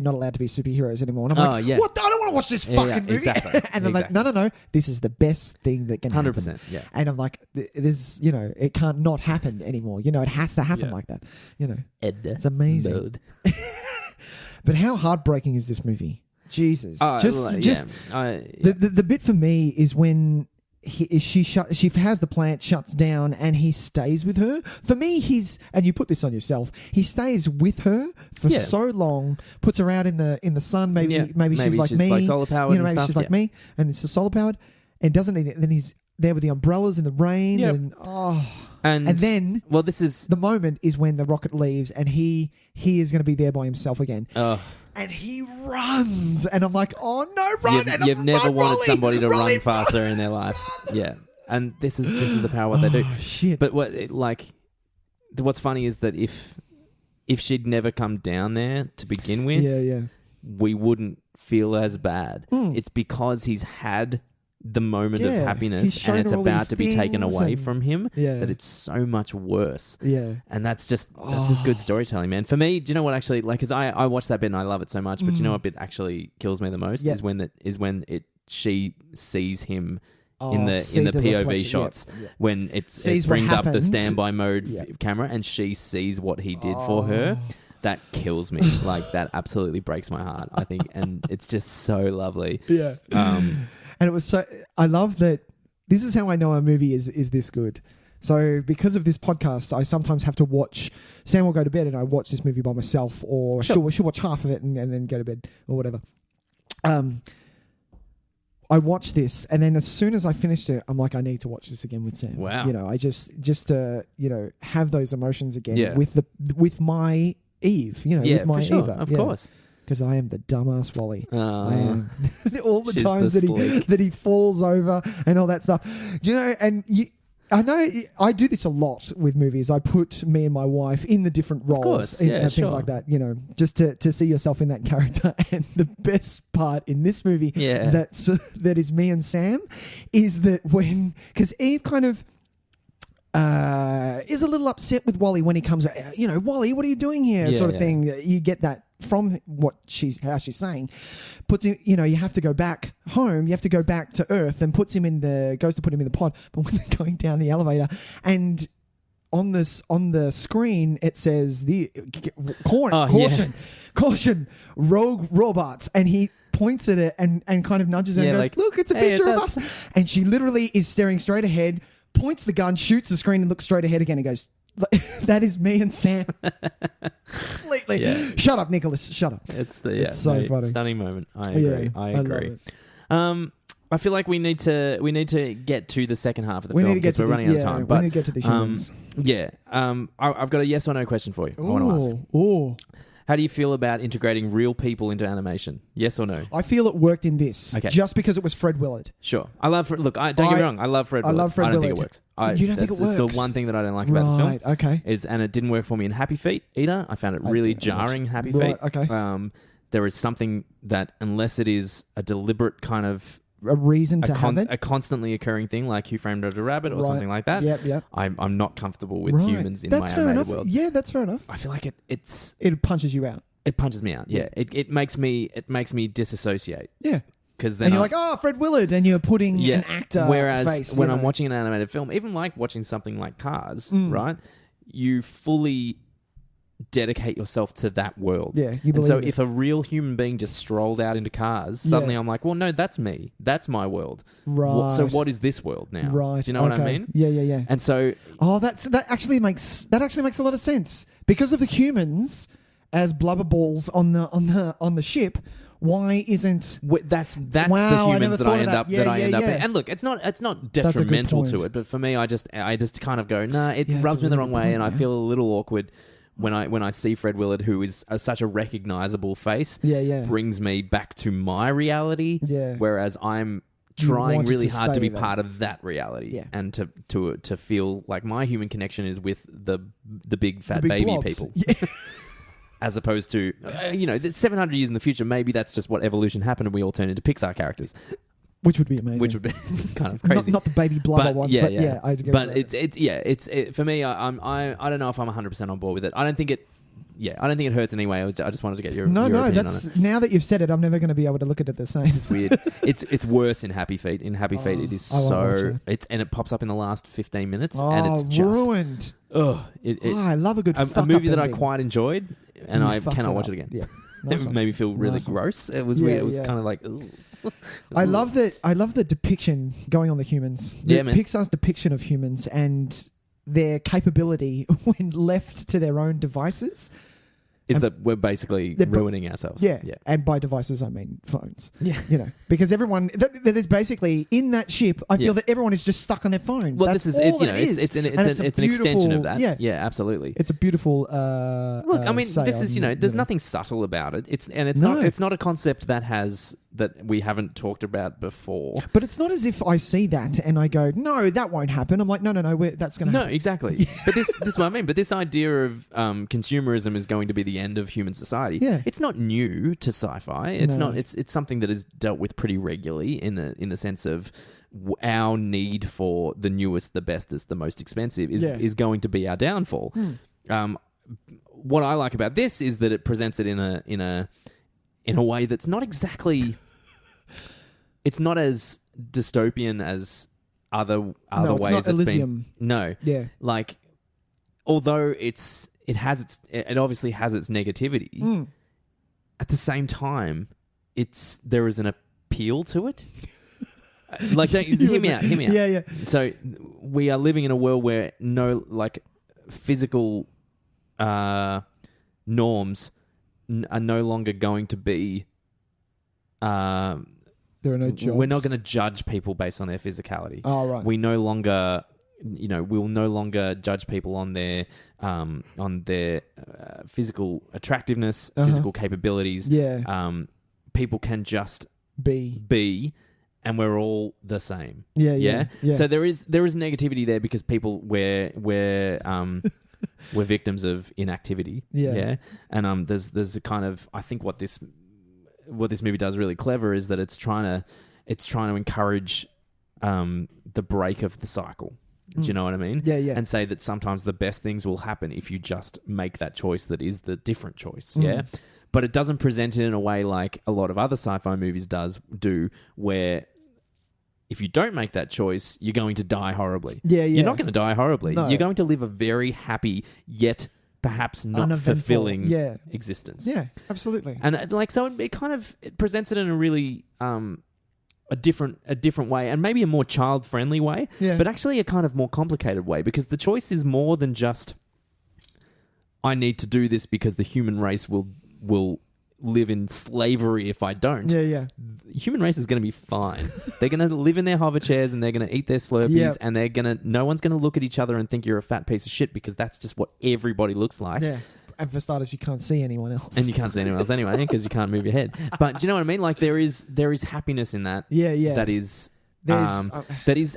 not allowed to be superheroes anymore. And I'm like, what? I don't want to watch this fucking movie. Exactly. And I'm like, no, this is the best thing that can happen. 100%, yeah. And I'm like, there's, it can't not happen anymore. It has to happen like that. It's amazing. But how heartbreaking is this movie? Jesus. The bit for me is when she has the plant, shuts down, and he stays with her. For me, and you put this on yourself, he stays with her for so long, puts her out in the sun. Maybe she's like me, like solar powered. Maybe she's like me, and it's solar powered, and doesn't need it. Then he's there with the umbrellas in the rain, and then this is the moment is when the rocket leaves, and he is going to be there by himself again. And he runs, and I'm like, "Oh no, run!" You've never wanted somebody to run faster in their life, And this is the power of what they do. Shit! But what's funny is that if she'd never come down there to begin with, we wouldn't feel as bad. It's because he's had the moment of happiness and it's about to be taken away from him that it's so much worse. And that's just good storytelling, man. For me, do you know what actually, like, because I watched that bit and I love it so much, but do you know what bit actually kills me the most is when she sees him in the POV reflection. Shots when it brings up the standby mode camera and she sees what he did for her. That kills me. Like, that absolutely breaks my heart, I think. And it's just so lovely. And it was so... I love that... This is how I know a movie is this good. So because of this podcast, I sometimes have to watch... Sam will go to bed and I watch this movie by myself, or she'll watch half of it and then go to bed or whatever. I watched this, and then as soon as I finished it, I'm like, I need to watch this again with Sam. Wow. I just to have those emotions again with my Eve. With my Eva. Of course. Because I am the dumbass Wally. I am. All the She's times that he falls over and all that stuff. Do you know? And I know I do this a lot with movies. I put me and my wife in the different roles and things like that. Just to see yourself in that character. And the best part in this movie that is me and Sam is that because Eve kind of is a little upset with Wally when he comes. Wally, what are you doing here? Sort of thing. You get that from how she's saying. Puts him, you have to go back home. You have to go back to Earth, and goes to put him in the pod. But when they're going down the elevator, and on the screen it says caution, rogue robots, and he points at it and kind of nudges her and goes, look, it's a picture of us. And she literally is staring straight ahead, points the gun, shoots the screen, and looks straight ahead again and goes, that is me and Sam. Completely. Yeah. Shut up, Nicholas. Shut up. It's so funny. Stunning moment. I agree. I agree. I feel like we need to get to the second half of the film because we're running out of time. We need to get to the humans. I've got a yes or no question for you. I want to ask. How do you feel about integrating real people into animation? Yes or no? I feel it worked in this, just because it was Fred Willard. Sure. I love Fred. Look, don't get me wrong. I love Fred Willard. I don't think it works. You don't think it works? It's the one thing that I don't like about this film. Okay. And it didn't work for me in Happy Feet either. I found it really jarring, Happy Feet. Okay. There is something that, unless it is a deliberate kind of... a reason to have it? A constantly occurring thing like Who Framed Roger Rabbit or something like that. Yep. I'm not comfortable with humans in my animated world. Yeah, that's fair enough. I feel like it punches you out. It punches me out. Yeah. It makes me disassociate. Yeah. because then and you're like, oh, Fred Willard, and you're putting an actor Whereas face. when I'm watching an animated film, even like watching something like Cars, right? You fully dedicate yourself to that world. Yeah, you believe and so it. if a real human being just strolled out into Cars, suddenly I'm like, well, no, that's me. That's my world. Right. So what is this world now? Right. Do you know what I mean? Yeah. And so... that actually makes a lot of sense. Because of the humans as blubber balls on the ship, why isn't... That's the Wow, humans that I end up Yeah. in. And look, it's not detrimental to it, but for me, I just kind of go, nah, it rubs me the wrong way, and I feel a little awkward when I see Fred Willard, who is such a recognizable face, brings me back to my reality, whereas I'm trying really hard to be part of that reality and to feel like my human connection is with the big fat baby blobs. people. As opposed to, 700 years in the future, maybe that's just what evolution happened and we all turn into PIXAR characters. Which would be amazing. Which would be kind of crazy. Not the baby blubber ones, but I get But it. for me, I don't know if I'm 100% on board with it. I don't think it hurts anyway. I just wanted to get your opinion on it. Now that you've said it, I'm never going to be able to look at it the same. It's weird. It's worse in Happy Feet. In Happy Feet, it is and it pops up in the last 15 minutes, and it's just ruined. I love a good a movie that I quite enjoyed, and I cannot watch it again. Yeah, it made me feel really gross. It was weird. It was kind of like. Ugh. I love the depiction going on the humans. Pixar's depiction of humans and their capability when left to their own devices. That we're basically ruining ourselves. Yeah. And by devices, I mean phones. Yeah. Because everyone that is basically in that ship, I feel that everyone is just stuck on their phone. Well, it's an extension of that. Yeah, absolutely. It's a beautiful look, I mean, this is, there's nothing subtle about it. It's not a concept that we haven't talked about before. But it's not as if I see that and I go, no, that won't happen. I'm like, no, that's going to happen. No, exactly. But this is what I mean. But this idea of consumerism is going to be the end of human society. Yeah. It's not new to sci-fi. It's not. It's something that is dealt with pretty regularly in the sense of our need for the newest, the bestest, the most expensive is going to be our downfall. What I like about this is that it presents it in a way that's not exactly. It's not as dystopian as other ways it's not Elysium. been. No. Yeah. Like, although it obviously has its negativity. At the same time, there is an appeal to it. Like, hear me out. Yeah. So we are living in a world where no physical norms are no longer going to be. There are no jobs. We're not going to judge people based on their physicality. Oh, right. We no longer, we'll no longer judge people on their physical attractiveness, physical capabilities. Yeah. People can just be, and we're all the same. Yeah. So there is negativity there because people we're victims of inactivity. Yeah. And there's a kind of, I think what this movie does really clever is that it's trying to encourage the break of the cycle. Do you know what I mean? Yeah. And say that sometimes the best things will happen if you just make that choice that is the different choice. Yeah. But it doesn't present it in a way like a lot of other sci-fi movies do, where if you don't make that choice, you're going to die horribly. Yeah. You're not going to die horribly. No. You're going to live a very happy yet perhaps not uneventful, fulfilling existence. Yeah, absolutely. And it presents it in a really a different way, and maybe a more child-friendly way, but actually a kind of more complicated way, because the choice is more than just I need to do this because the human race will live in slavery if I don't. Yeah. The human race is going to be fine. They're going to live in their hover chairs and they're going to eat their Slurpees and no one's going to look at each other and think you're a fat piece of shit, because that's just what everybody looks like. Yeah. And for starters, you can't see anyone else. And you can't see anyone else anyway because you can't move your head. But do you know what I mean? Like there is happiness in that. Yeah. That is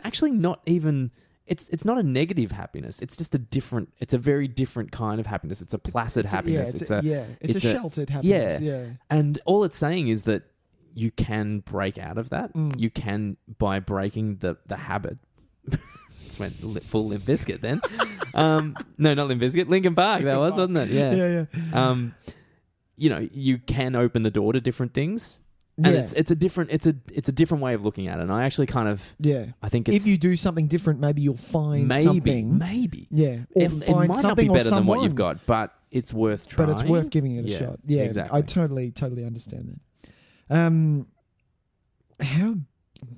actually not even. It's not a negative happiness. It's just it's a very different kind of happiness. It's a placid happiness. It's a sheltered happiness. Yeah. And all it's saying is that you can break out of that. You can, by breaking the habit. Just went full Limp Bizkit then. No, not Limp Bizkit. Linkin Park, that was, wasn't it? Yeah. Yeah. You can open the door to different things. And it's a different way of looking at it. And I actually kind of I think if you do something different, maybe you'll find something. Maybe. Yeah. Or it find might something not be better than what someone. you've got, but it's worth trying. But it's worth giving it a shot. Yeah, exactly. I totally understand that.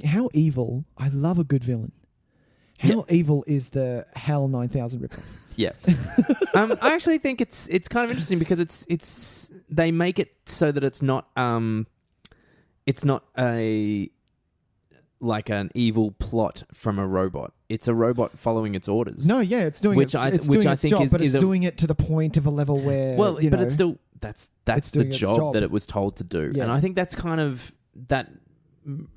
How evil? I love a good villain. How evil is the HAL 9000 ripoff? Yeah, I actually think it's kind of interesting because it's they make it so that it's not a like an evil plot from a robot. It's a robot following its orders. No, yeah, it's doing its job, but it's doing it to the point of a level where it's still that's the job that it was told to do, and I think that's kind of that.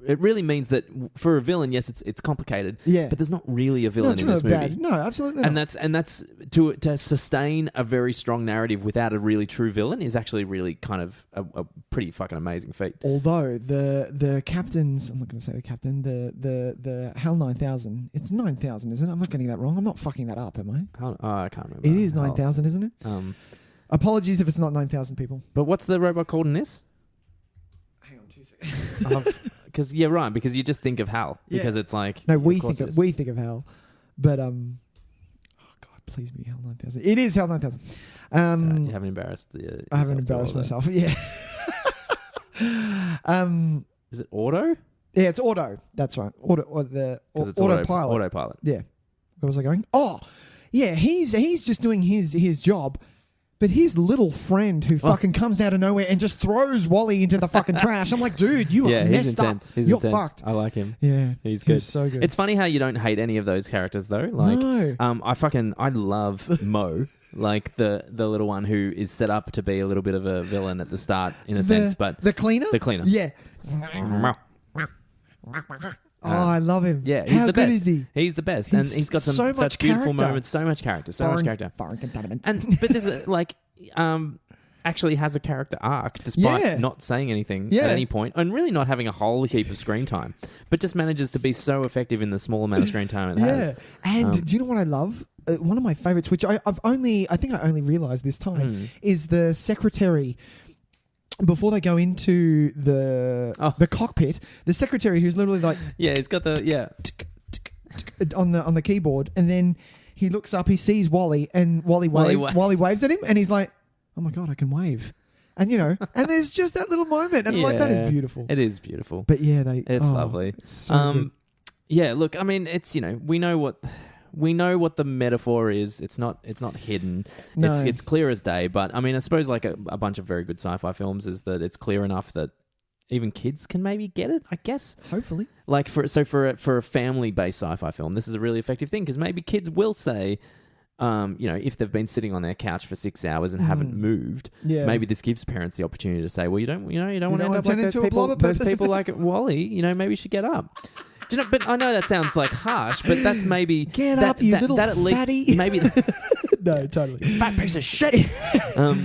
It really means that for a villain, yes, it's complicated. Yeah, but there's not really a villain in this movie. Bad. No, absolutely not. And that's to sustain a very strong narrative without a really true villain is actually really kind of a pretty fucking amazing feat. Although the captains, I'm not going to say the captain, the HAL 9000, it's 9000, isn't it? I'm not getting that wrong. I'm not fucking that up, am I? I can't remember. It is 9000, isn't it? Apologies if it's not 9000 people. But what's the robot called in this? Hang on 2 seconds. Because because you just think of HAL because it's like we think of HAL, but oh god, please be HAL 9000. It is HAL 9000. You haven't embarrassed I haven't embarrassed myself. Yeah. Is it Auto? Yeah, it's Auto. That's right. Autopilot. Autopilot. Yeah. Where was I going? Oh, yeah. He's just doing his job. But his little friend who fucking comes out of nowhere and just throws Wally into the fucking trash. I'm like, dude, you are messed up. You're fucked. I like him. Yeah. He's good. He's so good. It's funny how you don't hate any of those characters though. Like, no. I love Mo. Like the little one who is set up to be a little bit of a villain at the start in a sense. But the cleaner? The cleaner. Yeah. I love him. Yeah, he's How the good best. is he? He's the best, and he's got such beautiful moments, so much character. But there's actually has a character arc despite not saying anything at any point, and really not having a whole heap of screen time, but just manages to be so effective in the small amount of screen time it has. And do you know what I love? One of my favorites, which I think I only realized this time, is the secretary. Before they go into the cockpit, the secretary who's literally like he's got the on the keyboard, and then he looks up, he sees Wally, and Wally waves at him, and he's like, "Oh my god, I can wave," and and there's just that little moment, and I'm like, that is beautiful. It is beautiful, but it's lovely. It's so good. Yeah, look, I mean, it's we know what the metaphor is. It's not hidden. No. It's clear as day. But I mean, I suppose like a bunch of very good sci-fi films is that it's clear enough that even kids can maybe get it. I guess. Hopefully. Like for a family-based sci-fi film, this is a really effective thing because maybe kids will say, if they've been sitting on their couch for 6 hours and haven't moved, maybe this gives parents the opportunity to say, well, you don't want to end up like those people like Wally. Maybe you should get up. But I know that sounds like harsh, but that's maybe get up, you little that at least fatty. Maybe no, totally fat piece of shit. Stop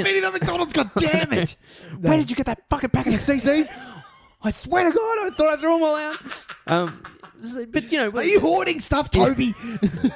eating the McDonald's, god damn it! No. Where did you get that fucking packet of CCs? I swear to God, I thought I threw them all out. But are you hoarding stuff, Toby?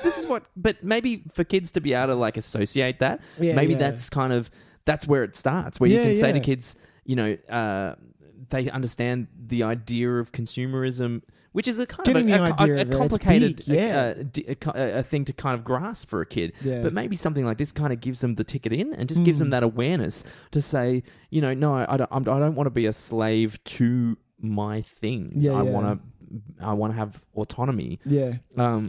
This is what. But maybe for kids to be able to like associate that, that's where it starts. Where you can say to kids, they understand the idea of consumerism, which is a kind of a complicated a thing to kind of grasp for a kid. Yeah. But maybe something like this kind of gives them the ticket in and just gives them that awareness to say, no, I don't want to be a slave to my things. I want to have autonomy. Yeah.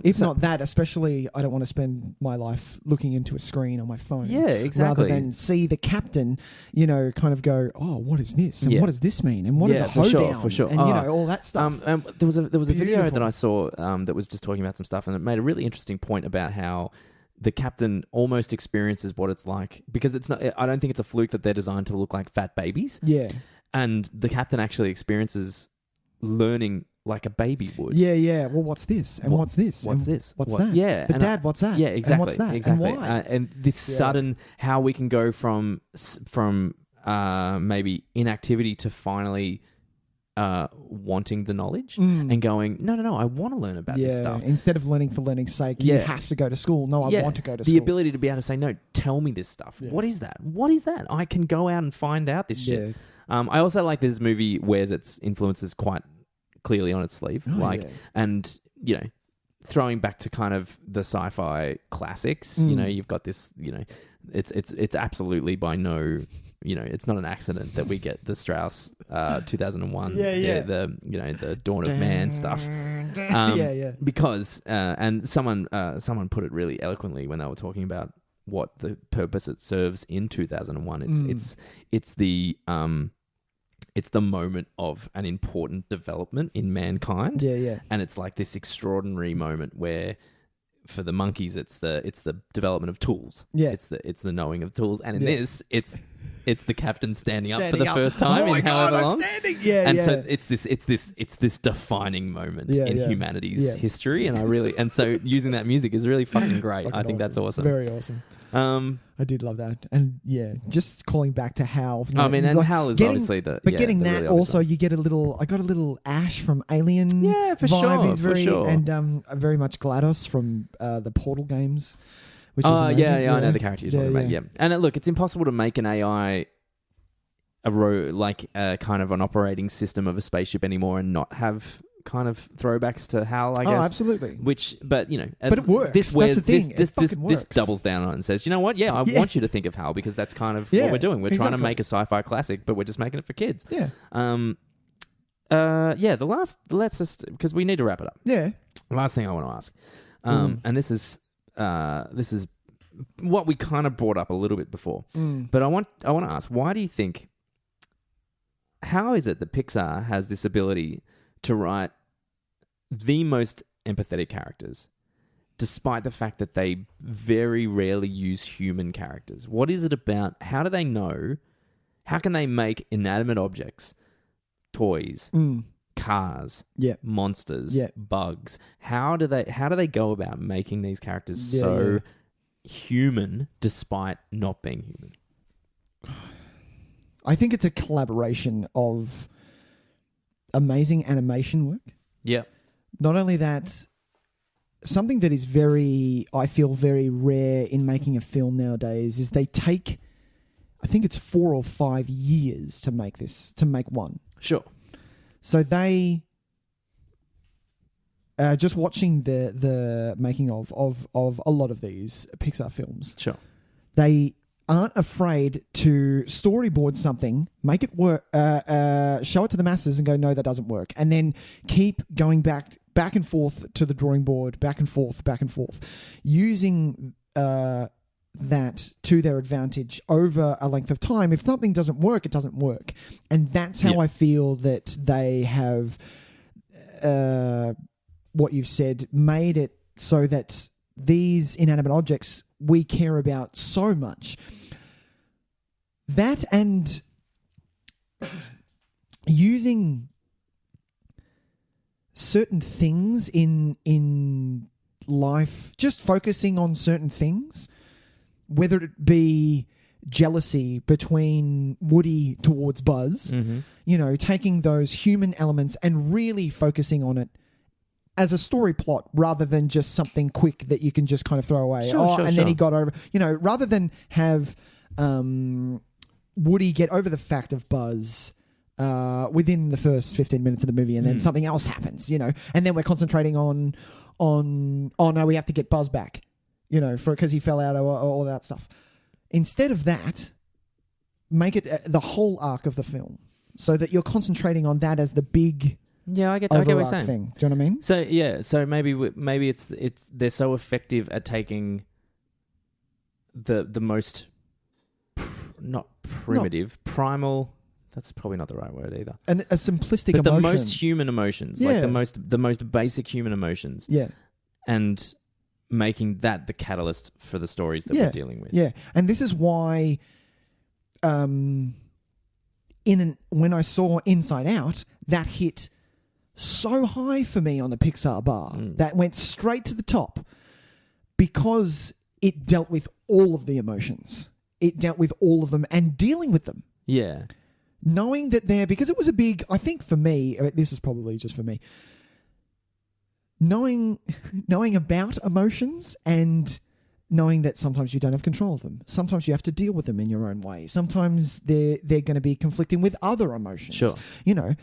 If not that, especially, I don't want to spend my life looking into a screen on my phone. Yeah, exactly. Rather than see the captain, kind of go, oh, what is this? And what does this mean? And what is a hoedown? For sure. And, all that stuff. There was a video that I saw that was just talking about some stuff, and it made a really interesting point about how the captain almost experiences what it's like, because it's not. I don't think it's a fluke that they're designed to look like fat babies. Yeah. And the captain actually experiences learning like a baby would. Yeah. Well, what's this? And what's this? What's this? What's that? Yeah. But Dad, what's that? Yeah, exactly. And what's that? Exactly. And why? And this sudden, how we can go from maybe inactivity to finally wanting the knowledge and going, no, I want to learn about this stuff. Instead of learning for learning's sake, you have to go to school. No, I want to go to school. The ability to be able to say, no, tell me this stuff. Yeah. What is that? I can go out and find out this shit. I also like this movie wears its influences quite clearly on its sleeve. And, you know, throwing back to kind of the sci-fi classics, you know, you've got this, you know, it's absolutely by no, you know, it's not an accident that we get the Strauss 2001, the Dawn of Man stuff. Because and someone put it really eloquently when they were talking about what the purpose it serves in 2001. It's the moment of an important development in mankind. And it's like this extraordinary moment where, for the monkeys, it's the development of tools. It's the knowing of tools. And in this, it's the captain standing up for the first time in however long. So it's this defining moment in humanity's history. And so using that music is really fucking great. I think that's awesome. Very awesome. I did love that, and just calling back to Hal. I mean, and like Hal is obviously the. But getting that really also, you get a little. I got a little Ash from Alien. Yeah, for vibe. sure. He's very, and very much GLaDOS from the Portal games. Which is amazing. I know the character you're talking about. Yeah, and look, it's impossible to make an AI kind of an operating system of a spaceship anymore and not have kind of throwbacks to Hal, I guess. Oh, absolutely. But you know, but it works. That's the thing. This doubles down on it and says, you know what? Yeah, I want you to think of Hal because that's kind of what we're doing. We're trying to make a sci-fi classic, but we're just making it for kids. Yeah. Let's just, because we need to wrap it up. Yeah. The last thing I want to ask, and this is what we kind of brought up a little bit before, but I want to ask, why do you think? How is it that Pixar has this ability to write the most empathetic characters, despite the fact that they very rarely use human characters? What is it about? How do they know? How can they make inanimate objects, toys, cars, monsters, bugs? How do they go about making these characters so human despite not being human? I think it's a collaboration of amazing animation work. Yeah. Not only that, something that is I feel very rare in making a film nowadays is they take, I think it's 4 or 5 years to make one. Sure. So they, just watching the making of a lot of these Pixar films. Sure. They aren't afraid to storyboard something, make it work, show it to the masses and go, no, that doesn't work. And then keep going back and forth to the drawing board, back and forth, using that to their advantage over a length of time. If something doesn't work, it doesn't work. And that's how I feel that they have, what you've said, made it so that these inanimate objects we care about so much. That and using certain things in life, just focusing on certain things, whether it be jealousy between Woody towards Buzz, you know, taking those human elements and really focusing on it as a story plot rather than just something quick that you can just kind of throw away. Then he got over, you know, rather than have Woody get over the fact of Buzz within the first 15 minutes of the movie and then something else happens, you know, and then we're concentrating on oh no, we have to get Buzz back, you know, because he fell out or all that stuff. Instead of that, make it the whole arc of the film so that you're concentrating on that as the big... Yeah, I get what you're saying. Thing. Do you know what I mean? So maybe it's they're so effective at taking the most not primitive, primal. That's probably not the right word either. And a simplistic but emotion. the most human emotions, like the most basic human emotions. Yeah, and making that the catalyst for the stories that we're dealing with. Yeah, and this is why, when I saw Inside Out, that hit so high for me on the Pixar bar. That went straight to the top because it dealt with all of the emotions. It dealt with all of them and dealing with them. Yeah. Knowing that because it was a big, I think for me, this is probably just for me, knowing about emotions and knowing that sometimes you don't have control of them. Sometimes you have to deal with them in your own way. Sometimes they're going to be conflicting with other emotions. Sure. You know,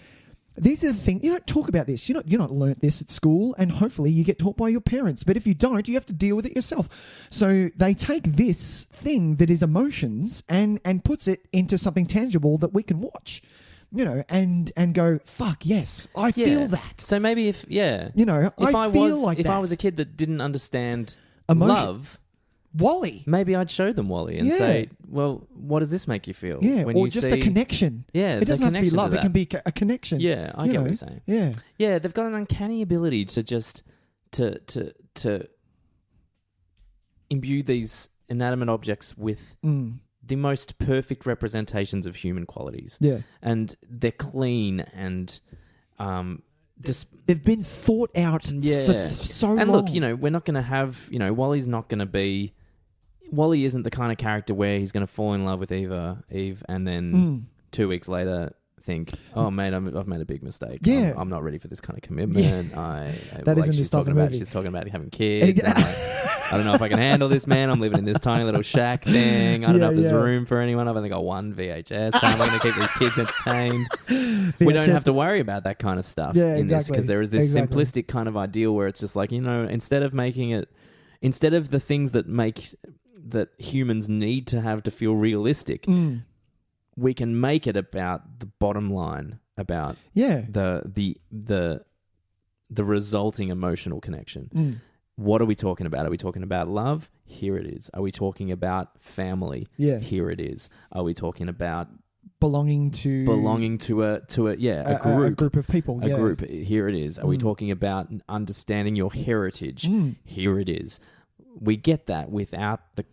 these are the things, you don't talk about this. You're not learnt this at school, and hopefully you get taught by your parents. But if you don't, you have to deal with it yourself. So they take this thing that is emotions and puts it into something tangible that we can watch. You know, and go, fuck, yes, I feel that. So maybe if I was a kid that didn't understand emotion. Love, WALL-E. Maybe I'd show them WALL-E and say, well, what does this make you feel? Yeah, when or you just see... a connection. Yeah, it doesn't have to be love. To it can be a connection. Yeah, I get what you're saying. Yeah. Yeah, they've got an uncanny ability to just to imbue these inanimate objects with the most perfect representations of human qualities. Yeah. And they're clean and they've been thought out for so long. And look, we're not going to have, WALL-E's not going to be... WALL-E isn't the kind of character where he's going to fall in love with Eve and then 2 weeks later think, oh, mate, I've made a big mistake. Yeah. I'm not ready for this kind of commitment. Yeah. That isn't she's the talking about. She's talking about having kids. I don't know if I can handle this, man. I'm living in this tiny little shack thing. I don't know if there's room for anyone. I've only got one VHS. How am I going to keep these kids entertained? We don't have to worry about that kind of stuff in this, because there is this simplistic kind of ideal where it's just like, instead of the things that humans need to have to feel realistic, we can make it about the bottom line, about the resulting emotional connection. What are we talking about? Are we talking about love? Here it is. Are we talking about family? Yeah. Here it is. Are we talking about belonging to a group of people? A group. Here it is. Are we talking about understanding your heritage? Here it is. We get that without the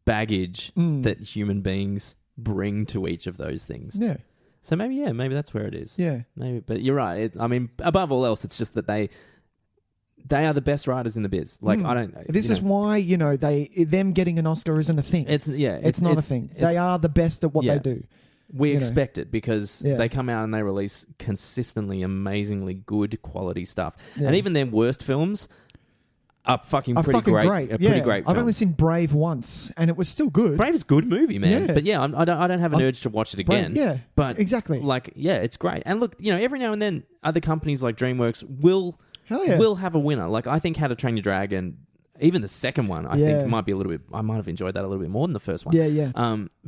baggage that human beings bring to each of those things. Yeah. So maybe that's where it is. Yeah. Maybe, but you're right. Above all else, it's just that they are the best writers in the biz. Like I don't. This is why them getting an Oscar isn't a thing. It's not a thing. They are the best at what they do. We expect it because they come out and they release consistently, amazingly good quality stuff. Yeah. And even their worst films are pretty great. Pretty great. I've only seen Brave once, and it was still good. Brave is a good movie, man. Yeah. But I don't have an urge to watch it again. Yeah, but exactly. It's great. And look, every now and then, other companies like DreamWorks will have a winner. Like I think How to Train Your Dragon. Even the second one, I think, might be a little bit... I might have enjoyed that a little bit more than the first one. Yeah.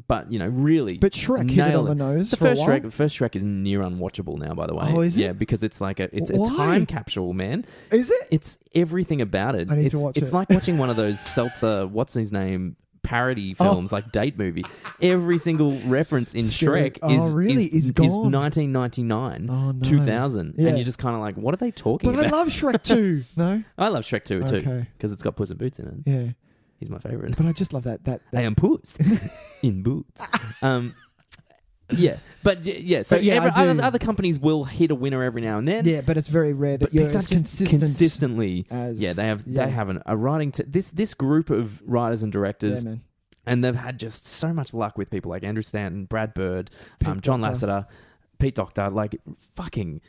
But, really... But Shrek hit it on the nose for a while. The first Shrek is near unwatchable now, by the way. Oh, is it? Yeah, because it's like it's a time capsule, man. Is it? It's everything about it. I need to watch it. It's like watching one of those Seltzer... What's his name? Parody films, like Date Movie. Every single reference in Shrek is gone. 1999, 2000, and you're just kind of like, what are they talking about? But I love Shrek 2. No, I love Shrek 2 too, because it's got Puss in Boots in it. Yeah, he's my favorite. But I just love that. I am Puss in Boots. So other companies will hit a winner every now and then. Yeah, but it's very rare that you're as consistently. As, they have a writing. This group of writers and directors, and they've had just so much luck with people like Andrew Stanton, Brad Bird, John Lasseter, Pete Docter, like fucking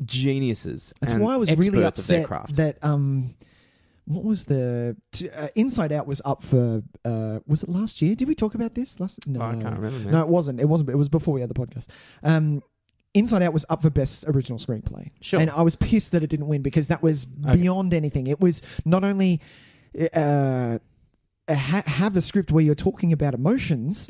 geniuses. That's and why I was really upset that what was the Inside Out was up for was it last year? Did we talk about this no, I can't remember, man. No, it wasn't. It was before we had the podcast. Inside Out was up for Best Original Screenplay. Sure. And I was pissed that it didn't win, because that was beyond anything. It was not only have a script where you're talking about emotions,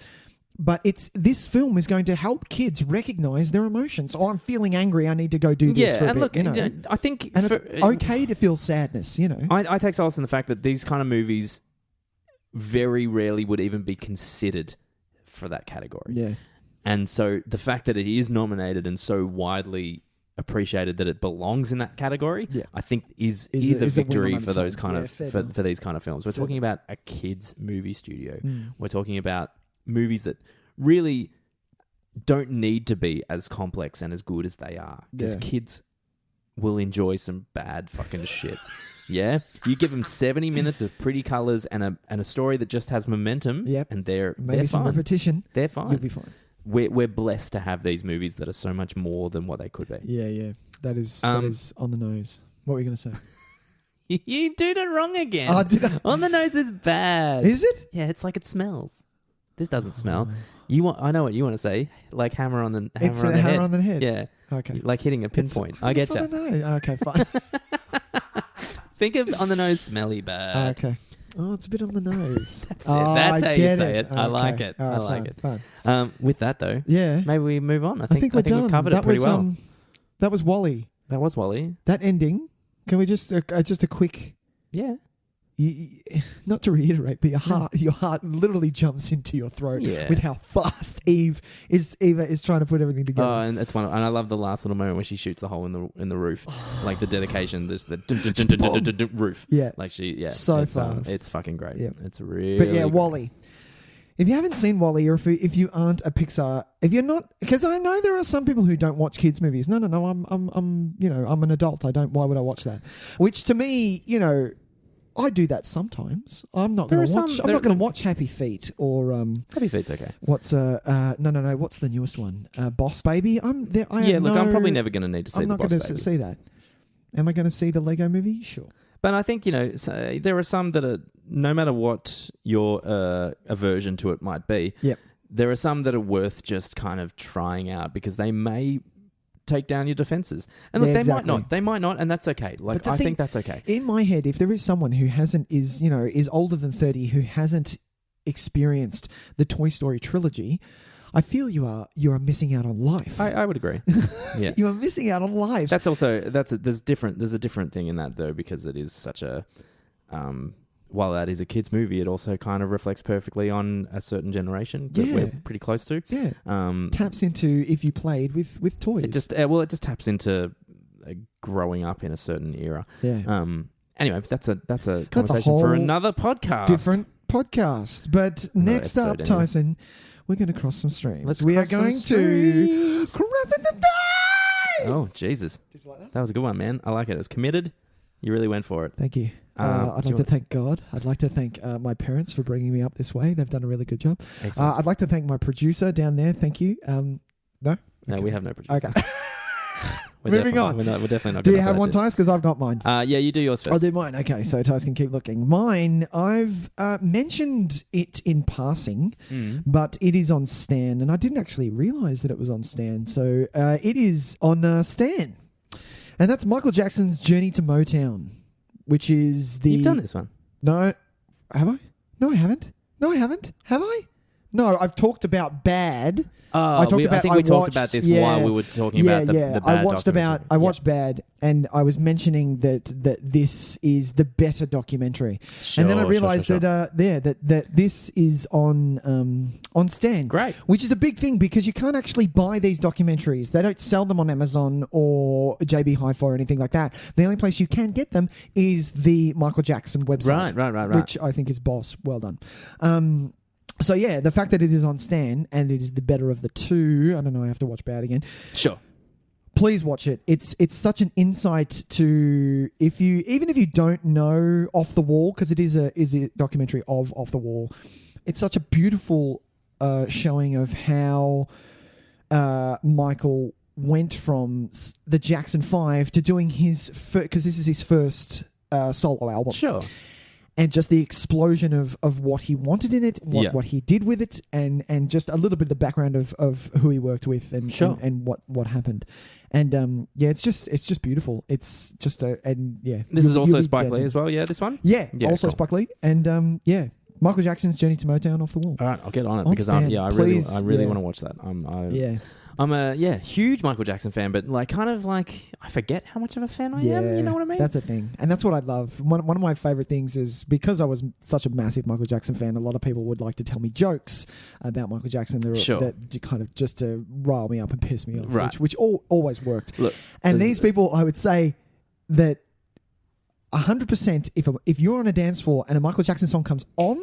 but this film is going to help kids recognize their emotions. Oh, I'm feeling angry. I need to go do this for a bit. Look, I think... And it's okay to feel sadness, I take solace in the fact that these kind of movies very rarely would even be considered for that category. Yeah. And so the fact that it is nominated and so widely appreciated that it belongs in that category, I think is a victory for those kind of for these kind of films. We're talking about a kids movie studio. We're talking about movies that really don't need to be as complex and as good as they are, because kids will enjoy some bad fucking shit. Yeah, you give them 70 minutes of pretty colors and a story that just has momentum, and they're some fine. repetition. They're fine. You'll be fine. We're blessed to have these movies that are so much more than what they could be. Yeah, that is on the nose. What were you going to say? You did it wrong again. Oh, did I? On the nose is bad. Is it? Yeah, it's like it smells. This doesn't smell. I know what you want to say. Like hammer on the It's hammer on a the hammer head. on the head. Yeah. Okay. Like hitting a pinpoint. I get you. Okay, fine. Think of on the nose smelly bad. Okay. Oh, it's a bit on the nose. That's it. That's how you say it. I Okay. like it. All right, I like fine. it. With that though, Yeah. maybe we move on. I I think we're done. we've covered it pretty well. That was Wall-E. That was Wall-E. That ending. Can we just a quick? Yeah. Not to reiterate, but your heart literally jumps into your throat with how fast Eva is trying to put everything together. Oh, and and I love the last little moment where she shoots the hole in the roof, like the dedication. There's the roof. Yeah, like so it's, fast. it's fucking great. Yeah. It's really. But yeah, great. Wall-E. If you haven't seen Wall-E, or if you aren't a Pixar, if you're not, because I know there are some people who don't watch kids movies. No, I'm an adult. Why would I watch that? Which to me, I do that sometimes. I'm not going to watch Happy Feet or Happy Feet's okay. What's no. What's the newest one? Boss Baby. I'm probably never going to need to see. I'm not going to see that. Am I going to see the Lego Movie? Sure. But I think there are some that are, no matter what your aversion to it might be. Yep. There are some that are worth just kind of trying out because they may take down your defenses. And look, they might not, and that's okay. Like, I think that's okay. In my head, if there is someone who is older than 30 who hasn't experienced the Toy Story trilogy, I feel you are missing out on life. I would agree. Yeah. You are missing out on life. There's a different thing in that though, because it is such a while that is a kid's movie, it also kind of reflects perfectly on a certain generation that we're pretty close to. Yeah. Taps into if you played with toys. It just taps into growing up in a certain era. Yeah. Anyway, that's a conversation for another podcast. Different podcast. But next up, Tyson, we're going to cross some streams. We are going to cross some streams. Oh, Jesus. Did you like that? That was a good one, man. I like it. It was committed. You really went for it. Thank you. I'd like to thank God. I'd like to thank my parents for bringing me up this way. They've done a really good job. I'd like to thank my producer down there. Thank you. No? No, okay. we have no producer. Okay. Moving on. We're definitely not. Do you have one, Tys? Because I've got mine. Yeah, you do yours first. I'll do mine. Okay, so Tys can keep looking. Mine, I've mentioned it in passing, but it is on Stan, and I didn't actually realise that it was on Stan. So it is on Stan, and that's Michael Jackson's Journey to Motown, which is the... You've done this one. No. Have I? No, I haven't. Have I? No, I've talked about Bad. I think we talked about this while we were talking about the Bad documentary. I watched Bad, and I was mentioning that this is the better documentary. Sure, and then I realised that this is on Stan. Great. Which is a big thing because you can't actually buy these documentaries. They don't sell them on Amazon or JB Hi-Fi or anything like that. The only place you can get them is the Michael Jackson website. Right. Which I think is boss. Well done. So yeah, the fact that it is on Stan and it is the better of the two, I don't know, I have to watch Bad again. Sure. Please watch it. It's such an insight to even if you don't know Off the Wall, because it is a documentary of Off the Wall. It's such a beautiful showing of how Michael went from the Jackson 5 to doing his because this is his first solo album. Sure. And just the explosion of what he wanted in it, what he did with it, and just a little bit of the background of who he worked with and what happened. And it's just beautiful. It's just This is also Spike Lee as well, this one? Yeah also cool. Spike Lee. And Michael Jackson's Journey to Motown, Off the Wall. All right, I'll get on it because I really want to watch that. I'm a huge Michael Jackson fan, but I forget how much of a fan I am. You know what I mean? That's a thing, and that's what I love. One of my favorite things is because I was such a massive Michael Jackson fan. A lot of people would like to tell me jokes about Michael Jackson that kind of just to rile me up and piss me off, right. which always worked. Look, and these people, I would say that 100%. If you're on a dance floor and a Michael Jackson song comes on.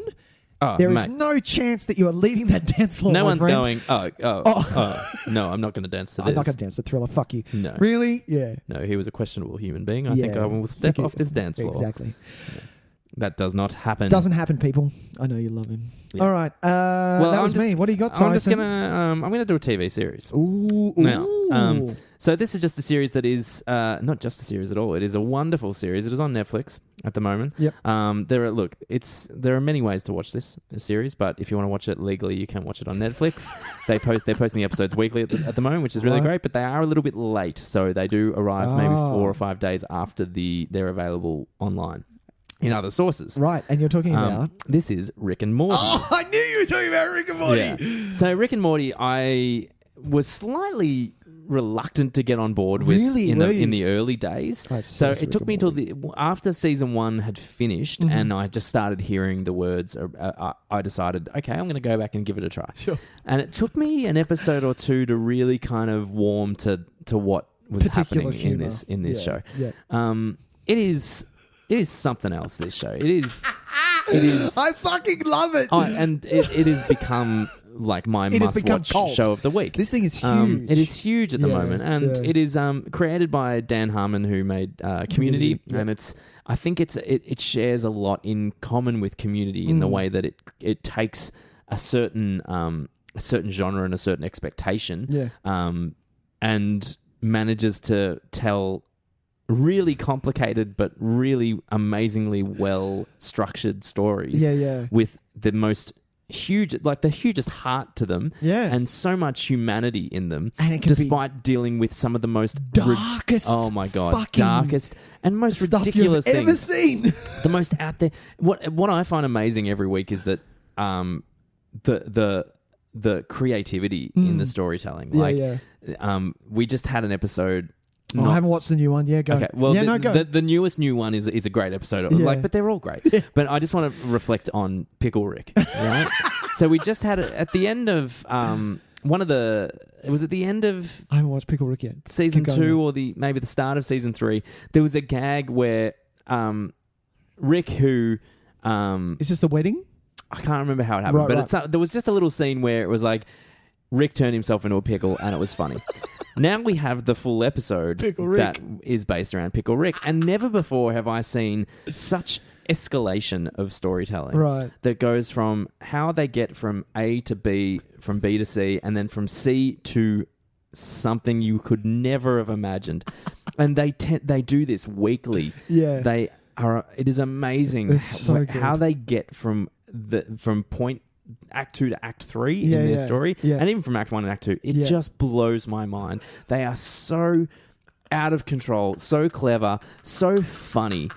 There is no chance that you are leaving that dance floor. No one's friend. going, no, I'm not going to dance to this. I'm not going to dance to Thriller. Fuck you. No. Really? Yeah. No, he was a questionable human being. I think I will step off this dance floor. Exactly. That does not happen. Doesn't happen, people. I know you love him. Yeah. All right. That was me. What do you got, Tyson? I'm gonna do a TV series. Ooh. Now, so this is just a series that is not just a series at all. It is a wonderful series. It is on Netflix at the moment. Yep. There are many ways to watch this series, but if you want to watch it legally, you can watch it on Netflix. They're posting the episodes weekly at the moment, which is really great. But they are a little bit late, so they do arrive maybe 4 or 5 days after they're available online in other sources. Right, and you're talking about... This is Rick and Morty. Oh, I knew you were talking about Rick and Morty. Yeah. So Rick and Morty, I was slightly reluctant to get on board with in the early days. So it took me until after season 1 had finished and I just started hearing the words. I decided, okay, I'm going to go back and give it a try. Sure. And it took me an episode or two to really kind of warm to what was happening in this show. Yeah. It is something else. This show. It is. I fucking love it. And it has become like my must-watch show of the week. This thing is huge. It is huge at the moment, and it is created by Dan Harmon, who made Community, and I think it shares a lot in common with Community in the way that it takes a certain genre and a certain expectation, and manages to tell really complicated but really amazingly well structured stories with the most the hugest heart to them and so much humanity in them, and it can despite dealing with some of the most darkest and most ridiculous you've things ever seen. The most out there. What I find amazing every week is that the creativity in the storytelling. We just had an episode. I haven't watched the new one. Yeah, go. Okay, well, go. The newest new one is a great episode. But they're all great. But I just want to reflect on Pickle Rick. Right? So we just had it at the end of it was at the end of... I haven't watched Pickle Rick yet. Season 2 or maybe the start of season 3. There was a gag where Rick, who... is this the wedding? I can't remember how it happened, but there was just a little scene where it was like Rick turned himself into a pickle and it was funny. Now we have the full episode that is based around Pickle Rick, and never before have I seen such escalation of storytelling that goes from how they get from A to B, from B to C, and then from C to something you could never have imagined. And they do this weekly. Yeah, it is amazing how they get from point Act 2 to Act 3 in their story, and even from Act 1 and Act 2, it just blows my mind. They are so out of control, so clever, so funny.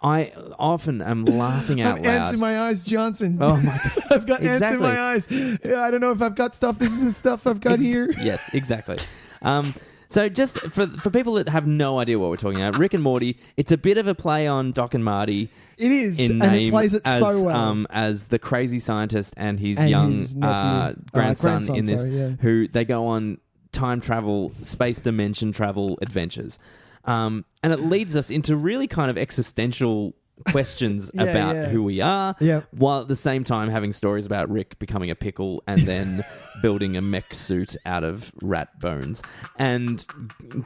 I often am laughing out loud. Ants in my eyes, Johnson. Oh my God. I've got ants in my eyes. I don't know if I've got stuff. This is the stuff I've got here. Yes, exactly. So just for people that have no idea what we're talking about, Rick and Morty, it's a bit of a play on Doc and Marty. It is, and it plays it so well. As the crazy scientist and his young grandson in this, who they go on time travel, space dimension travel adventures. And it leads us into really kind of existential questions about who we are, while at the same time having stories about Rick becoming a pickle and then building a mech suit out of rat bones and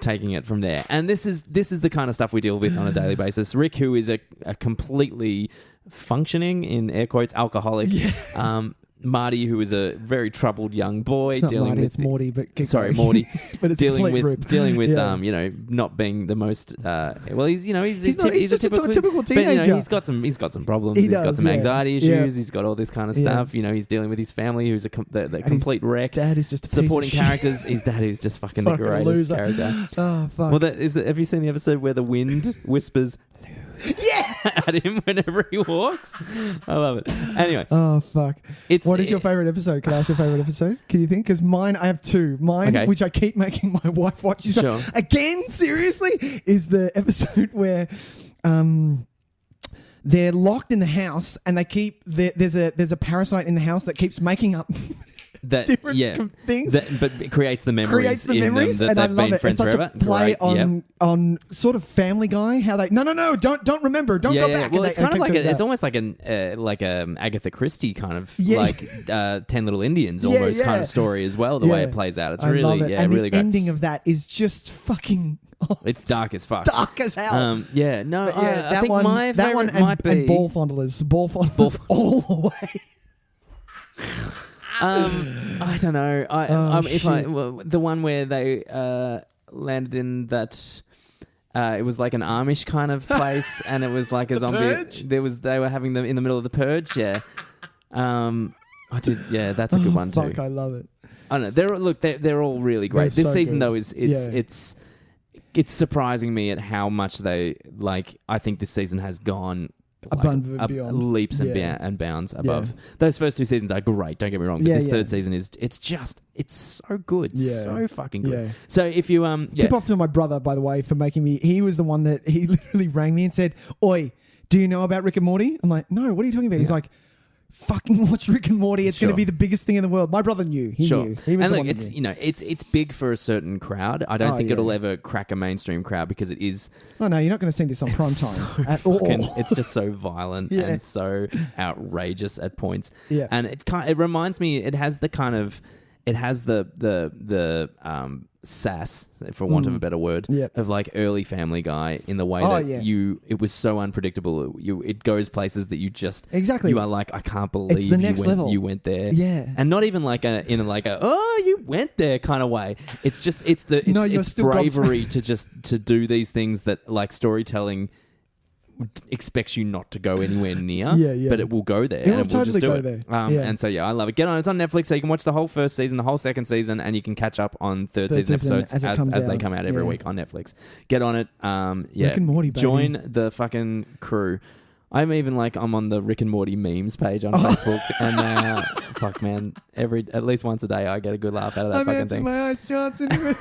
taking it from there. And this is the kind of stuff we deal with on a daily basis. Rick, who is a completely functioning, in air quotes, alcoholic. Marty, who is a very troubled young boy, it's not dealing Marty, with it's Morty, but Morty, but it's dealing with not being the most he's a typical teenager. But, he's got some problems. He's got some anxiety issues. He's got all this kind of stuff. He's dealing with his family, who's the complete wreck. Dad is just a supporting piece of characters. His dad is just fucking the greatest loser. Character. Oh fuck! Well, have you seen the episode where the wind whispers at him whenever he walks? I love it. Anyway. Oh, fuck. What is your favourite episode? Can I ask your favourite episode? Can you think? Because mine, I have two. Mine, which I keep making my wife watch. Sure. Again, seriously, is the episode where they're locked in the house and they keep... There's a parasite in the house that keeps making up... different things. But it creates the memories in them that and they've I love been it. friends It's such forever. a play Great. on sort of Family Guy. How they no, don't remember, don't go back. Well, And it's they kind of keep like doing that. it's almost like an Agatha Christie kind of like 10 Little Indians almost kind of story as well. The way it plays out, it's I love really it. And really the great. ending of that is just fucking. It's dark as fuck. Dark as hell. I think my that favorite one might be and ball fondlers all the way. I don't know. The one where they landed in that. It was like an Amish kind of place, and it was like a zombie. Purge? They were having them in the middle of the purge. Yeah, I did. Yeah, that's a good one too. Fuck, I love it. I don't know. They're all really great. They're This so season good. though it's surprising me at how much they like. I think this season has gone. Above and beyond. Leaps and bounds above. Those first 2 seasons are great, don't get me wrong, but this third season it's so good. So fucking good. Yeah. So if you Tip off to my brother, by the way, for making me. He was the one that he literally rang me and said, "Oi, do you know about Rick and Morty?" I'm like, "No, what are you talking about?" He's like, "Fucking watch Rick and Morty. It's going to be the biggest thing in the world." My brother knew. He knew. He was and the look, one it's that knew. it's big for a certain crowd. I don't think it'll ever crack a mainstream crowd because it is. Oh no, you're not going to see this on prime time at all. It's just so violent and so outrageous at points. Yeah. And it reminds me. It has the kind of. It has the sass, for want of a better word, of like early Family Guy in the way that it was so unpredictable. It goes places that you just Exactly. you are like, I can't believe It's the next level. you went there. Yeah. And not even like oh, you went there kind of way. It's just it's still bravery to do these things that like storytelling expects you not to go anywhere near, but it will go there, It will and it will just totally do go it. there. And so I love it. Get on. It's on Netflix, so you can watch the whole first season, the whole second season, and you can catch up on third season episodes as they come out every week on Netflix. Get on it. Rick and Morty, baby. Join the fucking crew. I'm even I'm on the Rick and Morty memes page on Facebook, and fuck man, at least once a day I get a good laugh out of that fucking thing. My eyes, Johnson.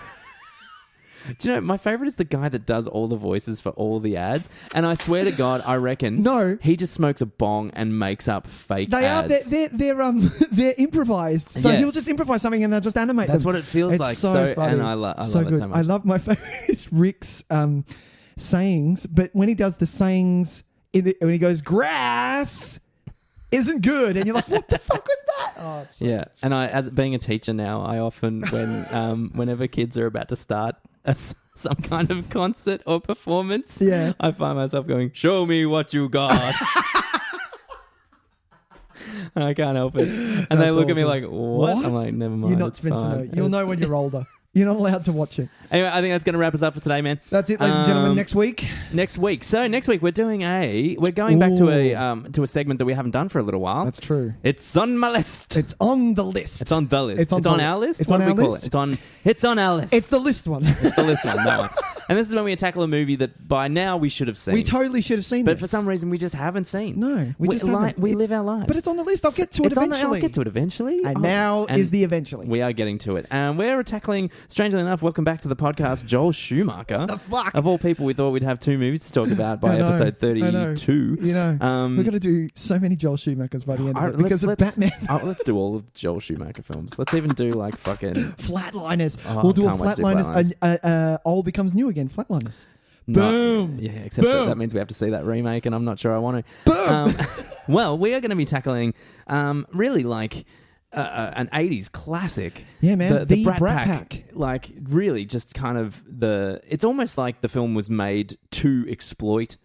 Do you know, my favourite is the guy that does all the voices for all the ads. And I swear to God, I reckon he just smokes a bong and makes up fake ads. They're improvised. So he'll just improvise something and they'll just animate That's them. what it feels It's like. so funny. And I love it good. so much. I love my favourite is Rick's sayings, but when he does the sayings, when he goes, grass isn't good. And you're like, what the fuck was that? Oh, it's and as being a teacher now, I often, whenever kids are about to start some kind of concert or performance, I find myself going, show me what you got. And I can't help it. And they look at me like, what? I'm like, never mind. You're not supposed to know. You'll know when you're older. You're not allowed to watch it. Anyway, I think that's going to wrap us up for today, man. That's it, ladies and gentlemen. Next week. So next week we're doing we're going back to a segment that we haven't done for a little while. That's true. It's on my list. It's on the list. It's on the list. It's on our list. It's what on do our we call list. it? It's on our list. It's the list one. It's the list one. That one. And this is when we tackle a movie that by now we should have seen. We totally should have seen but this. for some reason we just haven't seen. No, we just haven't. We live our lives. But it's on the list. I'll get to it eventually. I'll get to it eventually. And now is the eventually. We are getting to it. And we're tackling, strangely enough, welcome back to the podcast, Joel Schumacher. What the fuck? Of all people, we thought we'd have 2 movies to talk about by episode 32. You know, we're going to do so many Joel Schumachers by the end of it because of Batman. Let's do all of Joel Schumacher films. Let's even do like fucking... Flatliners. Oh, we'll do a can't wait to do Flatliners. Old becomes new again. Flatliners. Boom. Yeah, except that means we have to see that remake, and I'm not sure I want to. Boom. Well, we are going to be tackling really like an 80s classic. Yeah, man. The Brat Pack. Like really just kind of it's almost like the film was made to exploit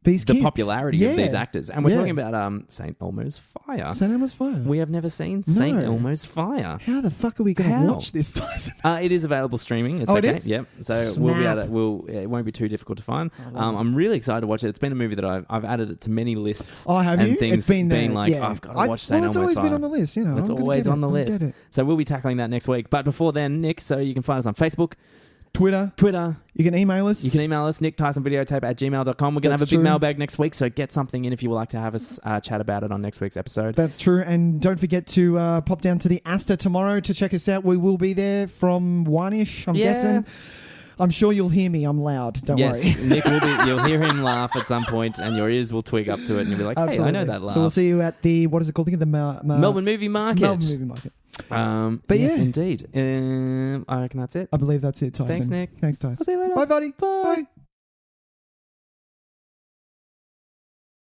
the popularity of these actors. And we're talking about St. Elmo's Fire. St. Elmo's Fire. We have never seen St. Elmo's Fire. How the fuck are we going to watch this, Tyson? It is available streaming. It's okay. It is? Yep. So Snap. we'll be able to, it won't be too difficult to find. I'm really excited to watch it. It's been a movie that I've added it to many lists. Oh, have and you? Things It's been like, I've got to watch St. Elmo's Fire. It's always been on the list, you know. It's always on the list. So we'll be tackling that next week. But before then, Nick, so you can find us on Facebook, Twitter. You can email us. You can email us, nick@tysonvideotape@gmail.com. We're going to have a big mailbag next week, so get something in if you would like to have us chat about it on next week's episode. That's true. And don't forget to pop down to the Astor tomorrow to check us out. We will be there from 1-ish, I'm guessing. I'm sure you'll hear me. I'm loud. Don't worry. Nick will be. You'll hear him laugh at some point, and your ears will twig up to it, and you'll be like, "Hey, I know that laugh." So we'll see you at the what is it called again? The Melbourne Movie Market. Melbourne Movie Market. But yes, yeah. indeed. I reckon that's it. I believe that's it, Tyson. Thanks, Nick. Thanks, Tyson. I'll see you later. Bye, buddy. Bye.